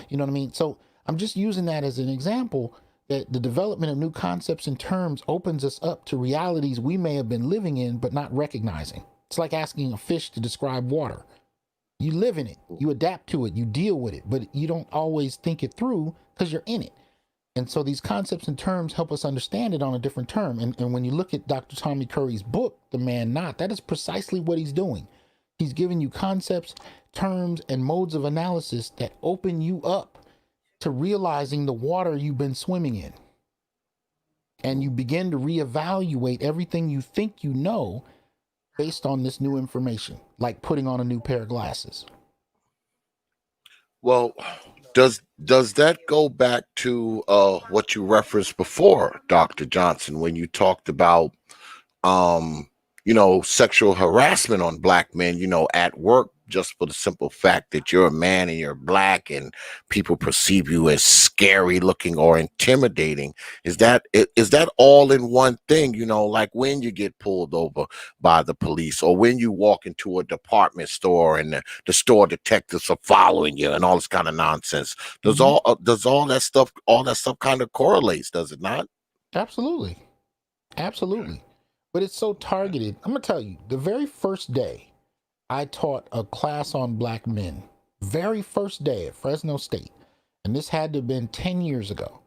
You know what I mean? So I'm just using that as an example that the development of new concepts and terms opens us up to realities we may have been living in but not recognizing. It's like asking a fish to describe water. You live in it, you adapt to it, you deal with it, but you don't always think it through because you're in it. And so these concepts and terms help us understand it on a different term. And when you look at Dr. Tommy Curry's book, The Man Not, that is precisely what he's doing. He's giving you concepts, terms, and modes of analysis that open you up to realizing the water you've been swimming in. And you begin to reevaluate everything you think you know based on this new information, like putting on a new pair of glasses. Well, does that go back to what you referenced before, Dr. Johnson, when you talked about um sexual harassment on black men, at work, just for the simple fact that you're a man and you're black and people perceive you as scary looking or intimidating? Is that all in one thing, like when you get pulled over by the police, or when you walk into a department store and the store detectives are following you and all this kind of nonsense? Does all that stuff kind of correlates, does it not? Absolutely. Absolutely. But it's so targeted. I'm going to tell you, the very first day I taught a class on black men, very first day at Fresno State, and this had to have been 10 years ago.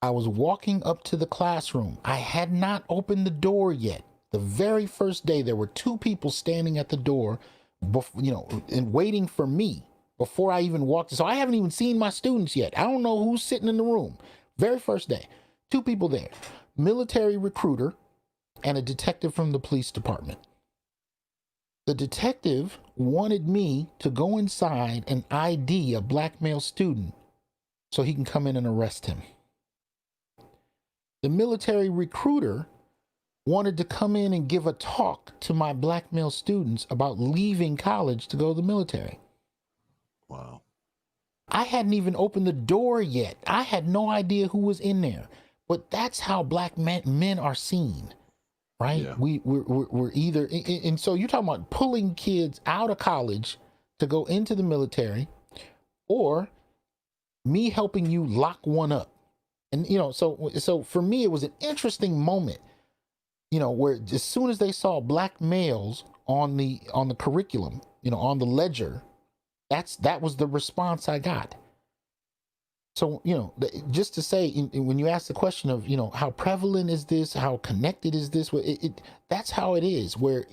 I was walking up to the classroom. I had not opened the door yet. The very first day, there were two people standing at the door, and waiting for me before I even walked. So I haven't even seen my students yet. I don't know who's sitting in the room. Very first day, two people there, military recruiter and a detective from the police department. The detective wanted me to go inside and ID a black male student so he can come in and arrest him. The military recruiter wanted to come in and give a talk to my black male students about leaving college to go to the military. Wow. I hadn't even opened the door yet. I had no idea who was in there. But that's how black men are seen, right? Yeah. We're either, and so you're talking about pulling kids out of college to go into the military, or me helping you lock one up. And so for me, it was an interesting moment, where as soon as they saw black males on the curriculum, on the ledger, that was the response I got. So, just to say, when you ask the question of, how prevalent is this, how connected is this, that's how it is, where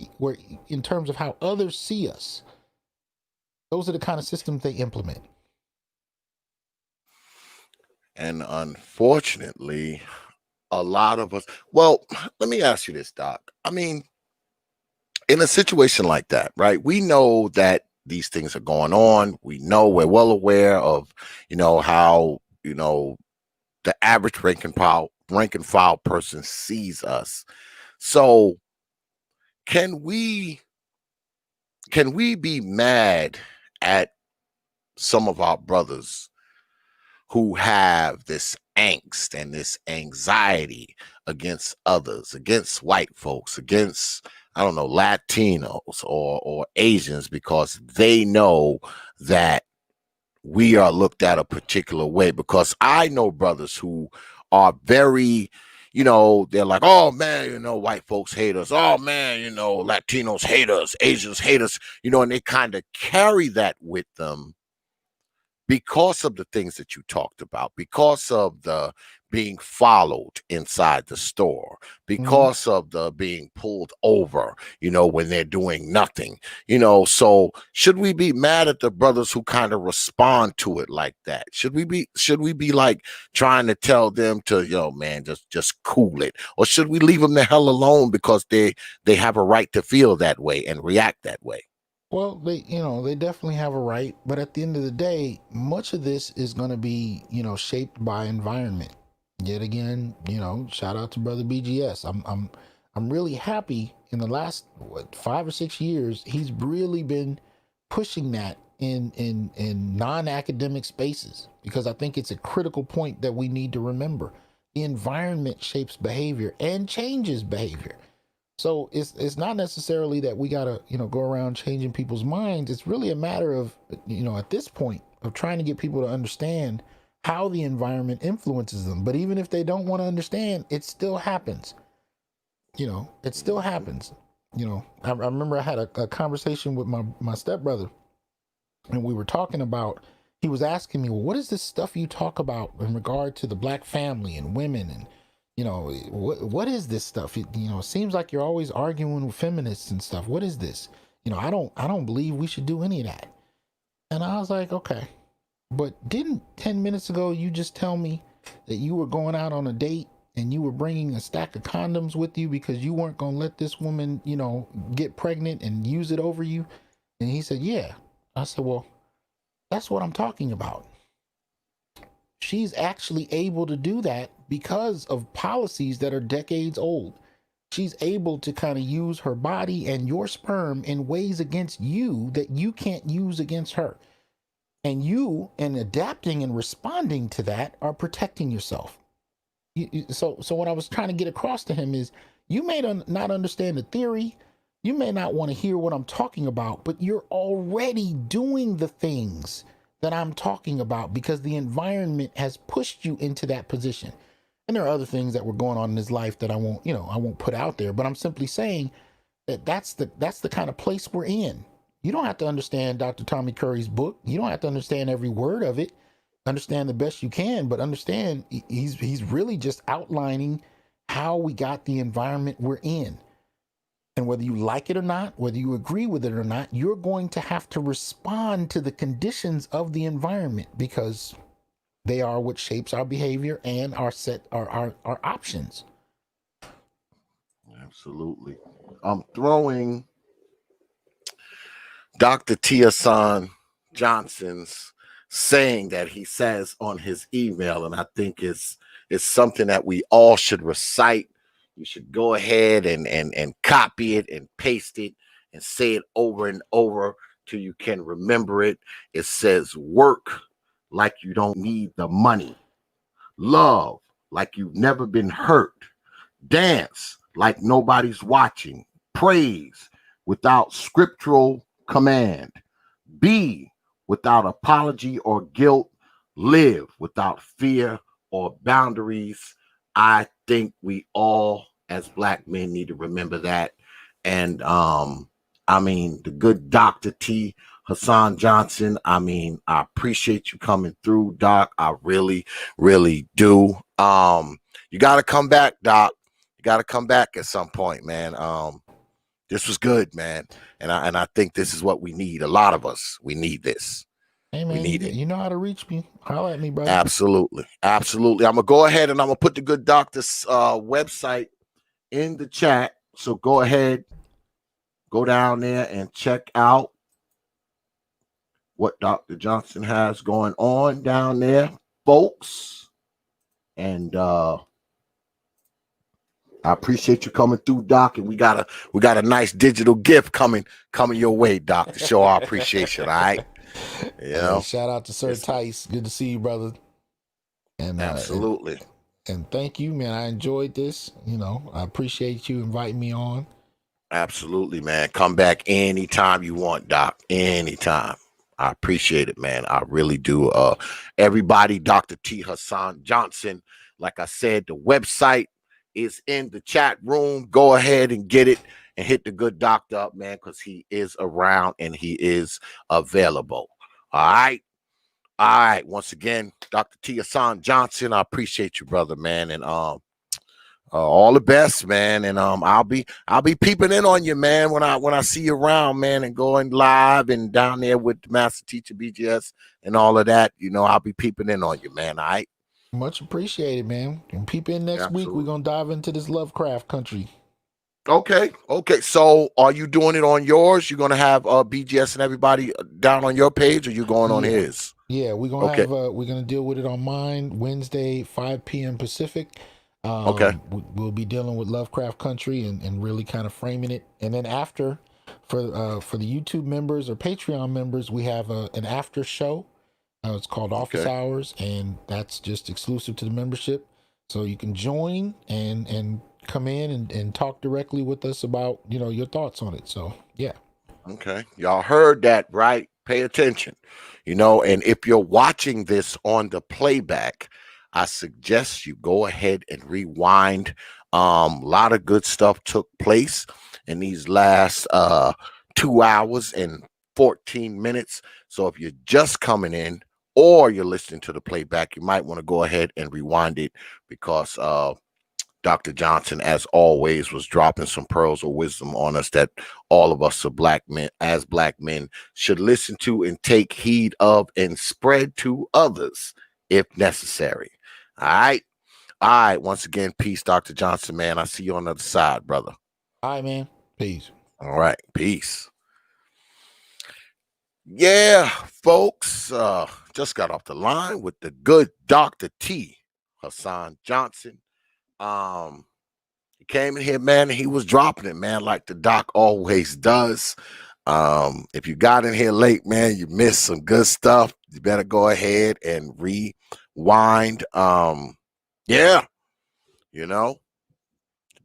in terms of how others see us, those are the kind of systems they implement. And unfortunately, a lot of us, well, let me ask you this, Doc. I mean, in a situation like that, right? We know that these things are going on. We're well aware of, how, the average rank and file person sees us. So can we be mad at some of our brothers who have this angst and this anxiety against others, against white folks, against, I don't know, Latinos or Asians, because they know that we are looked at a particular way? Because I know brothers who are very, they're like, oh man, white folks hate us. Oh man, Latinos hate us, Asians hate us, and they kind of carry that with them because of the things that you talked about, because of the being followed inside the store, Mm-hmm. because of the being pulled over, when they're doing nothing, so should we be mad at the brothers who kind of respond to it like that? Should we be like trying to tell them to, man, just cool it? Or should we leave them the hell alone because they have a right to feel that way and react that way? Well, they definitely have a right, but at the end of the day, much of this is going to be, shaped by environment. Yet again, shout out to brother BGS. I'm really happy in the last 5 or 6 years, he's really been pushing that in non-academic spaces, because I think it's a critical point that we need to remember. The environment shapes behavior and changes behavior. So it's not necessarily that we gotta, go around changing people's minds. It's really a matter of, at this point, of trying to get people to understand how the environment influences them. But even if they don't want to understand, it still happens. It still happens. I remember I had a conversation with my stepbrother, and we were talking about, he was asking me, well, what is this stuff you talk about in regard to the black family and women, and what is this stuff? It seems like you're always arguing with feminists and stuff. What is this? I don't believe we should do any of that. And I was like, okay, but didn't 10 minutes ago you just tell me that you were going out on a date and you were bringing a stack of condoms with you because you weren't going to let this woman, you know, get pregnant and use it over you? And he said, yeah. I said, well, that's what I'm talking about. She's actually able to do that because of policies that are decades old. She's able to kind of use her body and your sperm in ways against you that you can't use against her. And you, in adapting and responding to that, are protecting yourself. So what I was trying to get across to him is, you may not understand the theory, you may not want to hear what I'm talking about, but you're already doing the things that I'm talking about because the environment has pushed you into that position. And there are other things that were going on in his life that I won't put out there, but I'm simply saying that that's the kind of place we're in. You don't have to understand Dr. Tommy Curry's book. You don't have to understand every word of it. Understand the best you can, but understand he's really just outlining how we got the environment we're in. And whether you like it or not, whether you agree with it or not, you're going to have to respond to the conditions of the environment because they are what shapes our behavior and our options. Absolutely. I'm throwing Dr. T.HASAN Johnson's saying that he says on his email, and I think it's something that we all should recite. You should go ahead and copy it and paste it and say it over and over till you can remember it. It says, work like you don't need the money. Love like you've never been hurt. Dance like nobody's watching. Praise without scriptural command. Be without apology or guilt. Live without fear or boundaries. I think we all as Black men need to remember that. And I mean, the good Dr. T. Hasan Johnson, I mean, I appreciate you coming through, Doc. I really, really do. You got to come back, Doc. You got to come back at some point, man. This was good, man. And I think this is what we need. A lot of us, we need this. Hey, man, we need it. You know how to reach me. Holler at me, brother. Absolutely. Absolutely. I'm going to go ahead and I'm going to put the good doctor's website in the chat. So go ahead, go down there and check out what Dr. Johnson has going on down there, folks. And I appreciate you coming through, Doc. And we got a nice digital gift coming your way, Doc, to show our appreciation. All right. You know? Shout out to Sir Tice. Good to see you, brother. And absolutely. And thank you, man. I enjoyed this. You know, I appreciate you inviting me on. Absolutely, man. Come back anytime you want, Doc. Anytime. I appreciate it, man. I really do. Everybody, Dr. T. Hasan Johnson. Like I said, the website is in the chat room. Go ahead and get it and hit the good doctor up, man, because he is around and he is available. All right. All right. Once again, Dr. T. Hasan Johnson, I appreciate you, brother, man. And all the best, man. And I'll be peeping in on you, man, when I see you around, man, and going live and down there with the Master Teacher BGS and all of that. You know, I'll be peeping in on you, man. All right. Much appreciated, man. And peep in next week. We're gonna dive into this Lovecraft country. Okay. So are you doing it on yours? You're gonna have BGS and everybody down on your page, or you going on his? Yeah, we're gonna have we're gonna deal with it on mine Wednesday, 5 p.m. Pacific. We'll be dealing with Lovecraft Country and really kind of framing it. And then after, for the YouTube members or Patreon members, we have an after show. It's called Office Hours, and that's just exclusive to the membership. So you can join and come in and talk directly with us about, you know, your thoughts on it. So, yeah. Okay. Y'all heard that, right? Pay attention. You know, and if you're watching this on the playback, I suggest you go ahead and rewind. A lot of good stuff took place in these last 2 hours and 14 minutes. So if you're just coming in or you're listening to the playback, you might want to go ahead and rewind it, because Dr. Johnson, as always, was dropping some pearls of wisdom on us that all of us as black men should listen to and take heed of and spread to others if necessary. All right. All right. Once again, peace, Dr. Johnson, man. I see you on the other side, brother. All right, man. Peace. All right. Peace. Yeah, folks. Just got off the line with the good Dr. T. Hasan Johnson. He came in here, man, and he was dropping it, man, like the doc always does. If you got in here late, man, you missed some good stuff. You better go ahead and rewind. Yeah, you know,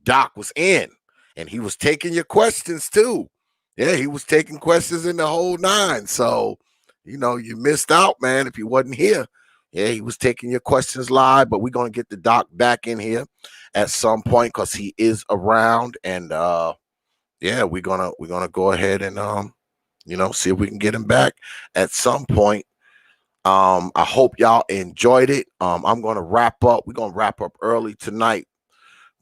Doc was in and he was taking your questions too. Yeah, he was taking questions in the whole nine. So, you know, you missed out, man, if you wasn't here. Yeah, he was taking your questions live, but we're gonna get the Doc back in here at some point because he is around. And yeah, we're gonna go ahead and you know, see if we can get him back at some point. I hope y'all enjoyed it. I'm gonna wrap up. We're gonna wrap up early tonight.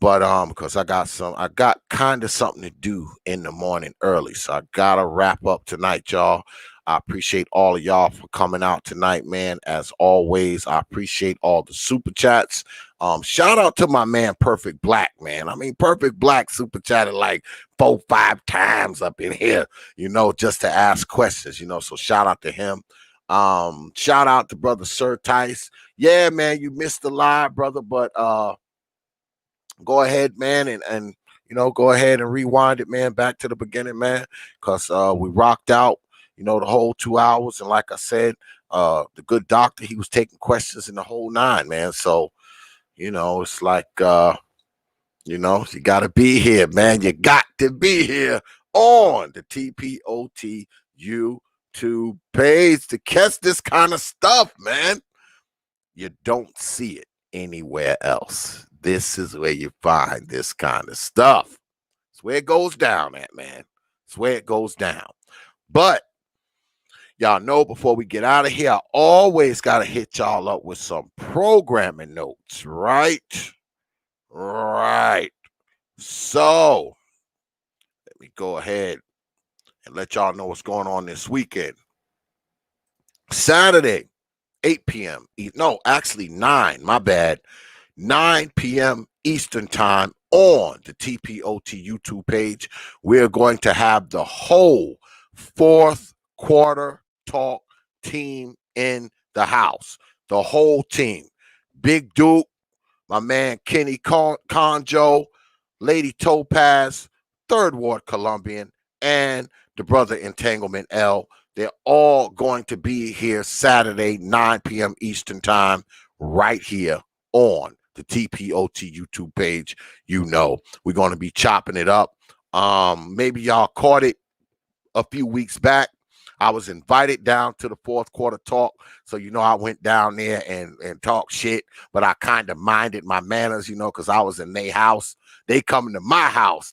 But because I got kind of something to do in the morning early. So I gotta wrap up tonight, y'all. I appreciate all of y'all for coming out tonight, man. As always, I appreciate all the super chats. Shout out to my man Perfect Black, man. I mean, Perfect Black super chatted like 4-5 times up in here, you know, just to ask questions, you know. So shout out to him. Shout out to brother Sir Tice. Yeah, man, you missed the live, brother, but go ahead, man, and you know, go ahead and rewind it, man, back to the beginning, man, because we rocked out, you know, the whole 2 hours. And like I said, the good doctor, he was taking questions in the whole nine, man. So, you know, it's like, you know, you got to be here, man. You got to be here on the T.P.O.T YouTube page to catch this kind of stuff, man. You don't see it anywhere else. This is where you find this kind of stuff. It's where it goes down at, man. It's where it goes down. But y'all know, before we get out of here, I always got to hit y'all up with some programming notes, right? Right. So let me go ahead and let y'all know what's going on this weekend. Saturday, 8 p.m. No, actually 9, my bad. 9 p.m. Eastern time on the T.P.O.T YouTube page. We're going to have the whole fourth quarter talk team in the house. The whole team. Big Duke, my man Kenny Conjo, Lady Topaz, Third Ward Colombian, and the brother Entanglement L. They're all going to be here Saturday, 9 p.m. Eastern time, right here on the T.P.O.T YouTube page. You know, we're going to be chopping it up. Maybe y'all caught it a few weeks back. I was invited down to the fourth quarter talk. So, you know, I went down there and talked shit, but I kind of minded my manners, you know, because I was in their house. They coming to my house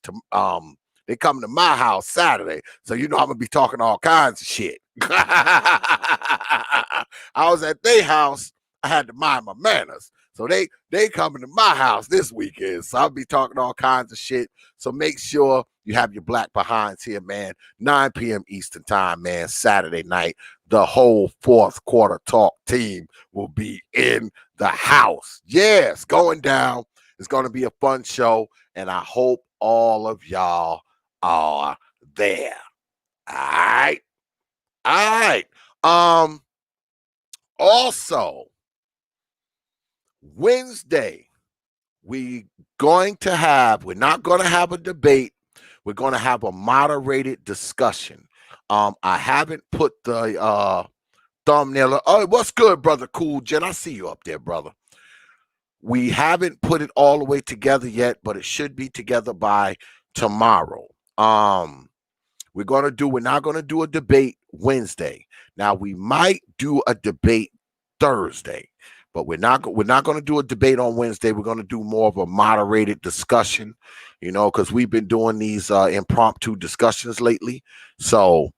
they coming to my house Saturday. So, you know, I'm going to be talking all kinds of shit. I was at their house. I had to mind my manners. So they coming to my house this weekend. So I'll be talking all kinds of shit. So make sure you have your black behinds here, man. 9 p.m. Eastern time, man. Saturday night. The whole fourth quarter talk team will be in the house. Yeah, it's going down. It's going to be a fun show. And I hope all of y'all are there. All right. All right. Also, Wednesday, we're not going to have a debate. We're going to have a moderated discussion. I haven't put the thumbnail. Oh, what's good, brother Cool Jen? I see you up there, brother. We haven't put it all the way together yet, but it should be together by tomorrow. We're not going to do a debate Wednesday. Now, we might do a debate Thursday, but we're not going to do a debate on Wednesday. We're going to do more of a moderated discussion, you know, because we've been doing these impromptu discussions lately. So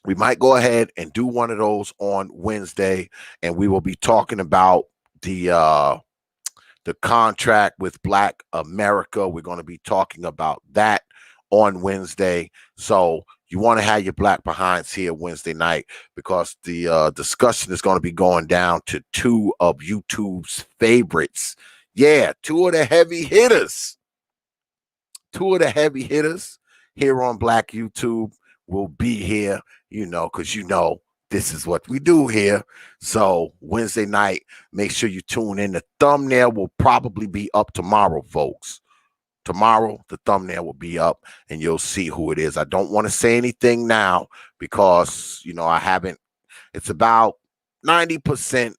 we might go ahead and do one of those on Wednesday, and we will be talking about the contract with Black America. We're going to be talking about that on Wednesday. So you want to have your black behinds here Wednesday night, because the discussion is going to be going down to two of YouTube's favorites. Yeah, two of the heavy hitters. Two of the heavy hitters here on Black YouTube will be here, because this is what we do here. So Wednesday night, make sure you tune in. The thumbnail will probably be up tomorrow, folks. Tomorrow, the thumbnail will be up and you'll see who it is. I don't want to say anything now because, I haven't. It's about 90%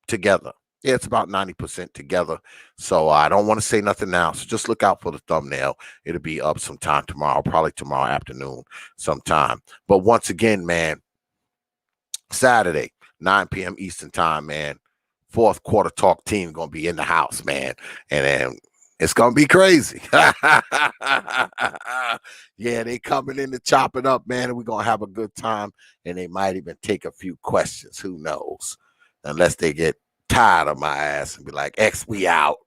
together. Yeah, it's about 90% together. So I don't want to say nothing now. So just look out for the thumbnail. It'll be up sometime tomorrow, probably tomorrow afternoon sometime. But once again, man, Saturday, 9 p.m. Eastern time, man. Fourth quarter talk team going to be in the house, man. And then it's going to be crazy. Yeah, they coming in to chop it up, man. And we're going to have a good time. And they might even take a few questions. Who knows? Unless they get tired of my ass and be like, X, we out.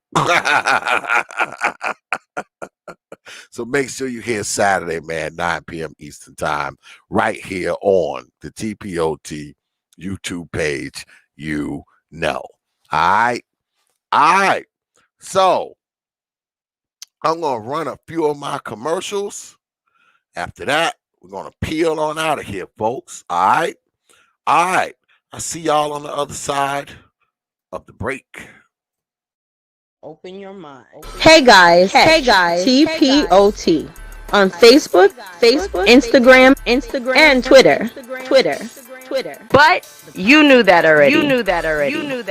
So make sure you hear Saturday, man, 9 p.m. Eastern time, right here on the T.P.O.T YouTube page. All right. So I'm going to run a few of my commercials. After that, we're going to peel on out of here, folks. All right. I see y'all on the other side of the break. Open your mind. Hey guys, T.P.O.T on Facebook, Instagram, and Twitter. But you knew that already.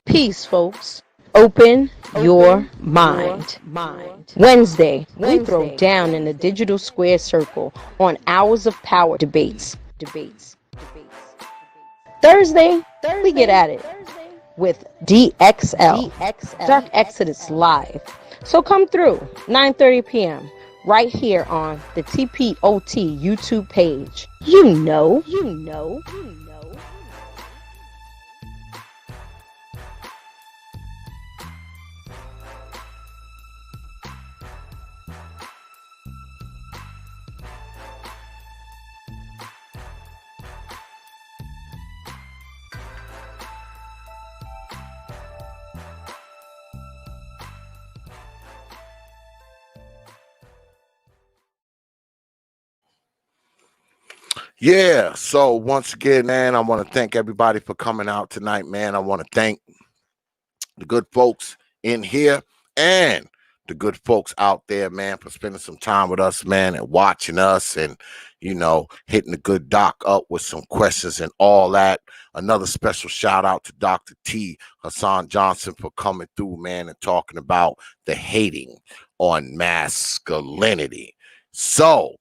Peace, folks. Open your mind. Wednesday, we throw down in the digital square circle on hours of power debates. Thursday, we get at it with D.X.L, Dark Exodus Live. So come through, 9:30 p.m., right here on the T.P.O.T YouTube page. You know. Yeah. So once again, man, I want to thank everybody for coming out tonight, man. I want to thank the good folks in here and the good folks out there, man, for spending some time with us, man, and watching us and, hitting the good doc up with some questions and all that. Another special shout out to Dr. T. Hasan Johnson for coming through, man, and talking about the hating on masculinity. So,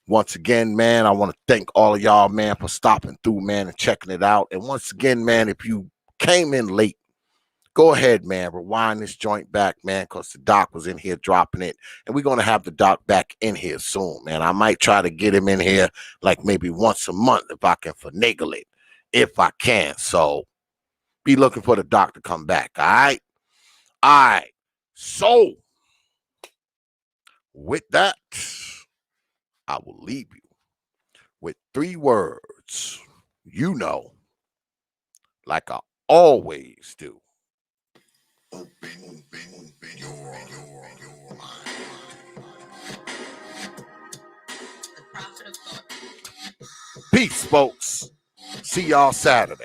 once again, man, I want to thank all of y'all, man, for stopping through, man, and checking it out. And once again, man, if you came in late, go ahead, man, rewind this joint back, man, because the doc was in here dropping it. And we're going to have the doc back in here soon, man. I might try to get him in here like maybe once a month if I can finagle it, if I can. So be looking for the doc to come back, all right? All right. So with that, I will leave you with 3 words, like I always do. Open your mind. Peace, folks. See y'all Saturday.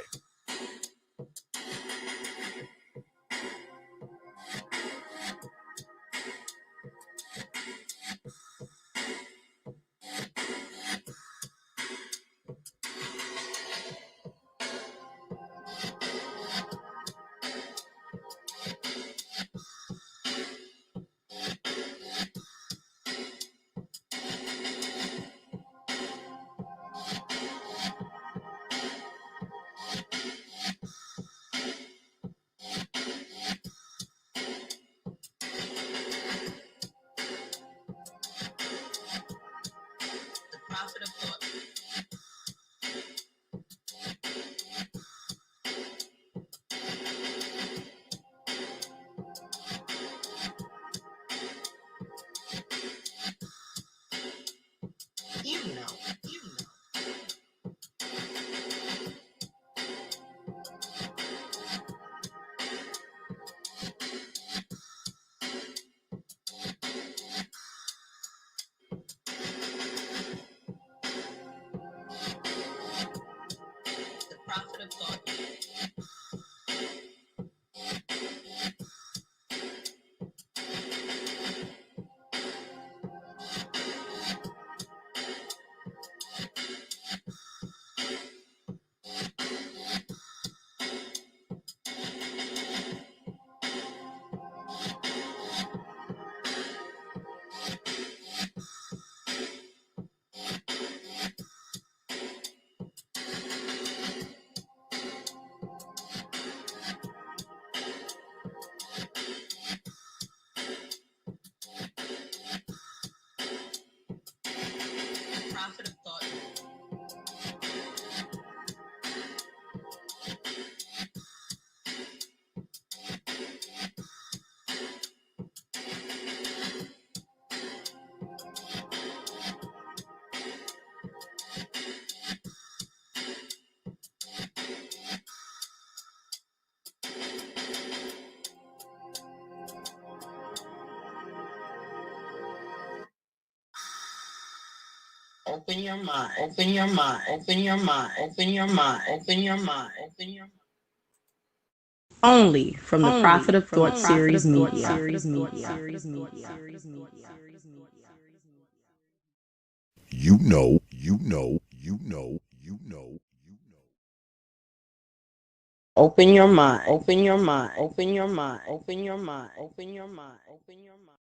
Open your mind, open your mind, open your mind, open your mind, open your mind, open your mind. Only from the Prophet of Thought series media. You know, you know, you know, you know, you know. Open your mind, open your mind, open your mind, open your mind, open your mind, open your mind.